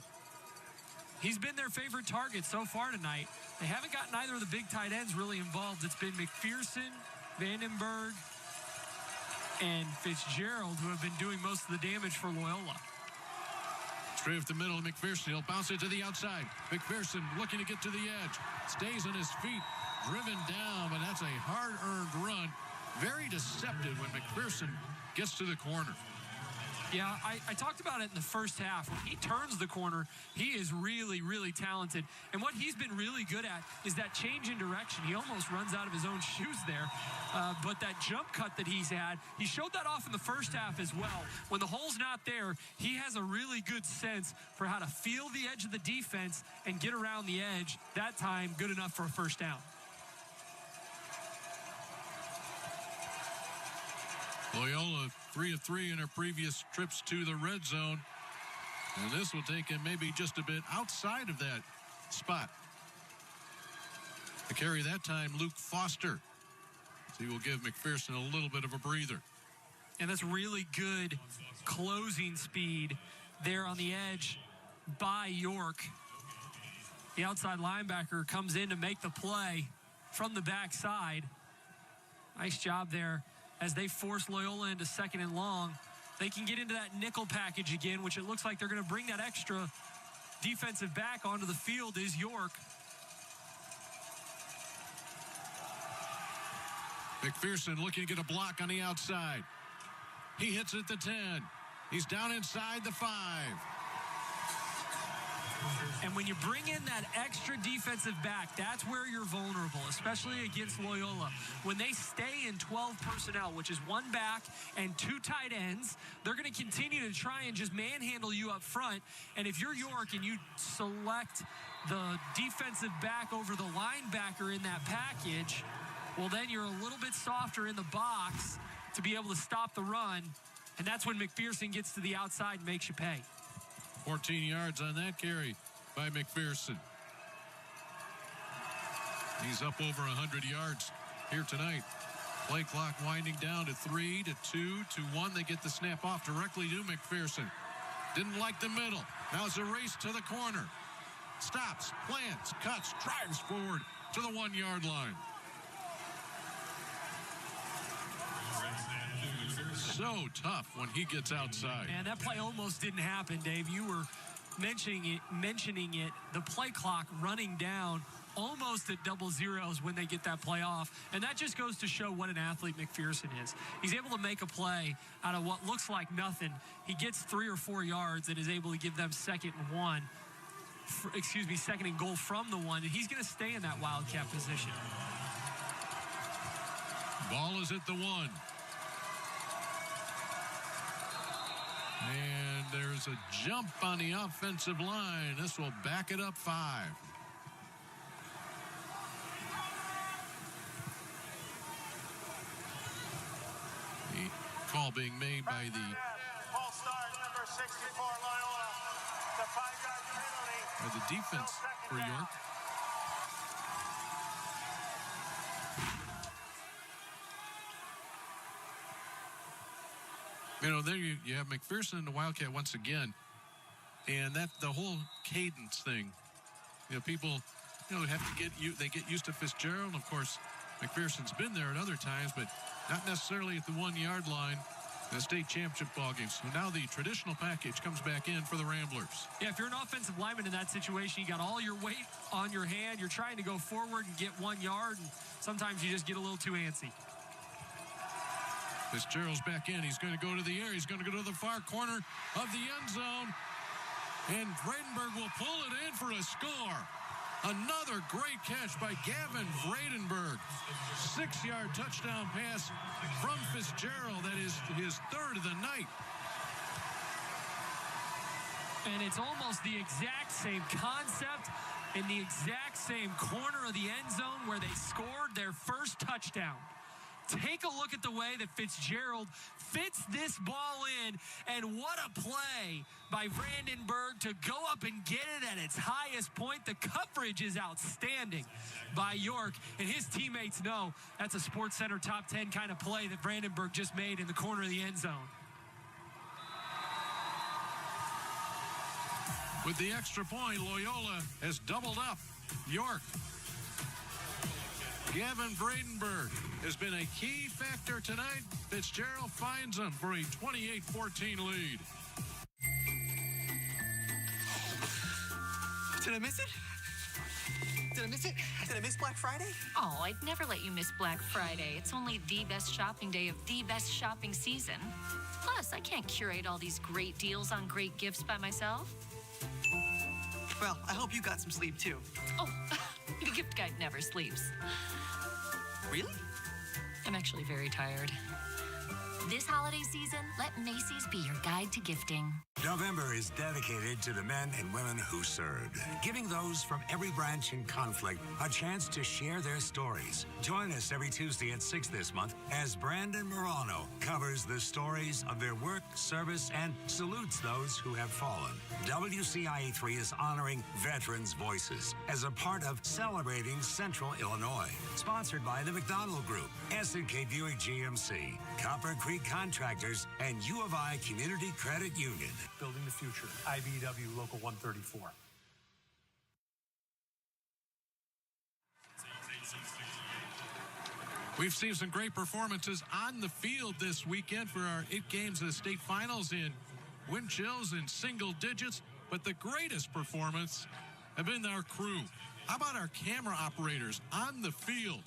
He's been their favorite target so far tonight. They haven't gotten either of the big tight ends really involved. It's been McPherson, Vandenberg, and Fitzgerald who have been doing most of the damage for Loyola. Straight up the middle of McPherson. He'll bounce it to the outside. McPherson looking to get to the edge. Stays on his feet. Driven down, but that's a hard-earned run. Very deceptive when McPherson gets to the corner. Yeah, I talked about it in the first half. When he turns the corner, he is really, really talented. And what he's been really good at is that change in direction. He almost runs out of his own shoes there. But that jump cut that he's had, he showed that off in the first half as well. When the hole's not there, he has a really good sense for how to feel the edge of the defense and get around the edge. That time, good enough for a first down. Loyola 3 of 3 in her previous trips to the red zone. And this will take him maybe just a bit outside of that spot. To carry that time, Luke Foster. So he will give McPherson a little bit of a breather. And that's really good closing speed there on the edge by York. The outside linebacker comes in to make the play from the backside. Nice job there as they force Loyola into 2nd and long. They can get into that nickel package again, which it looks like they're going to bring that extra defensive back onto the field is York. McPherson looking to get a block on the outside. He hits at the 10. He's down inside the 5. And when you bring in that extra defensive back, that's where you're vulnerable, especially against Loyola. When they stay in 12 personnel, which is 1 back and 2 tight ends, they're going to continue to try and just manhandle you up front. And if you're York and you select the defensive back over the linebacker in that package, well, then you're a little bit softer in the box to be able to stop the run. And that's when McPherson gets to the outside and makes you pay. 14 yards on that carry by McPherson. He's up over 100 yards here tonight. Play clock winding down to 3, to 2, to 1. They get the snap off directly to McPherson. Didn't like the middle. Now it's a race to the corner. Stops, plants, cuts, drives forward to the 1-yard line. So tough when he gets outside. And that play almost didn't happen, Dave. You were mentioning it, the play clock running down almost at double zeros when they get that play off. And that just goes to show what an athlete McPherson is. He's able to make a play out of what looks like nothing. He gets 3 or 4 yards and is able to give them 2nd and goal from the 1. And he's going to stay in that wildcat position. Ball is at the 1. And there's a jump on the offensive line. This will back it up 5. The call being made by the Full start, number 64, Loyola. The 5-yard penalty. By the defense for York. You know, there you have McPherson and the Wildcat once again. And that the whole cadence thing, you know, people, you know, have to get used to Fitzgerald. Of course, McPherson's been there at other times, but not necessarily at the 1-yard line in the state championship ball games. So now the traditional package comes back in for the Ramblers. Yeah, if you're an offensive lineman in that situation, you got all your weight on your hand. You're trying to go forward and get 1 yard, and sometimes you just get a little too antsy. Fitzgerald's back in. He's going to go to the air. He's going to go to the far corner of the end zone. And Vredenberg will pull it in for a score. Another great catch by Gavin Vredenberg. 6-yard touchdown pass from Fitzgerald. That is his 3rd of the night. And it's almost the exact same concept in the exact same corner of the end zone where they scored their first touchdown. Take a look at the way that Fitzgerald fits this ball in, and what a play by Vredenberg to go up and get it at its highest point. The coverage is outstanding by York, and his teammates know that's a SportsCenter top 10 kind of play that Vredenberg just made in the corner of the end zone. With the extra point, Loyola has doubled up York. Gavin Vredenberg has been a key factor tonight. Fitzgerald finds him for a 28-14 lead. Did I miss it? Did I miss it? Did I miss Black Friday? Oh, I'd never let you miss Black Friday. It's only the best shopping day of the best shopping season. Plus, I can't curate all these great deals on great gifts by myself. Well, I hope you got some sleep, too. Oh, the gift guide never sleeps. Really? I'm actually very tired. This holiday season, let Macy's be your guide to gifting. November is dedicated to the men and women who served, giving those from every branch in conflict a chance to share their stories. Join us every Tuesday at 6 this month as Brandon Morano covers the stories of their work, service, and salutes those who have fallen. WCIA3 is honoring Veterans' Voices as a part of Celebrating Central Illinois. Sponsored by the McDonald Group, S&K Buick GMC, Copper Creek Contractors, and U of I Community Credit Union. Building the future. IBEW Local 134. We've seen some great performances on the field this weekend for our 8 games of the state finals in wind chills in single digits, but the greatest performance have been our crew. How about our camera operators on the field,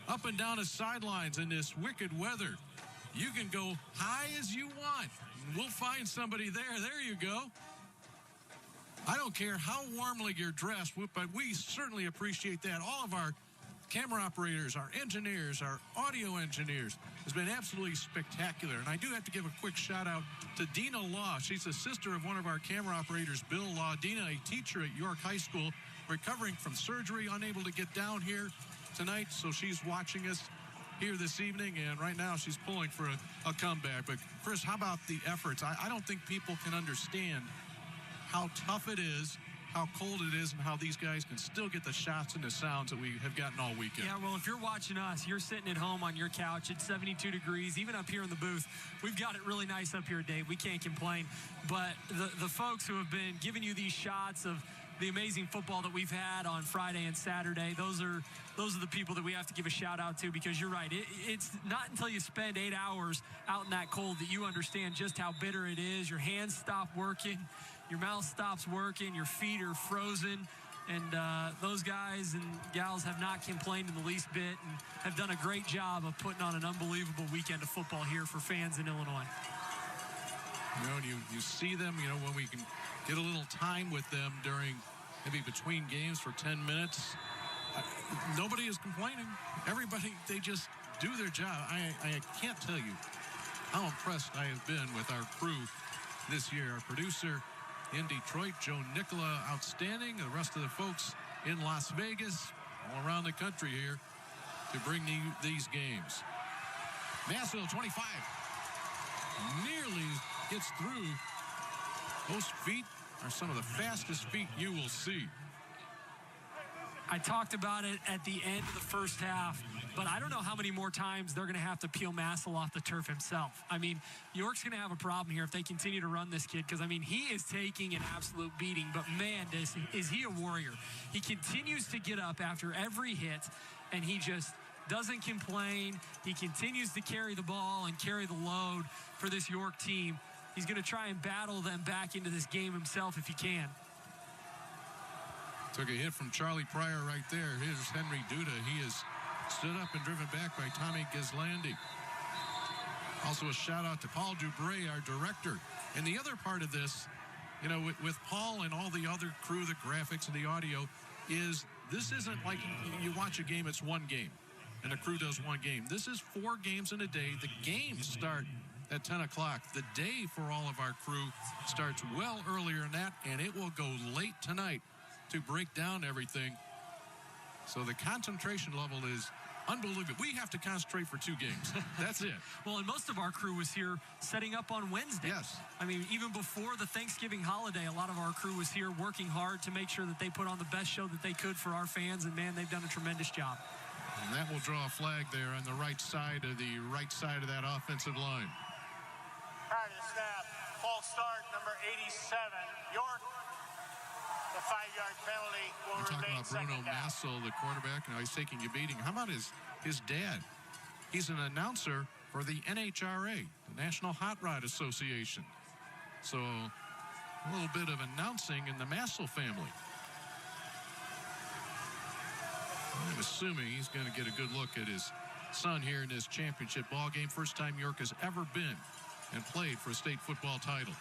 up and down the sidelines in this wicked weather? You can go high as you want. We'll find somebody there. There you go. I don't care how warmly you're dressed, but we certainly appreciate that. All of our camera operators, our engineers, our audio engineers has been absolutely spectacular. And I do have to give a quick shout out to Dina Law. She's the sister of one of our camera operators, Bill Law. Dina, a teacher at York High School, recovering from surgery, unable to get down here tonight. So she's watching us here this evening, and right now she's pulling for a comeback. But Chris, how about the efforts? I don't think people can understand how tough it is, how cold it is, and how these guys can still get the shots and the sounds that we have gotten all weekend. Yeah, well, if you're watching us, you're sitting at home on your couch. It's 72 degrees, even up here in the booth. We've got it really nice up here, Dave. We can't complain. But the folks who have been giving you these shots of the amazing football that we've had on Friday and Saturday, those are the people that we have to give a shout out to, because you're right. It's not until you spend 8 hours out in that cold that you understand just how bitter it is. Your hands stop working, your mouth stops working, your feet are frozen, and those guys and gals have not complained in the least bit and have done a great job of putting on an unbelievable weekend of football here for fans in Illinois. You know, and you see them, you know, when we can get a little time with them during maybe between games for 10 minutes. Nobody is complaining. Everybody, they just do their job. I can't tell you how impressed I have been with our crew this year. Our producer in Detroit, Joe Nicola, outstanding. The rest of the folks in Las Vegas, all around the country here to bring these games. Massville 25 nearly gets through. Those feet are some of the fastest feet you will see. I talked about it at the end of the first half, but I don't know how many more times they're going to have to peel Massel off the turf himself. I mean, York's going to have a problem here if they continue to run this kid, because, I mean, he is taking an absolute beating, but, man, is he a warrior. He continues to get up after every hit, and he just doesn't complain. He continues to carry the ball and carry the load for this York team. He's going to try and battle them back into this game himself if he can. Took a hit from Charlie Pryor right there. Here's Henry Duda. He is stood up and driven back by Tommy Gislandi. Also a shout out to Paul Dubray, our director. And the other part of this, you know, with Paul and all the other crew, the graphics and the audio, is this isn't like you watch a game, it's one game, and the crew does one game. This is 4 games in a day. The games start at 10 o'clock. The day for all of our crew starts well earlier than that, and it will go late tonight to break down everything. So the concentration level is unbelievable. We have to concentrate for 2 games. That's it. Well, and most of our crew was here setting up on Wednesday. Yes. I mean, even before the Thanksgiving holiday, a lot of our crew was here working hard to make sure that they put on the best show that they could for our fans, and, man, they've done a tremendous job. And that will draw a flag there on the right side of that offensive line. Prior to the snap, false start, number 87, York. The 5-yard penalty will We're talking remain about Bruno second down. Massel, the quarterback, and he's taking a beating. How about his dad? He's an announcer for the NHRA, the National Hot Rod Association. So a little bit of announcing in the Massel family. I'm assuming he's going to get a good look at his son here in this championship ball game. First time York has ever been and played for a state football title.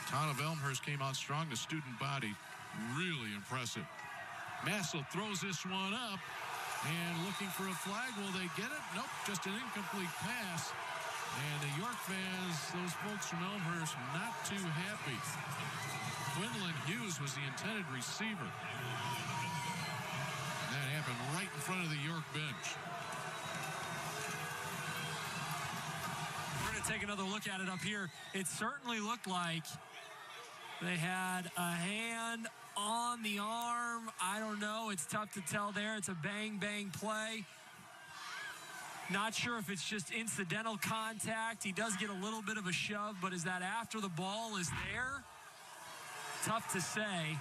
Town of Elmhurst came out strong. The student body, really impressive. Massel throws this one up, And looking for a flag. Will they get it? Nope, just an incomplete pass. And the York fans, those folks from Elmhurst, not too happy. Quinlan Hughes was the intended receiver. That happened right in front of the York bench. We're going to take another look at it up here. It certainly looked like they had a hand on the arm. I don't know. It's tough to tell there. It's a bang-bang play. Not sure if it's just incidental contact. He does get a little bit of a shove, but is that after the ball is there? Tough to say.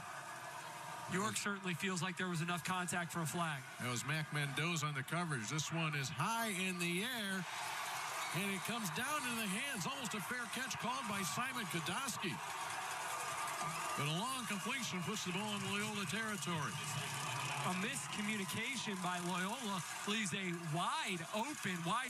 York certainly feels like there was enough contact for a flag. That was Mac Mendoza on the coverage. This one is high in the air, and it comes down into the hands. Almost a fair catch called by Simon Kodowski. But a long completion puts the ball in Loyola territory. A miscommunication by Loyola leaves a wide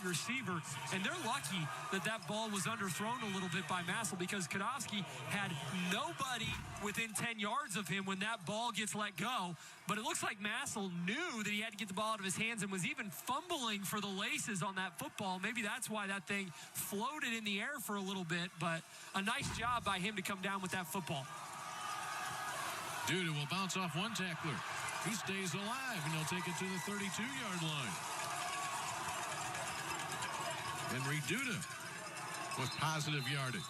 receiver, and they're lucky that that ball was underthrown a little bit by Massel because Kodowski had nobody within 10 yards of him when that ball gets let go. But it looks like Massel knew that he had to get the ball out of his hands and was even fumbling for the laces on that football. Maybe that's why that thing floated in the air for a little bit, but a nice job by him to come down with that football. Duda will bounce off one tackler. He stays alive, and he'll take it to the 32-yard line. Henry Duda with positive yardage.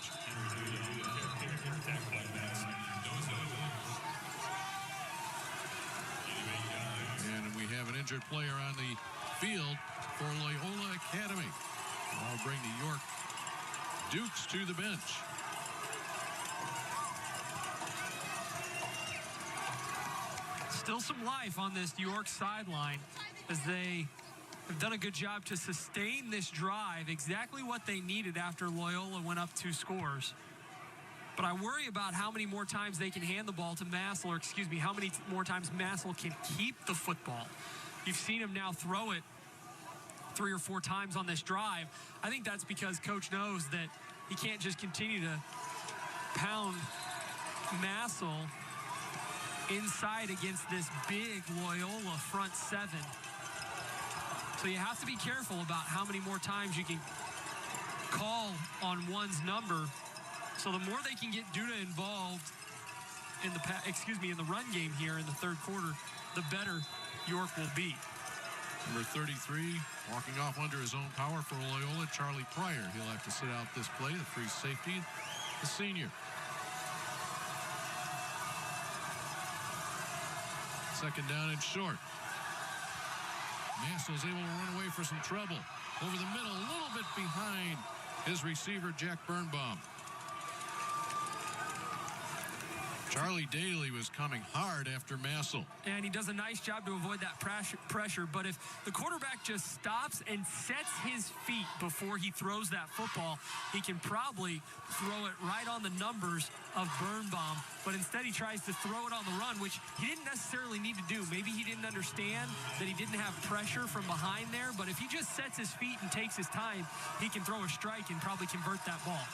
And we have an injured player on the field for Loyola Academy. I'll bring the York Dukes to the bench. Still some life on this York sideline as they have done a good job to sustain this drive, exactly what they needed after Loyola went up 2 scores. But I worry about how many more times they can hand the ball to Massel, or excuse me, how many more times Massel can keep the football. You've seen him now throw it 3 or 4 times on this drive. I think that's because Coach knows that he can't just continue to pound Massel inside against this big Loyola front 7. So you have to be careful about how many more times you can call on one's number. So the more they can get Duda involved in the run game here in the third quarter, the better York will be. Number 33, walking off under his own power for Loyola, Charlie Pryor. He'll have to sit out this play, the free safety, the senior. Second down and short. Massel's able to run away for some trouble. Over the middle, a little bit behind his receiver, Jack Birnbaum. Charlie Daly was coming hard after Massel. And he does a nice job to avoid that pressure. But if the quarterback just stops and sets his feet before he throws that football, he can probably throw it right on the numbers of Birnbaum. But instead he tries to throw it on the run, which he didn't necessarily need to do. Maybe he didn't understand that he didn't have pressure from behind there. But if he just sets his feet and takes his time, he can throw a strike and probably convert that ball.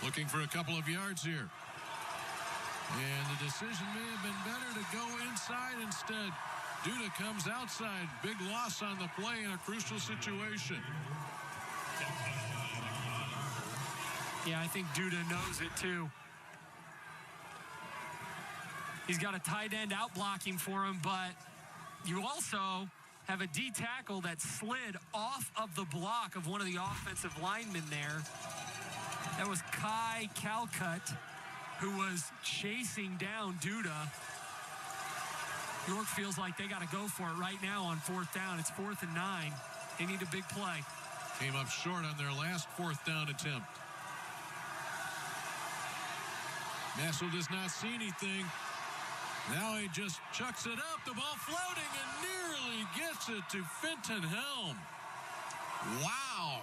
Looking for a couple of yards here. And the decision may have been better to go inside instead. Duda comes outside. Big loss on the play in a crucial situation. Yeah, I think Duda knows it too. He's got a tight end out blocking for him, but you also have a D tackle that slid off of the block of one of the offensive linemen there. That was Kai Calcutt, who was chasing down Duda. York feels like they got to go for it right now on 4th down. It's 4th and 9. They need a big play. Came up short on their last 4th down attempt. Massel does not see anything. Now he just chucks it up. The ball floating and nearly gets it to Fenton Helm. Wow.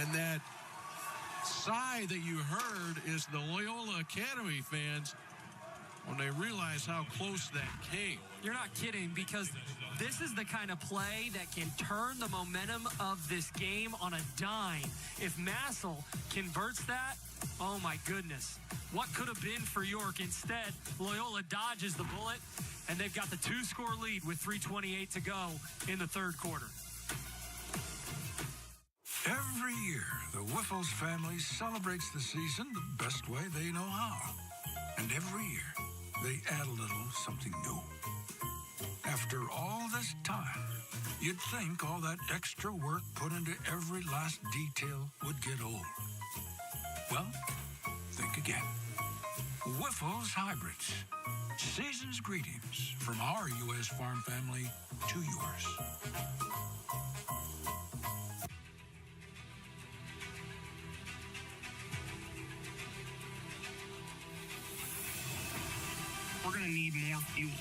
And that sigh that you heard is the Loyola Academy fans when they realize how close that came. You're not kidding, because this is the kind of play that can turn the momentum of this game on a dime. If Massel converts that, Oh, my goodness. What could have been for York? Instead, Loyola dodges the bullet, and they've got the 2-score lead with 3:28 to go in the third quarter. Every year, the Whiffles family celebrates the season the best way they know how. And every year, they add a little something new. After all this time, you'd think all that extra work put into every last detail would get old. Well, think again. Whiffles Hybrids. Season's greetings from our U.S. farm family to yours. We're going to need more fuel.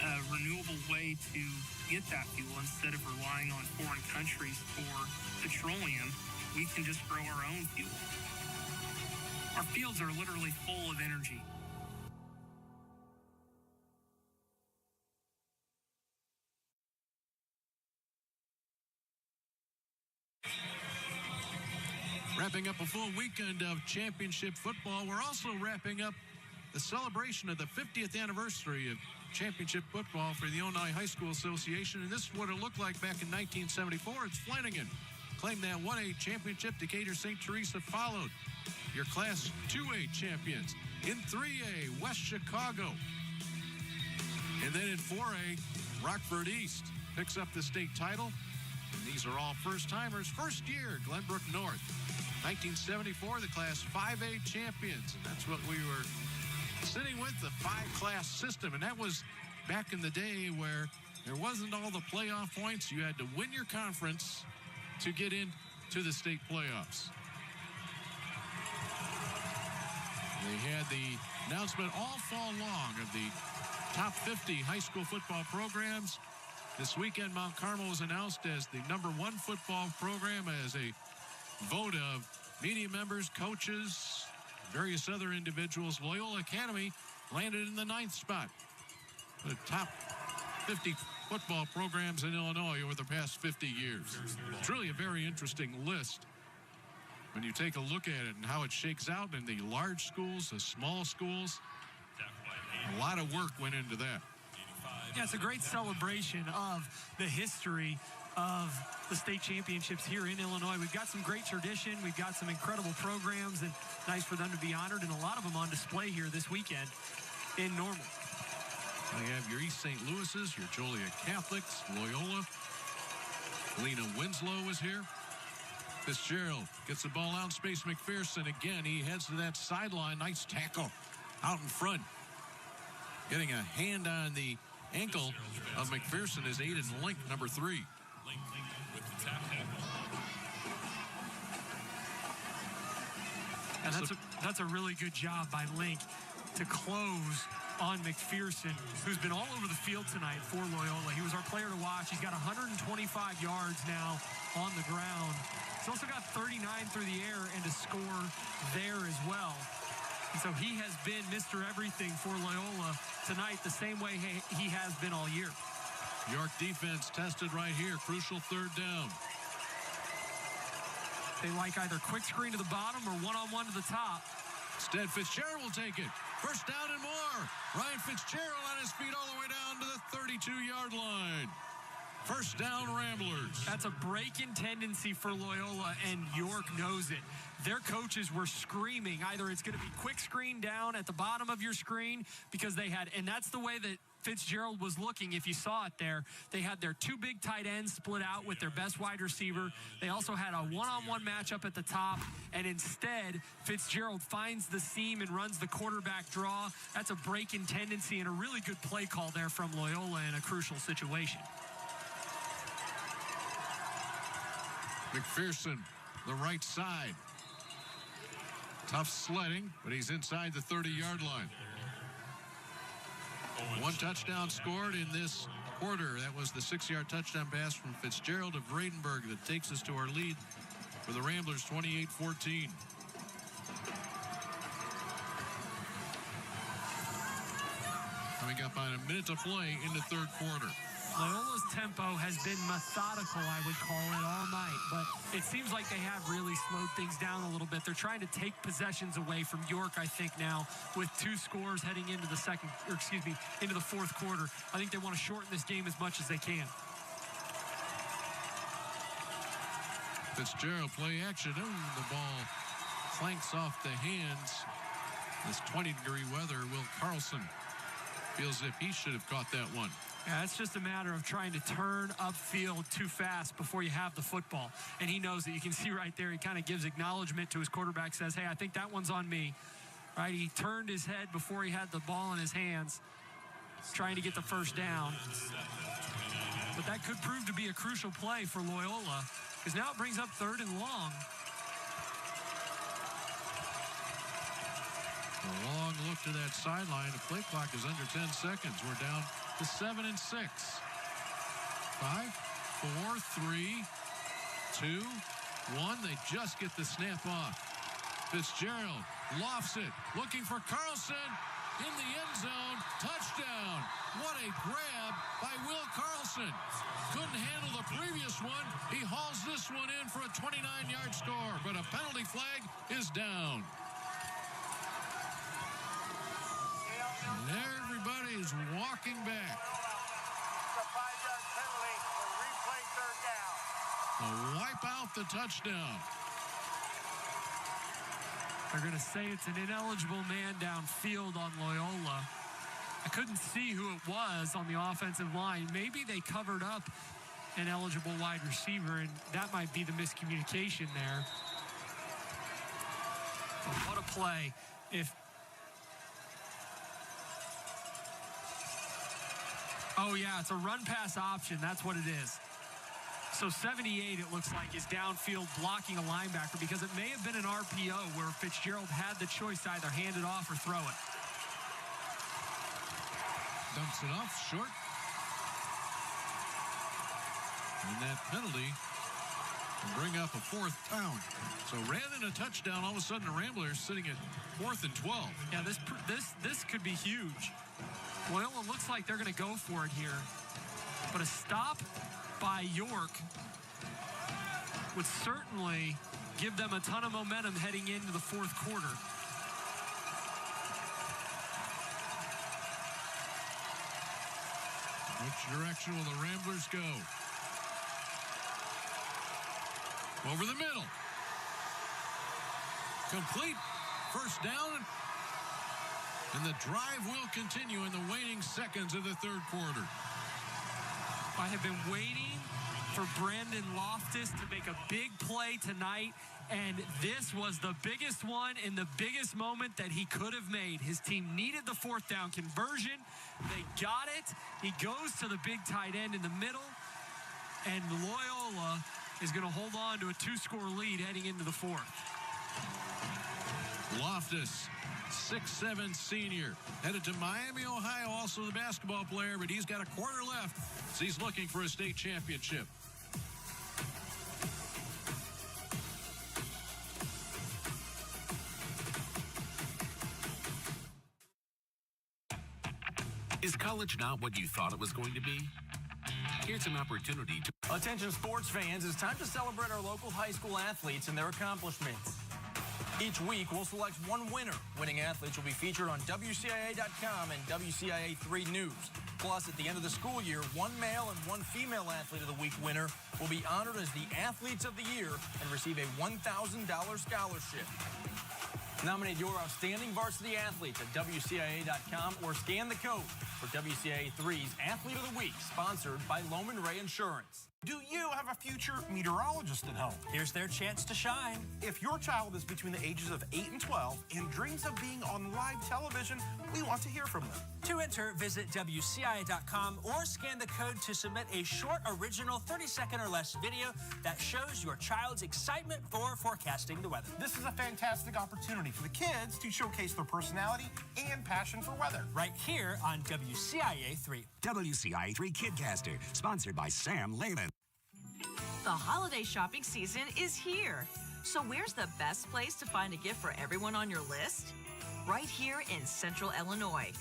A renewable way to get that fuel instead of relying on foreign countries for petroleum, we can just grow our own fuel. Our fields are literally full of energy. Wrapping up a full weekend of championship football, we're also wrapping up the celebration of the 50th anniversary of championship football for the Illinois High School Association. And this is what it looked like back in 1974. It's Flanagan claimed that 1A championship. Decatur St. Teresa followed. Your Class 2A champions. In 3A, West Chicago. And then in 4A, Rockford East picks up the state title. And these are all first-timers. First year, Glenbrook North. 1974, the Class 5A champions. And that's what we were sitting with, the 5-class system. And that was back in the day where there wasn't all the playoff points. You had to win your conference to get into the state playoffs. They had the announcement all fall long of the top 50 high school football programs. This weekend, Mount Carmel was announced as the #1 football program as a vote of media members, coaches, various other individuals. Loyola Academy landed in the 9th spot. The top 50 football programs in Illinois over the past 50 years. It's really a very interesting list when you take a look at it and how it shakes out in the large schools, the small schools. A lot of work went into that. Yeah, it's a great celebration of the history of the state championships here in Illinois. We've got some great tradition. We've got some incredible programs, and nice for them to be honored, and a lot of them on display here this weekend in Normal. You have your East St. Louis's, your Joliet Catholics, Loyola. Lena Winslow is here. Fitzgerald gets the ball out in space. McPherson again. He heads to that sideline. Nice tackle out in front. Getting a hand on the ankle of McPherson is Aiden Link, number 3. Link with the tackle. And that's a really good job by Link to close on McPherson, who's been all over the field tonight for Loyola. He was our player to watch. He's got 125 yards now on the ground. He's also got 39 through the air and a score there as well. And so he has been Mr. Everything for Loyola tonight, the same way he has been all year. York defense tested right here. Crucial 3rd down. They like either quick screen to the bottom or one-on-one to the top. Instead, Fitzgerald will take it. First down and more. Ryan Fitzgerald on his feet all the way down to the 32-yard line. First down, Ramblers. That's a break-in tendency for Loyola, and York knows it. Their coaches were screaming, either it's going to be quick screen down at the bottom of your screen, because they had, and that's the way that Fitzgerald was looking, if you saw it there. They had their 2 big tight ends split out with their best wide receiver. They also had a one-on-one matchup at the top, and instead, Fitzgerald finds the seam and runs the quarterback draw. That's a break-in tendency and a really good play call there from Loyola in a crucial situation. McPherson, the right side. Tough sledding, but he's inside the 30-yard line. 1 touchdown scored in this quarter. That was the 6-yard touchdown pass from Fitzgerald of Bradenburg that takes us to our lead for the Ramblers, 28-14. Coming up on a minute to play in the 3rd quarter. Loyola's tempo has been methodical, I would call it, all night. But it seems like they have really slowed things down a little bit. They're trying to take possessions away from York, I think, now, with 2 scores heading into the into the fourth quarter. I think they want to shorten this game as much as they can. Fitzgerald play action. The ball clanks off the hands. This 20-degree weather, Will Carlson feels as if he should have caught that one. Yeah, it's just a matter of trying to turn upfield too fast before you have the football. And he knows that. You can see right there, he kind of gives acknowledgement to his quarterback, says, hey, I think that one's on me. Right? He turned his head before he had the ball in his hands, trying to get the first down. But that could prove to be a crucial play for Loyola, because now it brings up 3rd and long. A long look to that sideline. The play clock is under 10 seconds. We're down to 7 and 6. 5, 4, 3, 2, 1. They just get the snap off. Fitzgerald lofts it, looking for Carlson in the end zone. Touchdown. What a grab by Will Carlson. Couldn't handle the previous one. He hauls this one in for a 29-yard score, but a penalty flag is down. And everybody is walking back. It's a 5-yard penalty for replay 3rd down. To wipe out the touchdown. They're going to say it's an ineligible man downfield on Loyola. I couldn't see who it was on the offensive line. Maybe they covered up an eligible wide receiver, and that might be the miscommunication there. But what a play. Oh, yeah, it's a run-pass option. That's what it is. So 78, it looks like, is downfield blocking a linebacker, because it may have been an RPO where Fitzgerald had the choice to either hand it off or throw it. Dumps it off short. And that penalty will bring up a 4th down. So rather than a touchdown, all of a sudden the Ramblers sitting at 4th and 12. Yeah, this could be huge. Loyola looks like they're going to go for it here. But a stop by York would certainly give them a ton of momentum heading into the fourth quarter. Which direction will the Ramblers go? Over the middle. Complete. First down. And the drive will continue in the waning seconds of the 3rd quarter. I have been waiting for Brandon Loftus to make a big play tonight, and this was the biggest one in the biggest moment that he could have made. His team needed the 4th down conversion. They got it. He goes to the big tight end in the middle, and Loyola is going to hold on to a 2-score lead heading into the 4th. Loftus, 6'7" senior, headed to Miami, Ohio, also the basketball player, but he's got a quarter left, so he's looking for a state championship. Is college not what you thought it was going to be? Here's an opportunity to... Attention sports fans, it's time to celebrate our local high school athletes and their accomplishments. Each week, we'll select one winner. Winning athletes will be featured on WCIA.com and WCIA3 News. Plus, at the end of the school year, one male and one female athlete of the week winner will be honored as the Athletes of the Year and receive a $1,000 scholarship. Nominate your outstanding varsity athletes at WCIA.com or scan the code for WCIA3's Athlete of the Week, sponsored by Loman Ray Insurance. Do you have a future meteorologist at home? Here's their chance to shine. If your child is between the ages of 8 and 12 and dreams of being on live television, we want to hear from them. To enter, visit WCIA.com or scan the code to submit a short, original 30-second or less video that shows your child's excitement for forecasting the weather. This is a fantastic opportunity for the kids to showcase their personality and passion for weather. Right here on WCIA3. WCIA3 Kidcaster, sponsored by Sam Lehman. The holiday shopping season is here. So where's the best place to find a gift for everyone on your list? Right here in Central Illinois.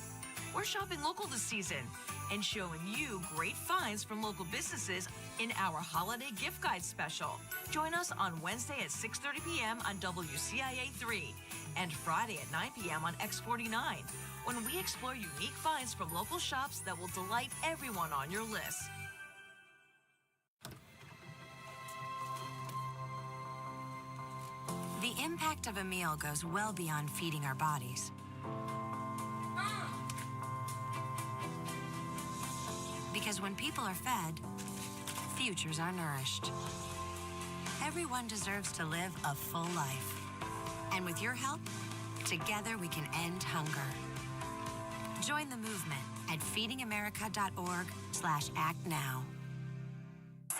We're shopping local this season and showing you great finds from local businesses in our Holiday Gift Guide special. Join us on Wednesday at 6:30 p.m. on WCIA 3 and Friday at 9 p.m. on X49 when we explore unique finds from local shops that will delight everyone on your list. The impact of a meal goes well beyond feeding our bodies. Because when people are fed, futures are nourished. Everyone deserves to live a full life. And with your help, together we can end hunger. Join the movement at feedingamerica.org/actnow.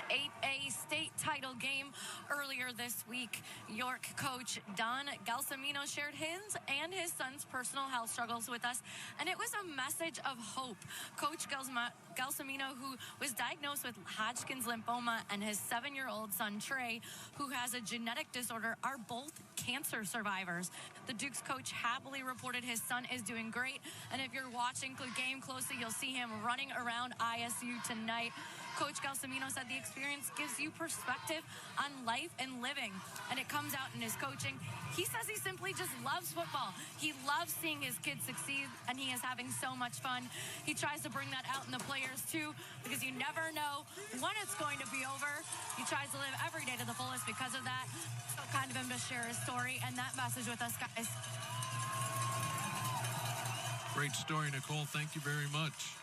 8A state title game earlier this week. York coach Don Gelsomino shared his and his son's personal health struggles with us, and it was a message of hope. Coach Gelsomino, who was diagnosed with Hodgkin's lymphoma, and his 7-year-old son Trey, who has a genetic disorder, are both cancer survivors. The Dukes coach happily reported his son is doing great, and if you're watching the game closely, you'll see him running around ISU tonight. Coach Gelsomino said the experience gives you perspective on life and living, and it comes out in his coaching. He says he simply just loves football. He loves seeing his kids succeed, and he is having so much fun. He tries to bring that out in the players, too, because you never know when it's going to be over. He tries to live every day to the fullest because of that. So kind of him to share his story and that message with us, guys. Great story, Nicole. Thank you very much.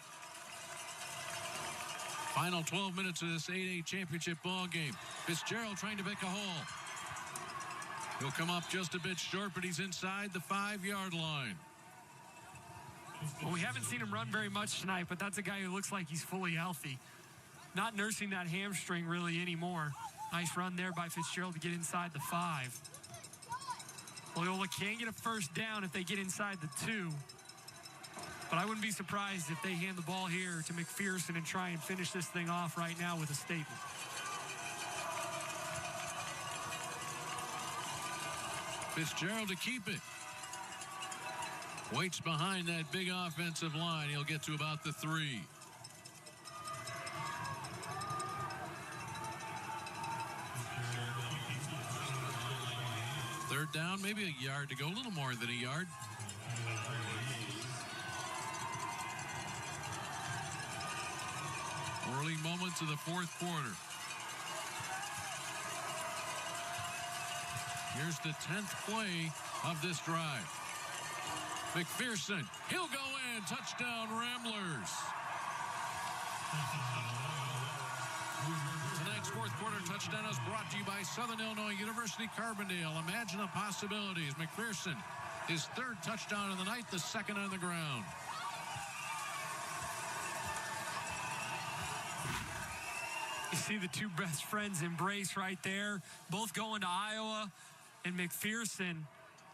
Final 12 minutes of this 8A championship ball game. Fitzgerald trying to pick a hole. He'll come up just a bit short, but he's inside the 5-yard line. Well, we haven't seen him run very much tonight, but that's a guy who looks like he's fully healthy. Not nursing that hamstring really anymore. Nice run there by Fitzgerald to get inside the 5. Loyola can get a first down if they get inside the 2. But I wouldn't be surprised if they hand the ball here to McPherson and try and finish this thing off right now with a statement. Fitzgerald to keep it. Waits behind that big offensive line. He'll get to about the 3. Third down, maybe a yard to go, a little more than a yard. Early moments of the fourth quarter. Here's the 10th play of this drive. McPherson, he'll go in. Touchdown, Ramblers. Tonight's fourth quarter touchdown is brought to you by Southern Illinois University Carbondale. Imagine the possibilities. McPherson, his 3rd touchdown of the night, the 2nd on the ground. You see the two best friends embrace right there, both going to Iowa, and McPherson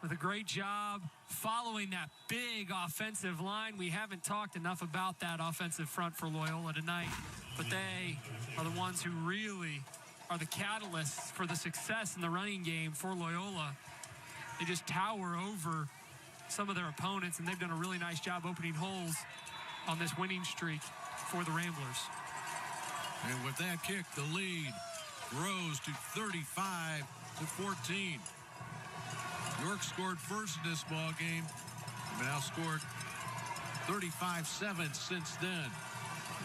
with a great job following that big offensive line. We haven't talked enough about that offensive front for Loyola tonight, but they are the ones who really are the catalysts for the success in the running game for Loyola. They just tower over some of their opponents, and they've done a really nice job opening holes on this winning streak for the Ramblers. And with that kick, the lead grows to 35-14. York scored first in this ball game. They've now scored 35-7 since then.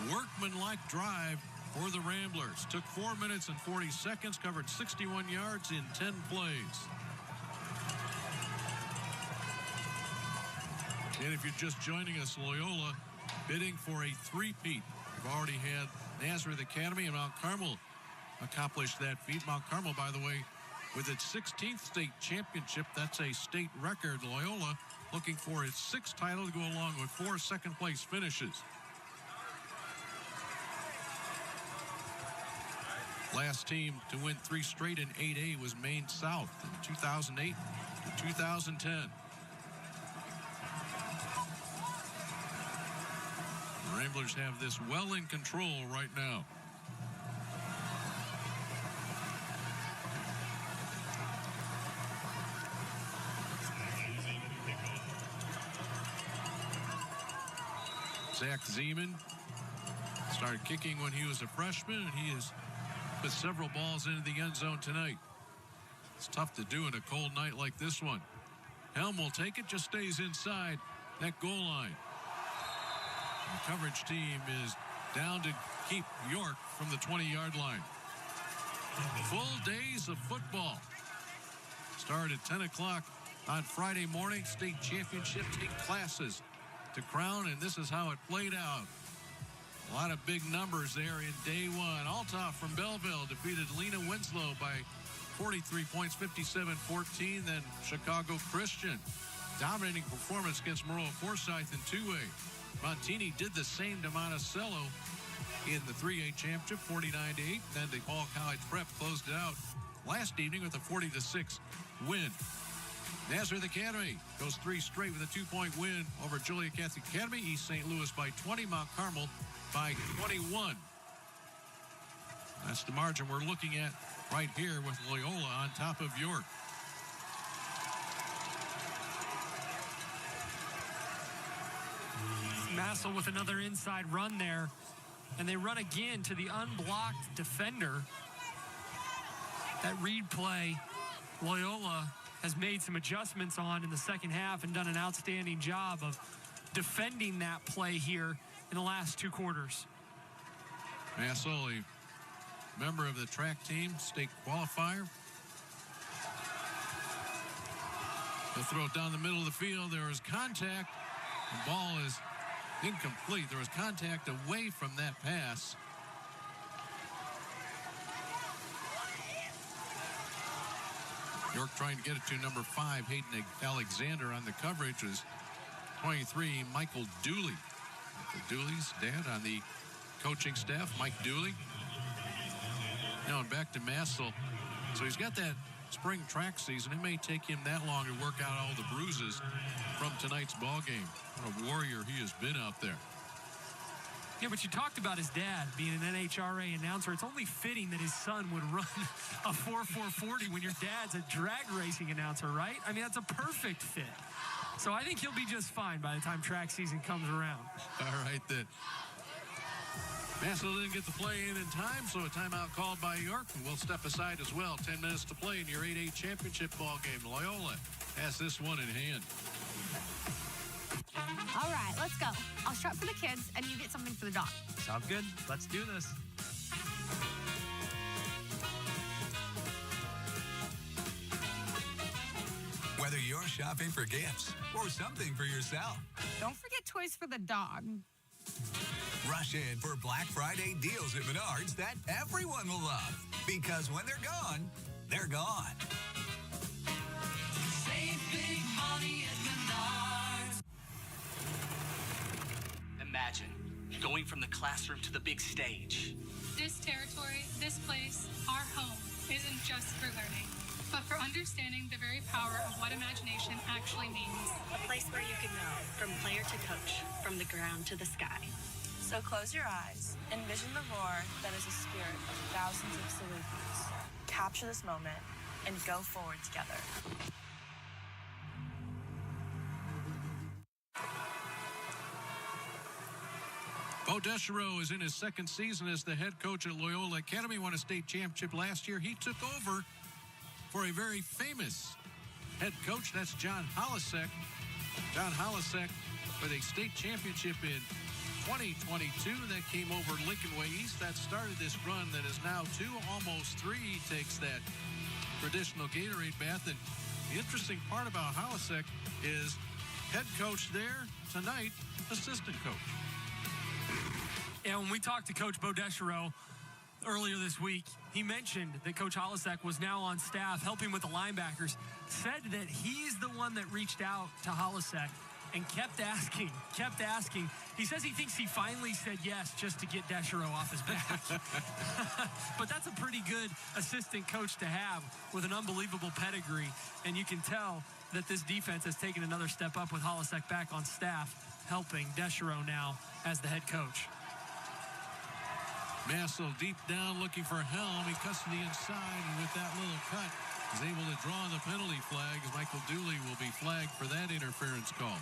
Workman-like drive for the Ramblers. Took 4 minutes and 40 seconds, covered 61 yards in 10 plays. And if you're just joining us, Loyola bidding for a three-peat. We've already had Nazareth Academy and Mount Carmel accomplish that feat. Mount Carmel, by the way, with its 16th state championship, that's a state record. Loyola looking for its 6th title to go along with 4 second-place finishes. Last team to win 3 straight in 8A was Maine South in 2008 to 2010. The Ramblers have this well in control right now. Zach Zeman started kicking when he was a freshman, and he has put several balls into the end zone tonight. It's tough to do in a cold night like this one. Helm will take it, just stays inside that goal line. The coverage team is down to keep York from the 20-yard line. Full days of football. Start at 10 o'clock on Friday morning. State championship take classes to crown, and this is how it played out. A lot of big numbers there in day one. Althoff from Belleville defeated Lena Winslow by 43 points, 57-14. Then Chicago Christian. Dominating performance against Maroa Forsyth in two-way. Montini did the same to Monticello in the 3A championship, 49-8. Then DePaul College Prep closed it out last evening with a 40-6 win. Nazareth Academy goes 3 straight with a 2-point win over Joliet Catholic Academy. East St. Louis by 20. Mount Carmel by 21. That's the margin we're looking at right here with Loyola on top of York. Massel with another inside run there, and they run again to the unblocked defender. That read play, Loyola has made some adjustments on in the second half and done an outstanding job of defending that play here in the last 2 quarters. Massel, a member of the track team, state qualifier. They'll throw it down the middle of the field. There is contact. The ball is incomplete. There was contact away from that pass. York trying to get it to number 5, Hayden Alexander. On the coverage was 23, Michael Dooley. Michael Dooley's dad on the coaching staff, Mike Dooley. Now back to Massel. So he's got that spring track season. It may take him that long to work out all the bruises from tonight's ball game. What a warrior he has been out there. Yeah, but you talked about his dad being an NHRA announcer. It's only fitting that his son would run a 4.440 when your dad's a drag racing announcer, right? I mean, that's a perfect fit. So I think he'll be just fine by the time track season comes around. All right, then. Massel didn't get the play in time, so a timeout called by York, and we'll step aside as well. 10 minutes to play in your 8A championship ball game. Loyola has this one in hand. All right, let's go. I'll strap for the kids, and you get something for the dog. Sounds good. Let's do this. Whether you're shopping for gifts or something for yourself, Don't forget toys for the dog. rush in for Black Friday deals at Menards that everyone will love. Because when they're gone, they're gone. Save big money at Menards. Imagine going from the classroom to the big stage. This territory, this place, our home, isn't just for learning, but for understanding the very power of what imagination actually means. A place where you can go from player to coach, from the ground to the sky. So close your eyes, envision the roar that is the spirit of thousands of Salukis. Capture this moment and go forward together. Bo Deschereaux is in his second season as the head coach at Loyola Academy. Won a state championship last year. He took over for a very famous head coach. That's John Holisek. John Holisek with a state championship in 2022 that came over Lincoln Way East. That started this run that is now 2, almost 3. He takes that traditional Gatorade bath. And the interesting part about Holisek is head coach there tonight, assistant coach. Yeah, when we talked to Coach Bo Deschereaux earlier this week, he mentioned that Coach Holisek was now on staff helping with the linebackers, said that he's the one that reached out to Holisek and kept asking. He says he thinks he finally said yes just to get Deschereaux off his back. But that's a pretty good assistant coach to have with an unbelievable pedigree. And you can tell that this defense has taken another step up with Holisek back on staff, helping Deschereaux now as the head coach. Massel deep down looking for Helm. He cuts to the inside, and with that little cut, is able to draw the penalty flag. Michael Dooley will be flagged for that interference call.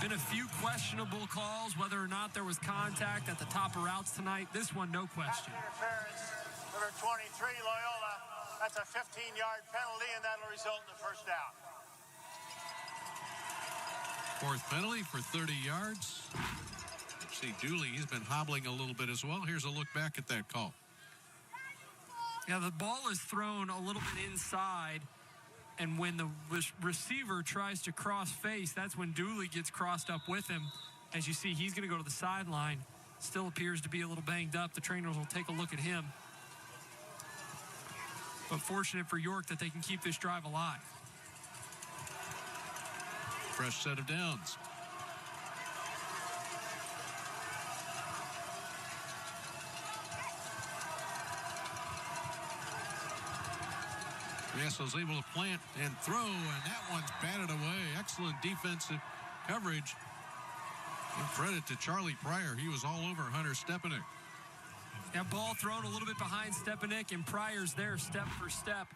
Been a few questionable calls, whether or not there was contact at the top of routes tonight. This one, no question. Interference, number 23, Loyola. That's a 15-yard penalty, and that'll result in the first down. Fourth penalty for 30 yards. See Dooley, he's been hobbling a little bit as well. Here's a look back at that call. Yeah, the ball is thrown a little bit inside, and when the receiver tries to cross face, that's when Dooley gets crossed up with him. As you see, he's going to go to the sideline. Still appears to be a little banged up. The trainers will take a look at him. But fortunate for York that they can keep this drive alive. Fresh set of downs. Massel's able to plant and throw, and that one's batted away. Excellent defensive coverage. And credit to Charlie Pryor. He was all over Hunter Stepanek. That ball thrown a little bit behind Stepanek, and Pryor's there step for step.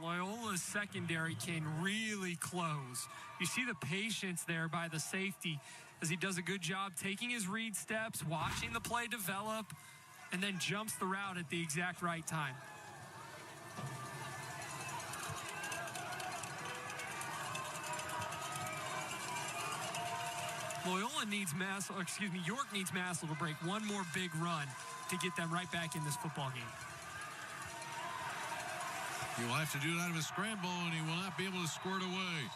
Loyola's secondary can really close. You see the patience there by the safety as he does a good job taking his read steps, watching the play develop, and then jumps the route at the exact right time. Loyola needs York needs Massel to break one more big run to get them right back in this football game. He will have to do it out of a scramble, and he will not be able to score it away.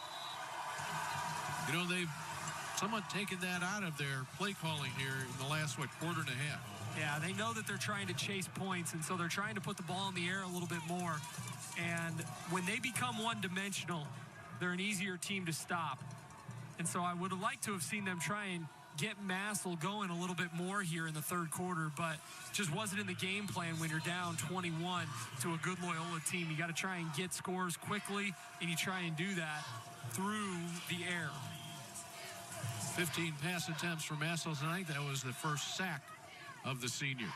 You know, they've somewhat taken that out of their play calling here in the last, quarter and a half. Yeah, they know that they're trying to chase points, and so they're trying to put the ball in the air a little bit more. And when they become one-dimensional, they're an easier team to stop. And so I would have liked to have seen them try and get Massel going a little bit more here in the third quarter, but just wasn't in the game plan when you're down 21 to a good Loyola team. You got to try and get scores quickly, and you try and do that through the air. 15 pass attempts for Massel tonight. That was the first sack of the senior.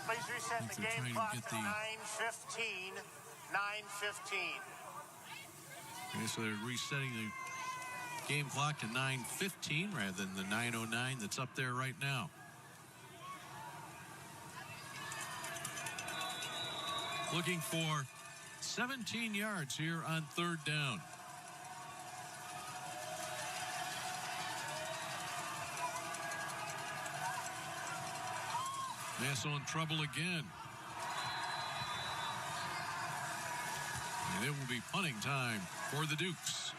Please reset the game clock to 9:15. 9:15. Okay, so they're resetting the game clock to 9:15 rather than the 9:09 that's up there right now. Looking for 17 yards here on third down. Massel in trouble again. And it will be punting time for the Dukes.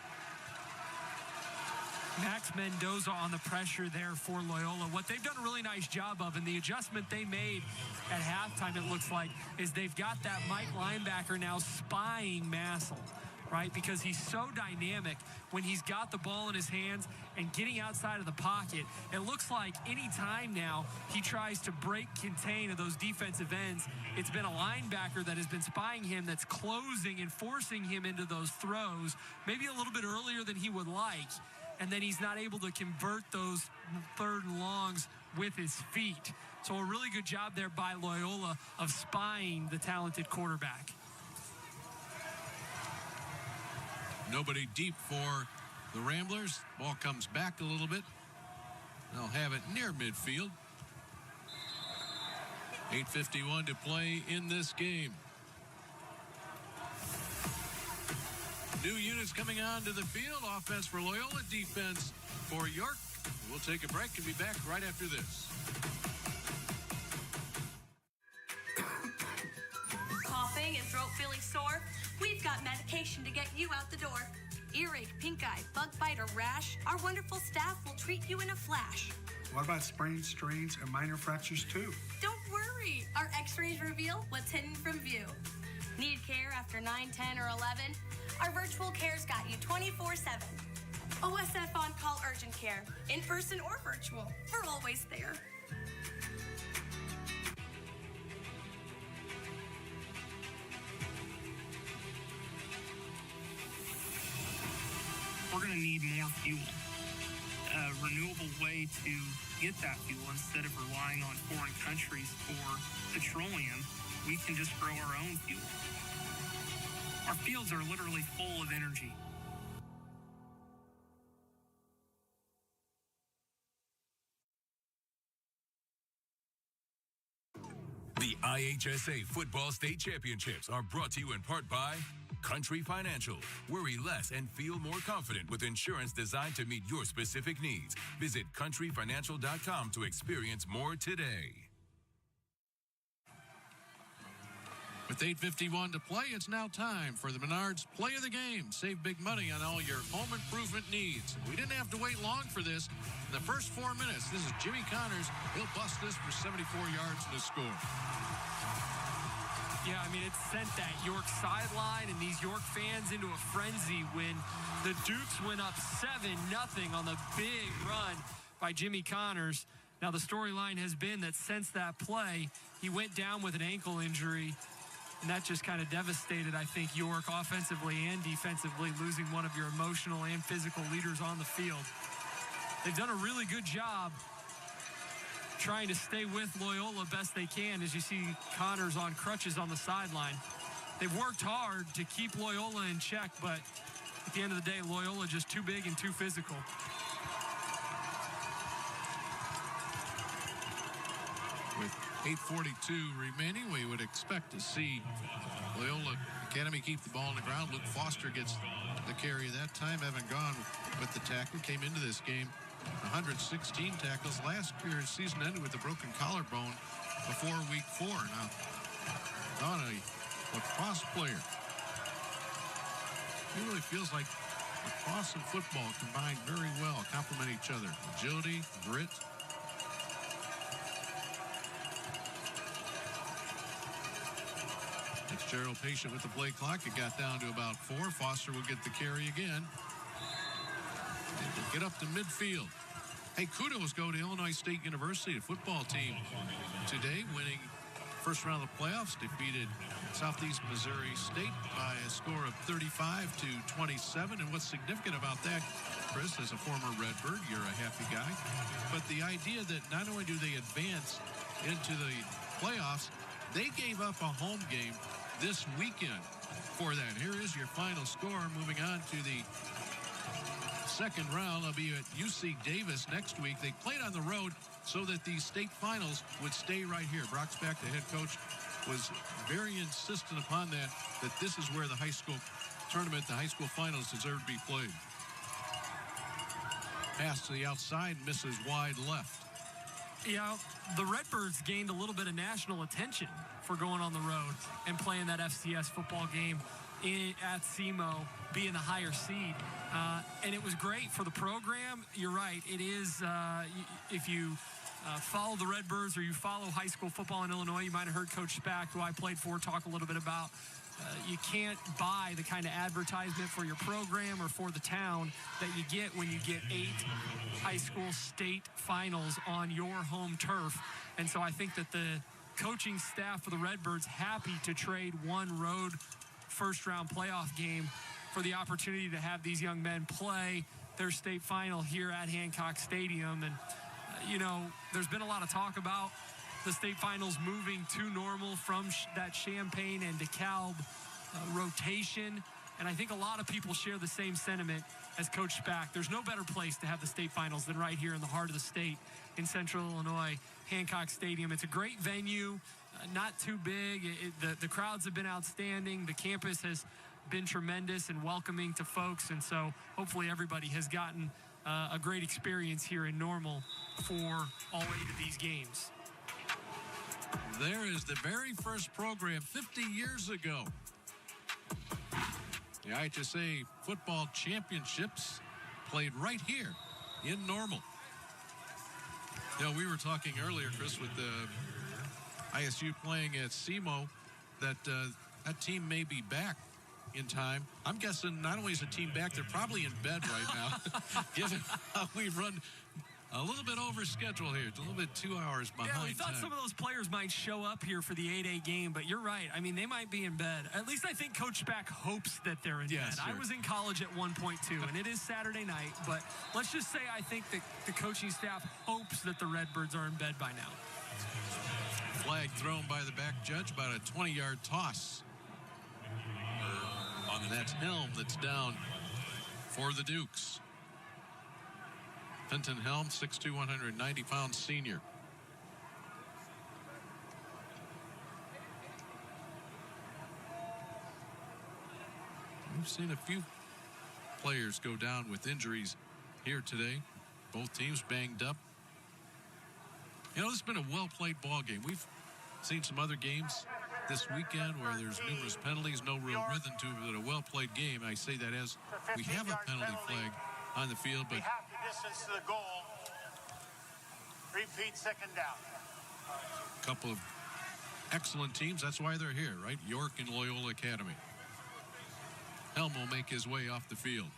Max Mendoza on the pressure there for Loyola. What they've done a really nice job of, and the adjustment they made at halftime, it looks like, is they've got that Mike linebacker now spying Massel, right? Because he's so dynamic when he's got the ball in his hands and getting outside of the pocket. It looks like any time now he tries to break contain of those defensive ends, it's been a linebacker that has been spying him that's closing and forcing him into those throws, maybe a little bit earlier than he would like. And then he's not able to convert those third and longs with his feet. So a really good job there by Loyola of spying the talented quarterback. Nobody deep for the Ramblers. Ball comes back a little bit. They'll have it near midfield. 8:51 to play in this game. New units coming onto the field. Offense for Loyola, defense for York. We'll take a break and be back right after this. Coughing and throat feeling sore? We've got medication to get you out the door. Earache, pink eye, bug bite, or rash? Our wonderful staff will treat you in a flash. What about sprains, strains, and minor fractures too? Don't worry. Our x-rays reveal what's hidden from view. Need care after 9, 10, or 11? Our virtual care's got you 24/7. OSF on-call urgent care, in person or virtual. We're always there. We're going to need more fuel. renewable way to get that fuel instead of relying on foreign countries for petroleum. We can just grow our own fuel. Our fields are literally full of energy. The IHSA Football State Championships are brought to you in part by Country Financial. Worry less and feel more confident with insurance designed to meet your specific needs. Visit countryfinancial.com to experience more today. With 8:51 to play, it's now time for the Menards Play of the Game. Save big money on all your home improvement needs. We didn't have to wait long for this. In the first 4 minutes, this is Jimmy Connors. He'll bust this for 74 yards and a score. Yeah, I mean, it sent that York sideline and these York fans into a frenzy when the Dukes went up 7-0 on the big run by Jimmy Connors. Now, the storyline has been that since that play, he went down with an ankle injury, and that just kind of devastated, I think, York offensively and defensively, losing one of your emotional and physical leaders on the field. They've done a really good job trying to stay with Loyola best they can, as you see Connors on crutches on the sideline. They've worked hard to keep Loyola in check, but at the end of the day, Loyola just too big and too physical. With 8:42 remaining, we would expect to see Loyola Academy keep the ball on the ground. Luke Foster gets the carry that time. Evan Gahn with the tackle came into this game 116 tackles. Last year, his season ended with a broken collarbone before week 4. Now, Gahn, a lacrosse player. He really feels like lacrosse and football combined very well, complement each other. Agility, grit. Fitzgerald patient with the play clock. It got down to about 4. Foster will get the carry again. Get up to midfield. Hey, kudos go to Illinois State University, the football team. Today, winning first round of the playoffs, defeated Southeast Missouri State by a score of 35-27. And what's significant about that, Chris, as a former Redbird, you're a happy guy. But the idea that not only do they advance into the playoffs, they gave up a home game this weekend for that. Here is your final score. Moving on to the second round, I'll be at UC Davis next week. They played on the road so that the state finals would stay right here. Brock Spack, the head coach, was very insistent upon that this is where the high school tournament, the high school finals deserve to be played. Pass to the outside, misses wide left. Yeah, the Redbirds gained a little bit of national attention for going on the road and playing that FCS football game at SEMO, being the higher seed. And it was great for the program. You're right. It is, if you follow the Redbirds or you follow high school football in Illinois, you might have heard Coach Spack, who I played for, talk a little bit about you can't buy the kind of advertisement for your program or for the town that you get when you get 8 high school state finals on your home turf. And so I think that the coaching staff for the Redbirds happy to trade one road first-round playoff game for the opportunity to have these young men play their state final here at Hancock Stadium. And, you know, there's been a lot of talk about the state finals moving to normal from that Champaign and DeKalb rotation. And I think a lot of people share the same sentiment as Coach Spack. There's no better place to have the state finals than right here in the heart of the state in Central Illinois, Hancock Stadium. It's a great venue, not too big. The crowds have been outstanding. The campus has been tremendous and welcoming to folks. And so hopefully everybody has gotten a great experience here in Normal for all 8 of these games. There is the very first program 50 years ago. The IHSA football championships played right here in Normal. You know, we were talking earlier, Chris, with the ISU playing at SEMO, that that team may be back in time. I'm guessing not only is the team back, they're probably in bed right now, given how we run a little bit over schedule here. It's a little bit 2 hours behind. Yeah, we thought some of those players might show up here for the 8A game, but you're right. I mean, they might be in bed. At least I think Coach Spack hopes that they're in bed. Sure. I was in college at one point, too, and it is Saturday night. But let's just say I think that the coaching staff hopes that the Redbirds are in bed by now. Flag thrown by the back judge, about a 20-yard toss. And that's Helm that's down for the Dukes. Fenton Helm, 6'2", 190-pound senior. We've seen a few players go down with injuries here today. Both teams banged up. You know, this has been a well-played ball game. We've seen some other games this weekend where there's numerous penalties, no real rhythm to it, but a well-played game. I say that as we have a penalty flag on the field, but half the distance to the goal. Repeat, second down. a couple of excellent teams. That's why they're here, right? York and Loyola Academy. Helm will make his way off the field.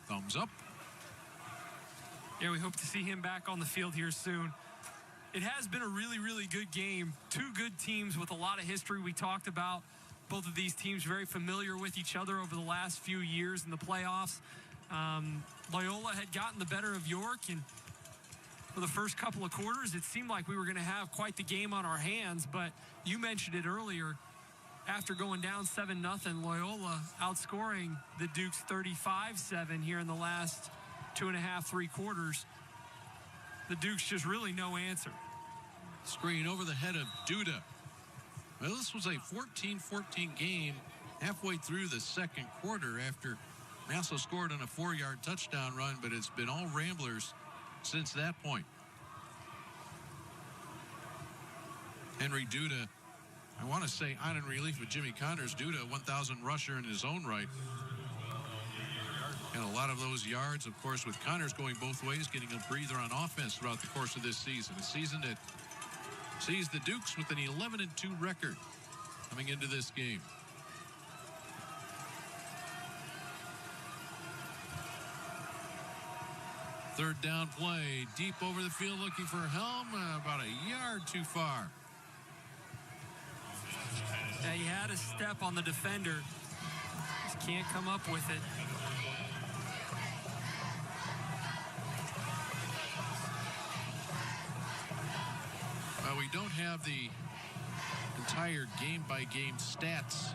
Thumbs up. Yeah, we hope to see him back on the field here soon. It has been a really, really good game. Two good teams with a lot of history. We talked about both of these teams very familiar with each other over the last few years in the playoffs. Loyola had gotten the better of York, and for the first couple of quarters, it seemed like we were going to have quite the game on our hands, but you mentioned it earlier. After going down 7-0, Loyola outscoring the Dukes 35-7 here in the last 2.5, 3 quarters. The Dukes just really no answer. Screen over the head of Duda. Well, this was a 14-14 game halfway through the second quarter after Nassau scored on a 4-yard touchdown run, but it's been all Ramblers since that point. Henry Duda, I want to say on in relief with Jimmy Connors. Duda, 1,000 rusher in his own right. And a lot of those yards, of course, with Connors going both ways, getting a breather on offense throughout the course of this season. A season that sees the Dukes with an 11-2 record coming into this game. Third down play, deep over the field looking for Helm, about a yard too far. Yeah, he had a step on the defender. Just can't come up with it. Well, we don't have the entire game-by-game stats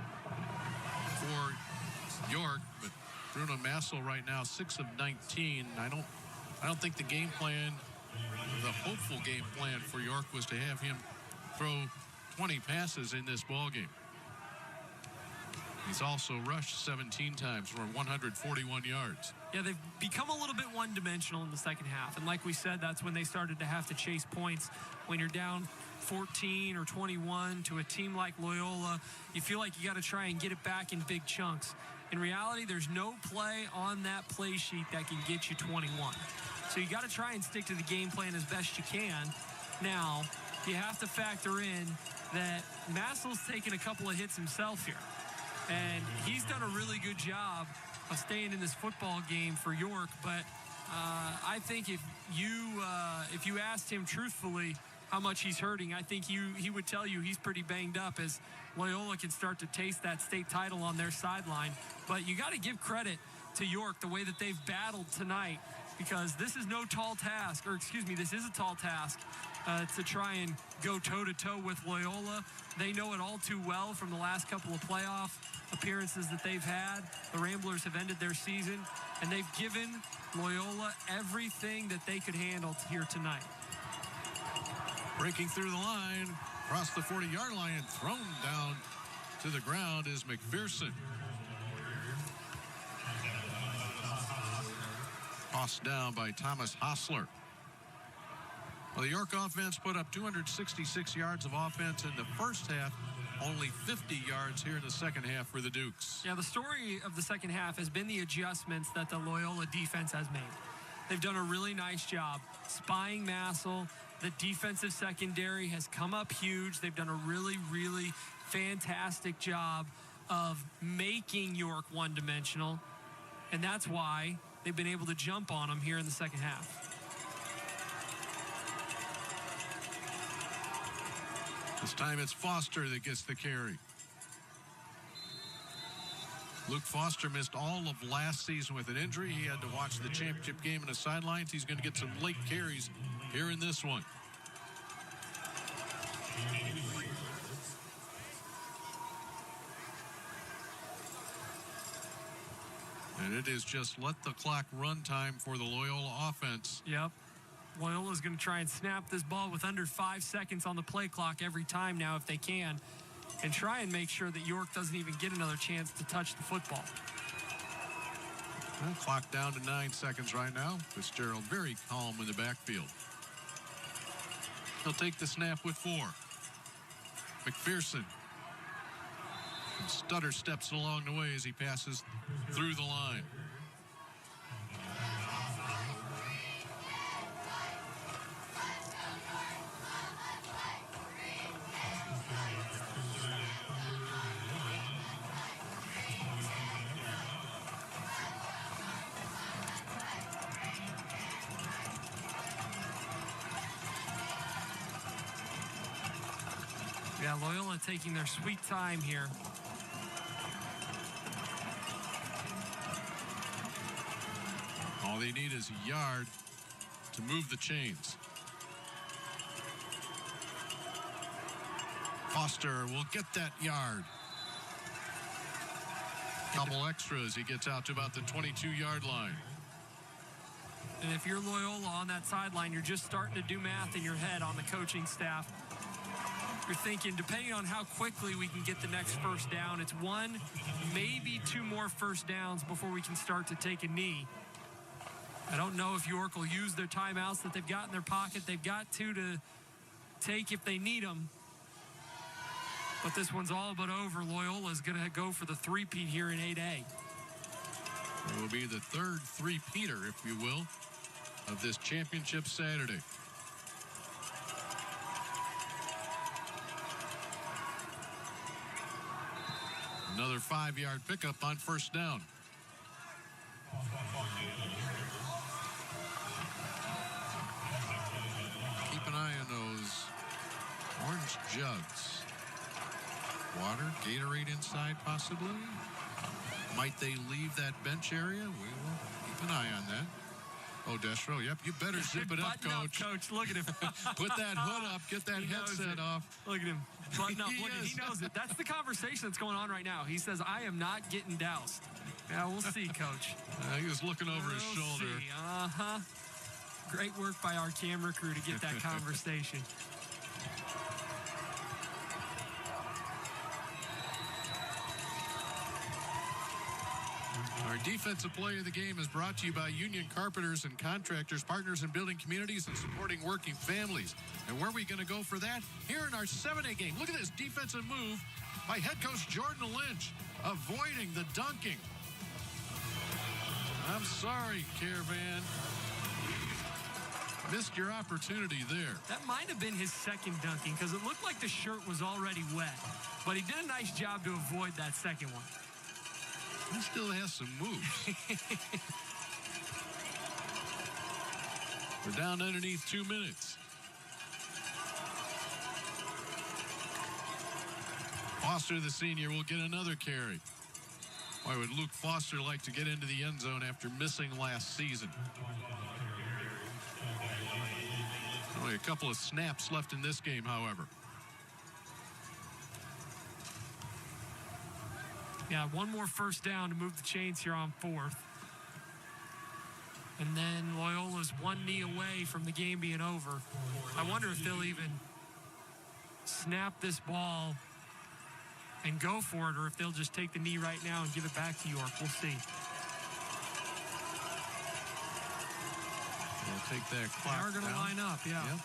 for York, but Bruno Massel right now 6 of 19. I don't think the game plan, the hopeful game plan for York was to have him throw 20 passes in this ball game. He's also rushed 17 times for 141 yards. Yeah, they've become a little bit one-dimensional in the second half. And like we said, that's when they started to have to chase points. When you're down 14 or 21 to a team like Loyola, you feel like you got to try and get it back in big chunks. In reality, there's no play on that play sheet that can get you 21. So you got to try and stick to the game plan as best you can. Now, you have to factor in that Massel's taken a couple of hits himself here. And he's done a really good job of staying in this football game for York. But I think if you asked him truthfully how much he's hurting, I think he would tell you he's pretty banged up as Loyola can start to taste that state title on their sideline. But you got to give credit to York the way that they've battled tonight, because this is no tall task, or excuse me, this is a tall task to try and go toe-to-toe with Loyola. They know it all too well from the last couple of playoff appearances that they've had. The Ramblers have ended their season, and they've given Loyola everything that they could handle here tonight. Breaking through the line, across the 40-yard line, and thrown down to the ground is McPherson. Tossed down by Thomas Hostler. Well, the York offense put up 266 yards of offense in the first half, only 50 yards here in the second half for the Dukes. Yeah, the story of the second half has been the adjustments that the Loyola defense has made. They've done a really nice job spying Massel. The defensive secondary has come up huge. They've done a really, really fantastic job of making York one-dimensional, and that's why they've been able to jump on them here in the second half. This time it's Foster that gets the carry. Luke Foster missed all of last season with an injury. He had to watch the championship game in the sidelines. He's going to get some late carries here in this one. And it is just let the clock run time for the Loyola offense. Yep. Loyola's going to try and snap this ball with under 5 seconds on the play clock every time now if they can, and try and make sure that York doesn't even get another chance to touch the football. Well, clock down to 9 seconds right now. Fitzgerald very calm in the backfield. He'll take the snap with 4. McPherson. And stutter steps along the way as he passes through the line. Yeah, Loyola taking their sweet time here. All they need is a yard to move the chains. Foster will get that yard. Couple extras. He gets out to about the 22-yard line. And if you're Loyola on that sideline, you're just starting to do math in your head on the coaching staff. You're thinking, depending on how quickly we can get the next first down, it's 1, maybe 2 more first downs before we can start to take a knee. I don't know if York will use their timeouts that they've got in their pocket. They've got 2 to take if they need them. But this one's all but over. Loyola is going to go for the three-peat here in 8A. It will be the third three-peater, if you will, of this championship Saturday. Another 5-yard pickup on first down. Keep an eye on those orange jugs. Water, Gatorade inside possibly. Might they leave that bench area? We will keep an eye on that. Oh, Destro, yep, you better zip it up, Coach. Coach, look at him. Put that hood up, get that headset off. Look at him. Button up. Look at, he knows it. That's the conversation that's going on right now. He says, I am not getting doused. Yeah, we'll see, Coach. He was looking over his shoulder. See. Uh-huh. Great work by our camera crew to get that conversation. Our defensive play of the game is brought to you by Union Carpenters and Contractors, partners in building communities and supporting working families. And where are we going to go for that? Here in our 7A game. Look at this defensive move by head coach Jordan Lynch, avoiding the dunking. I'm sorry, Caravan. Missed your opportunity there. That might have been his second dunking because it looked like the shirt was already wet. But he did a nice job to avoid that second one. He still has some moves. We're down underneath 2 minutes. Foster, the senior, will get another carry. Why would Luke Foster like to get into the end zone after missing last season? Only a couple of snaps left in this game, however. Yeah, 1 more first down to move the chains here on 4th. And then Loyola's 1 knee away from the game being over. I wonder if they'll even snap this ball and go for it, or if they'll just take the knee right now and give it back to York. We'll see. They'll take that clock down. They're going to line up, yeah. Yep.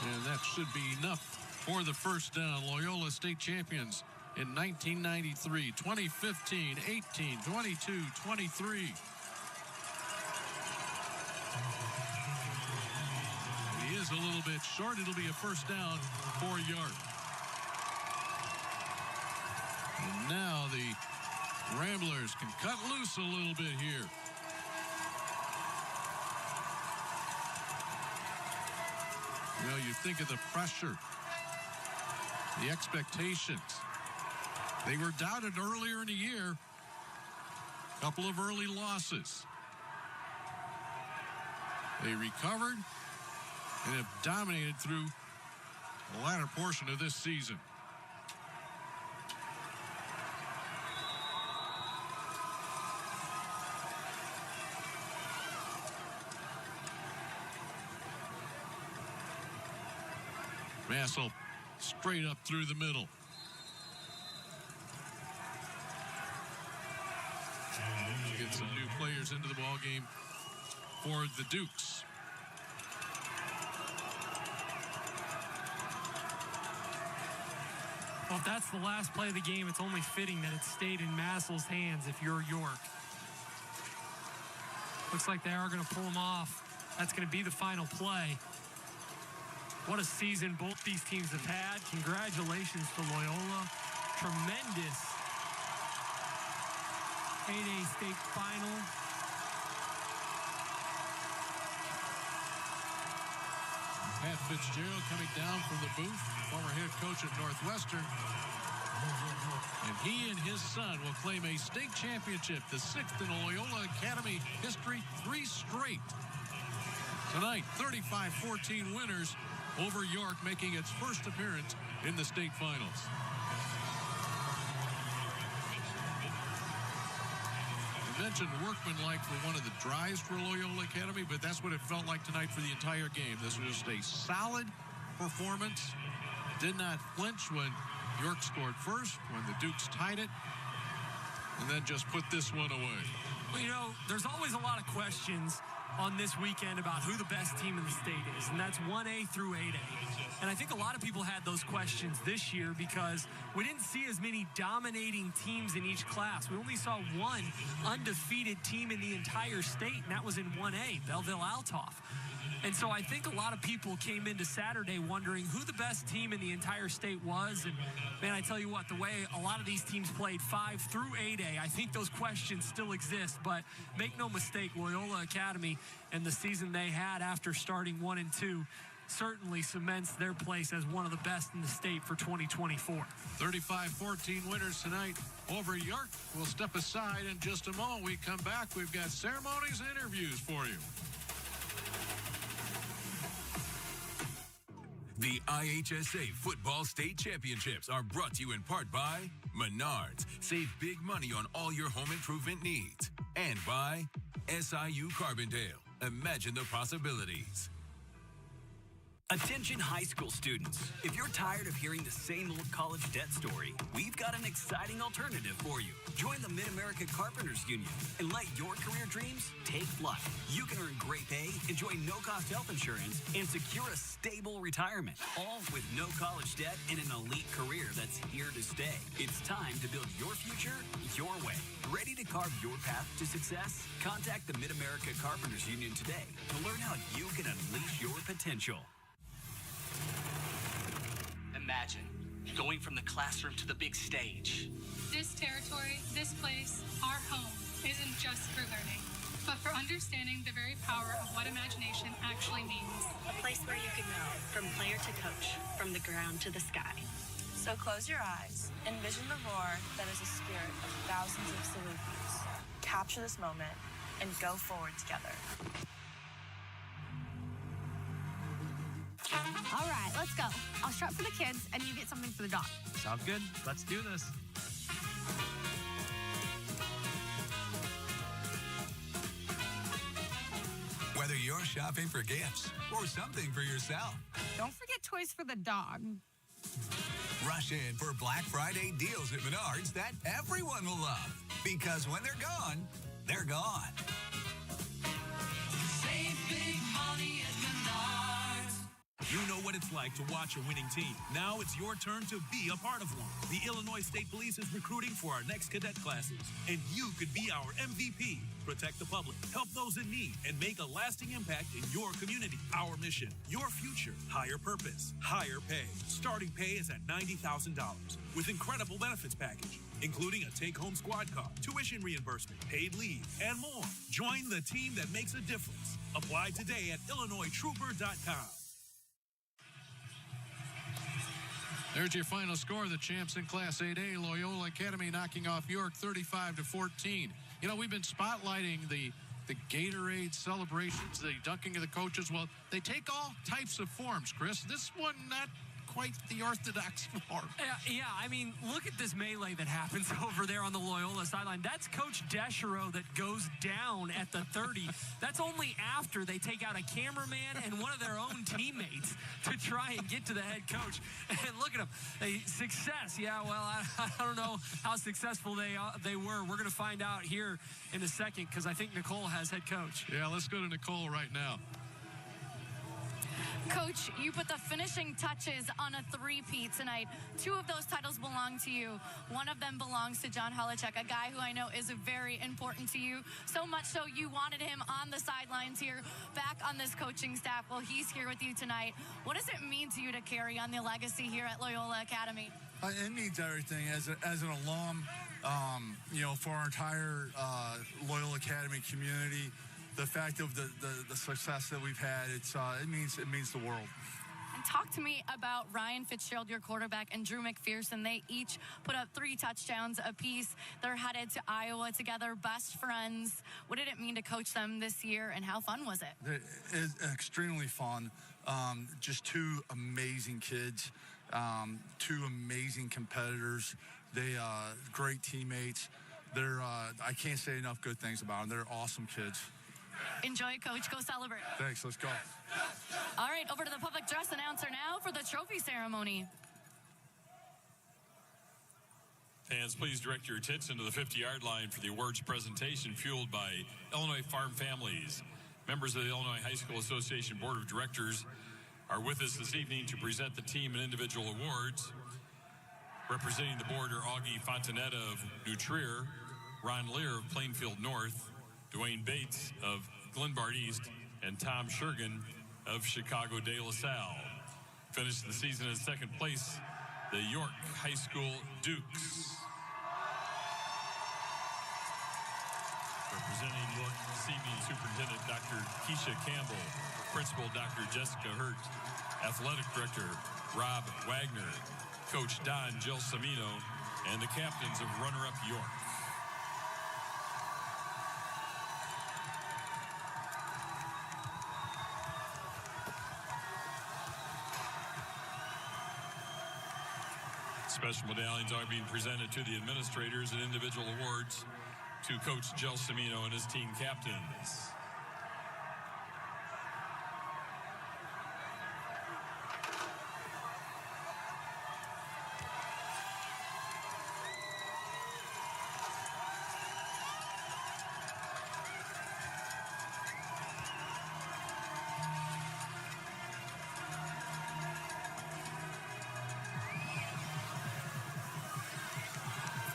And that should be enough for the first down. Loyola State champions in 1993, 2015, 18, 22, 23. He is a little bit short. It'll be a first down for York. And now the Ramblers can cut loose a little bit here. think of the pressure, the expectations. They were doubted earlier in the year. A couple of early losses. They recovered and have dominated through the latter portion of this season. Massel straight up through the middle. Get some new players into the ball game for the Dukes. Well, if that's the last play of the game, it's only fitting that it stayed in Massel's hands if you're York. Looks like they are going to pull him off. That's going to be the final play. What a season both these teams have had. Congratulations to Loyola. Tremendous 8A state final. Pat Fitzgerald coming down from the booth, former head coach at Northwestern. And he and his son will claim a state championship, the 6th in Loyola Academy history, 3 straight. Tonight, 35-14 winners over York, making its first appearance in the state finals. You mentioned workmanlike for one of the drives for Loyola Academy, but that's what it felt like tonight for the entire game. This was just a solid performance. Did not flinch when York scored first, when the Dukes tied it, and then just put this one away. Well, you know, there's always a lot of questions on this weekend about who the best team in the state is, and that's 1A through 8A. And I think a lot of people had those questions this year because we didn't see as many dominating teams in each class. We only saw one undefeated team in the entire state, and that was in 1A, Belleville-Althoff. And so I think a lot of people came into Saturday wondering who the best team in the entire state was. And, man, I tell you what, the way a lot of these teams played 5 through 8A, I think those questions still exist. But make no mistake, Loyola Academy and the season they had after starting 1 and 2 certainly cements their place as one of the best in the state for 2024. 35-14 winners tonight over York. We'll step aside in just a moment. We come back. We've got ceremonies and interviews for you. The IHSA Football State Championships are brought to you in part by Menards. Save big money on all your home improvement needs. And by SIU Carbondale. Imagine the possibilities. Attention high school students. If you're tired of hearing the same old college debt story, we've got an exciting alternative for you. Join the Mid-America Carpenters Union and let your career dreams take flight. You can earn great pay, enjoy no-cost health insurance, and secure a stable retirement, all with no college debt and an elite career that's here to stay. It's time to build your future your way. Ready to carve your path to success? Contact the Mid-America Carpenters Union today to learn how you can unleash your potential. Imagine going from the classroom to the big stage. This territory, this place, our home, isn't just for learning, but for understanding the very power of what imagination actually means. A place where you can know, from player to coach, from the ground to the sky. So close your eyes, envision the roar that is a spirit of thousands of Salukis. Capture this moment and go forward together. All right, let's go. I'll strap for the kids, and you get something for the dog. Sounds good. Let's do this. Whether you're shopping for gifts or something for yourself, Don't forget toys for the dog. rush in for Black Friday deals at Menards that everyone will love. Because when they're gone, they're gone. Save big money at Menards. You know what it's like to watch a winning team. Now it's your turn to be a part of one. The Illinois State Police is recruiting for our next cadet classes, and you could be our MVP. Protect the public, help those in need, and make a lasting impact in your community. Our mission, your future, higher purpose, higher pay. Starting pay is at $90,000 with incredible benefits package, including a take-home squad car, tuition reimbursement, paid leave, and more. Join the team that makes a difference. Apply today at IllinoisTrooper.com. There's your final score. The champs in Class 8A, Loyola Academy knocking off York 35-14. You know, we've been spotlighting the Gatorade celebrations, the dunking of the coaches. Well, they take all types of forms, Chris. This one, not quite the orthodox form. Yeah, I mean, look at this melee that happens over there on the Loyola sideline. That's Coach Deschereaux that goes down at the 30. That's only after they take out a cameraman and one of their own teammates to try and get to the head coach. And look at them. Success. Yeah, well, I don't know how successful they were. We're going to find out here in a second because I think Nicole has head coach. Yeah, let's go to Nicole right now. Coach, you put the finishing touches on a three-peat tonight. 2 of those titles belong to you. One of them belongs to John Holichek, a guy who I know is very important to you. So much so you wanted him on the sidelines here, back on this coaching staff. Well, he's here with you tonight. What does it mean to you to carry on the legacy here at Loyola Academy? It means everything. As an alum, you know, for our entire Loyola Academy community, the fact of the success that we've had, it means the world. And talk to me about Ryan Fitzgerald, your quarterback, and Drew McPherson. They each put up 3 touchdowns apiece. They're headed to Iowa together, best friends. What did it mean to coach them this year, and how fun was it? It is extremely fun. Just 2 amazing kids, 2 amazing competitors. They great teammates. I can't say enough good things about them. They're awesome kids. Enjoy, Coach. Go celebrate. Thanks. Let's go. All right, over to the public dress announcer now for the trophy ceremony. Fans, please direct your attention to the 50-yard line for the awards presentation fueled by Illinois Farm Families. Members of the Illinois High School Association Board of Directors are with us this evening to present the team and individual awards. Representing the board are Augie Fontanetta of New Trier, Ron Lear of Plainfield North, Dwayne Bates of Glenbard East, and Tom Shergan of Chicago de La Salle. Finished the season in second place, the York High School Dukes. Representing York this evening, Superintendent Dr. Keisha Campbell, Principal Dr. Jessica Hurt, Athletic Director Rob Wagner, Coach Don Gelsomino, and the captains of runner-up York. Special medallions are being presented to the administrators and individual awards to Coach Gelsomino and his team captains.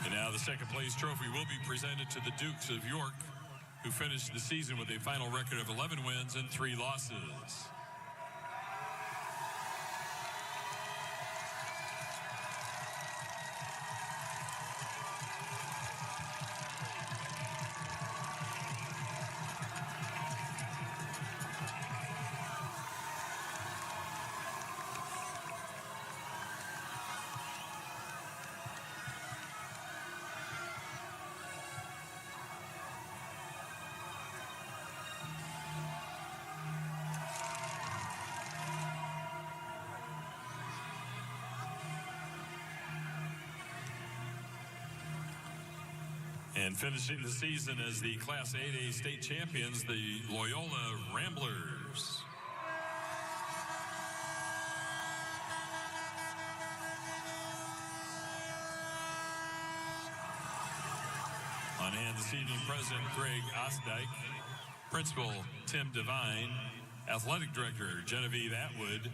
And now the second place trophy will be presented to the Dukes of York, who finished the season with a final record of 11 wins and 3 losses. And finishing the season as the Class 8A state champions, the Loyola Ramblers. On hand this evening, President Greg Ostdyke, Principal Tim Devine, Athletic Director Genevieve Atwood,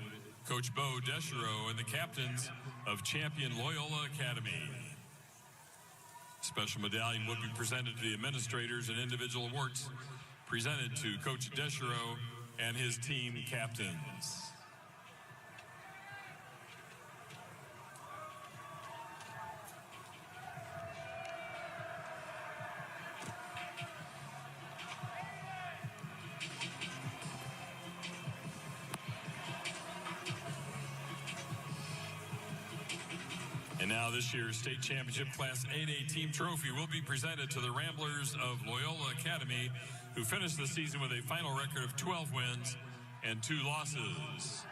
Coach Bo Deschereaux, and the captains of champion Loyola Academy. Special medallion will be presented to the administrators and individual awards presented to Coach Deschereaux and his team captains. And now this year's state championship Class 8A team trophy will be presented to the Ramblers of Loyola Academy, who finished the season with a final record of 12 wins and 2 losses.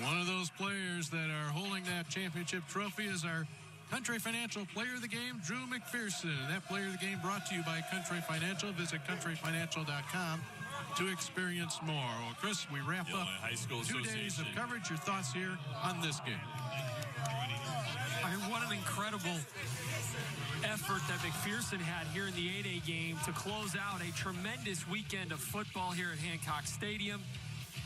One of those players that are holding that championship trophy is our Country Financial Player of the Game, Drew McPherson. That Player of the Game brought to you by Country Financial. Visit countryfinancial.com to experience more. Well, Chris, we wrap up High School 2 days of coverage. Your thoughts here on this game? I mean, what an incredible effort that McPherson had here in the 8A game to close out a tremendous weekend of football here at Hancock Stadium.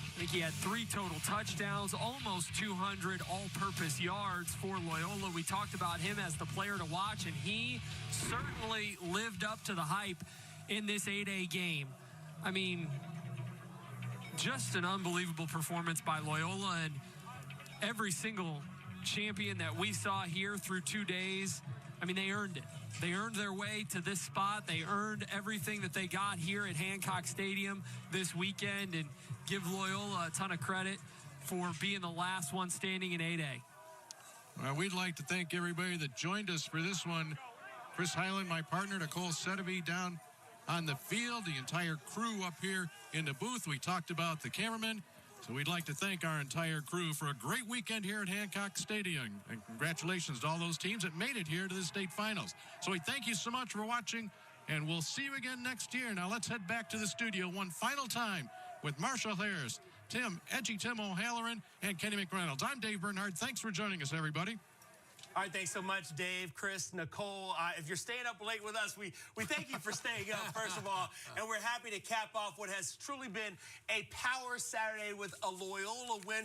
I think he had 3 total touchdowns, almost 200 all-purpose yards for Loyola. We talked about him as the player to watch, and he certainly lived up to the hype in this 8A game. I mean, just an unbelievable performance by Loyola, and every single champion that we saw here through 2 days, I mean, they earned it. They earned their way to this spot. They earned everything that they got here at Hancock Stadium this weekend, and give Loyola a ton of credit for being the last one standing in 8A. Well, we'd like to thank everybody that joined us for this one. Chris Highland, my partner, Nicole Sedeby down on the field, the entire crew up here in the booth. We talked about the cameraman. So we'd like to thank our entire crew for a great weekend here at Hancock Stadium. And congratulations to all those teams that made it here to the state finals. So we thank you so much for watching, and we'll see you again next year. Now let's head back to the studio one final time with Marshall Harris, Tim O'Halloran, and Kenny McReynolds. I'm Dave Bernhardt. Thanks for joining us, everybody. All right, thanks so much, Dave, Chris, Nicole. If you're staying up late with us, we thank you for staying up, first of all, and we're happy to cap off what has truly been a power Saturday with a Loyola win.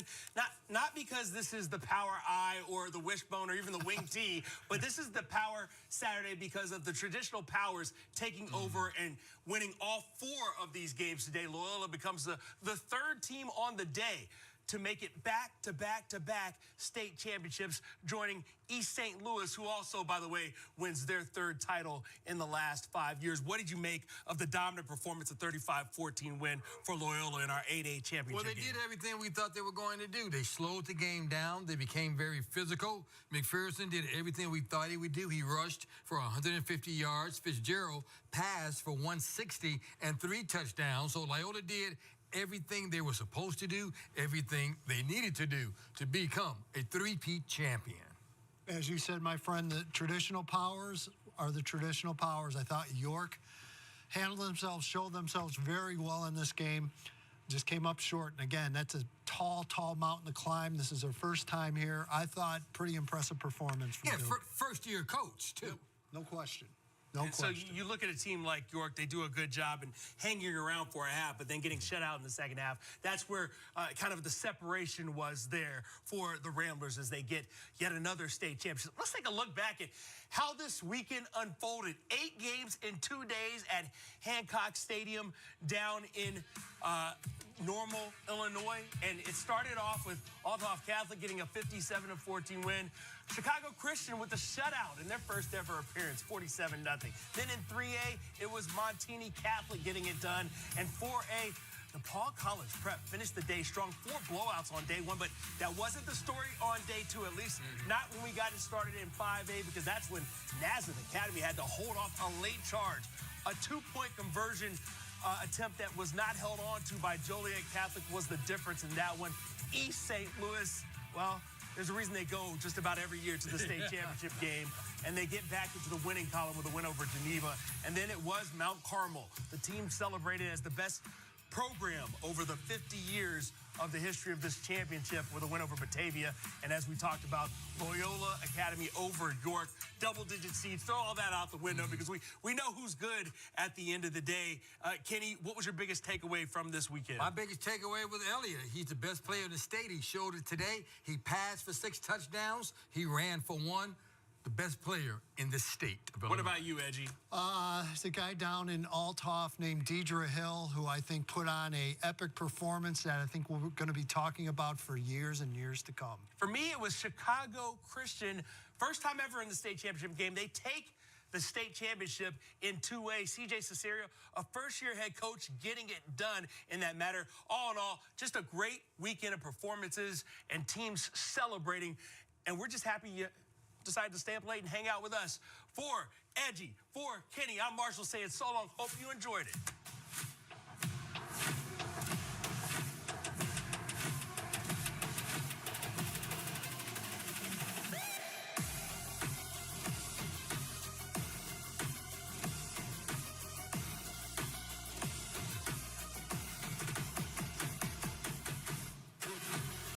Not because this is the power I or the wishbone or even the wing T, but this is the power Saturday because of the traditional powers taking over and winning all 4 of these games today. Loyola becomes the 3rd team on the day to make it back-to-back state championships, joining East St. Louis, who also, by the way, wins their 3rd title in the last 5 years. What did you make of the dominant performance, a 35-14 win for Loyola in our 8A championship Well, they game? did everything we thought they were going to do. They slowed the game down. They became very physical. McPherson did everything we thought he would do. He rushed for 150 yards. Fitzgerald passed for 160 and 3 touchdowns. So Loyola did everything they were supposed to do, everything they needed to do to become a 3-peat champion. As you said, my friend, the traditional powers are the traditional powers. I thought York handled themselves, showed themselves very well in this game. Just came up short. And again, that's a tall mountain to climb. This is their first time here. I thought pretty impressive performance from Duke. First-year coach, too. No question. So you look at a team like York, they do a good job in hanging around for a half, but then getting shut out in the second half. That's where kind of the separation was there for the Ramblers as they get yet another state championship. Let's take a look back at how this weekend unfolded. 8 games in 2 days at Hancock Stadium down in Normal, Illinois. And it started off with Althoff Catholic getting a 57-14 win. Chicago Christian with a shutout in their first ever appearance, 47-0. Then in 3A, it was Montini Catholic getting it done. And 4A, DePaul College Prep finished the day strong. 4 blowouts on day 1, but that wasn't the story on day 2, at least not when we got it started in 5A, because that's when Nazareth Academy had to hold off a late charge. A 2-point conversion attempt that was not held on to by Joliet Catholic was the difference in that one. East St. Louis, well, there's a reason they go just about every year to the state championship game, and they get back into the winning column with a win over Geneva. And then it was Mount Carmel. The team celebrated as the best program over the 50 years of the history of this championship with a win over Batavia. And as we talked about, Loyola Academy over York, double-digit seeds. Throw all that out the window because we know who's good at the end of the day. Kenny, what was your biggest takeaway from this weekend? My biggest takeaway was Elliott. He's the best player in the state. He showed it today. He passed for 6 touchdowns. He ran for 1. the best player in the state of Illinois. What about you, Edgy? There's a guy down in Althoff named Deidre Hill who I think put on a epic performance that I think we're going to be talking about for years and years to come. For me, it was Chicago Christian. First time ever in the state championship game. They take the state championship in 2A. CJ Cesario, a first-year head coach, getting it done in that matter. All in all, just a great weekend of performances and teams celebrating. And we're just happy you decided to stay up late and hang out with us. For Edgy, for Kenny, I'm Marshall saying so long. Hope you enjoyed it.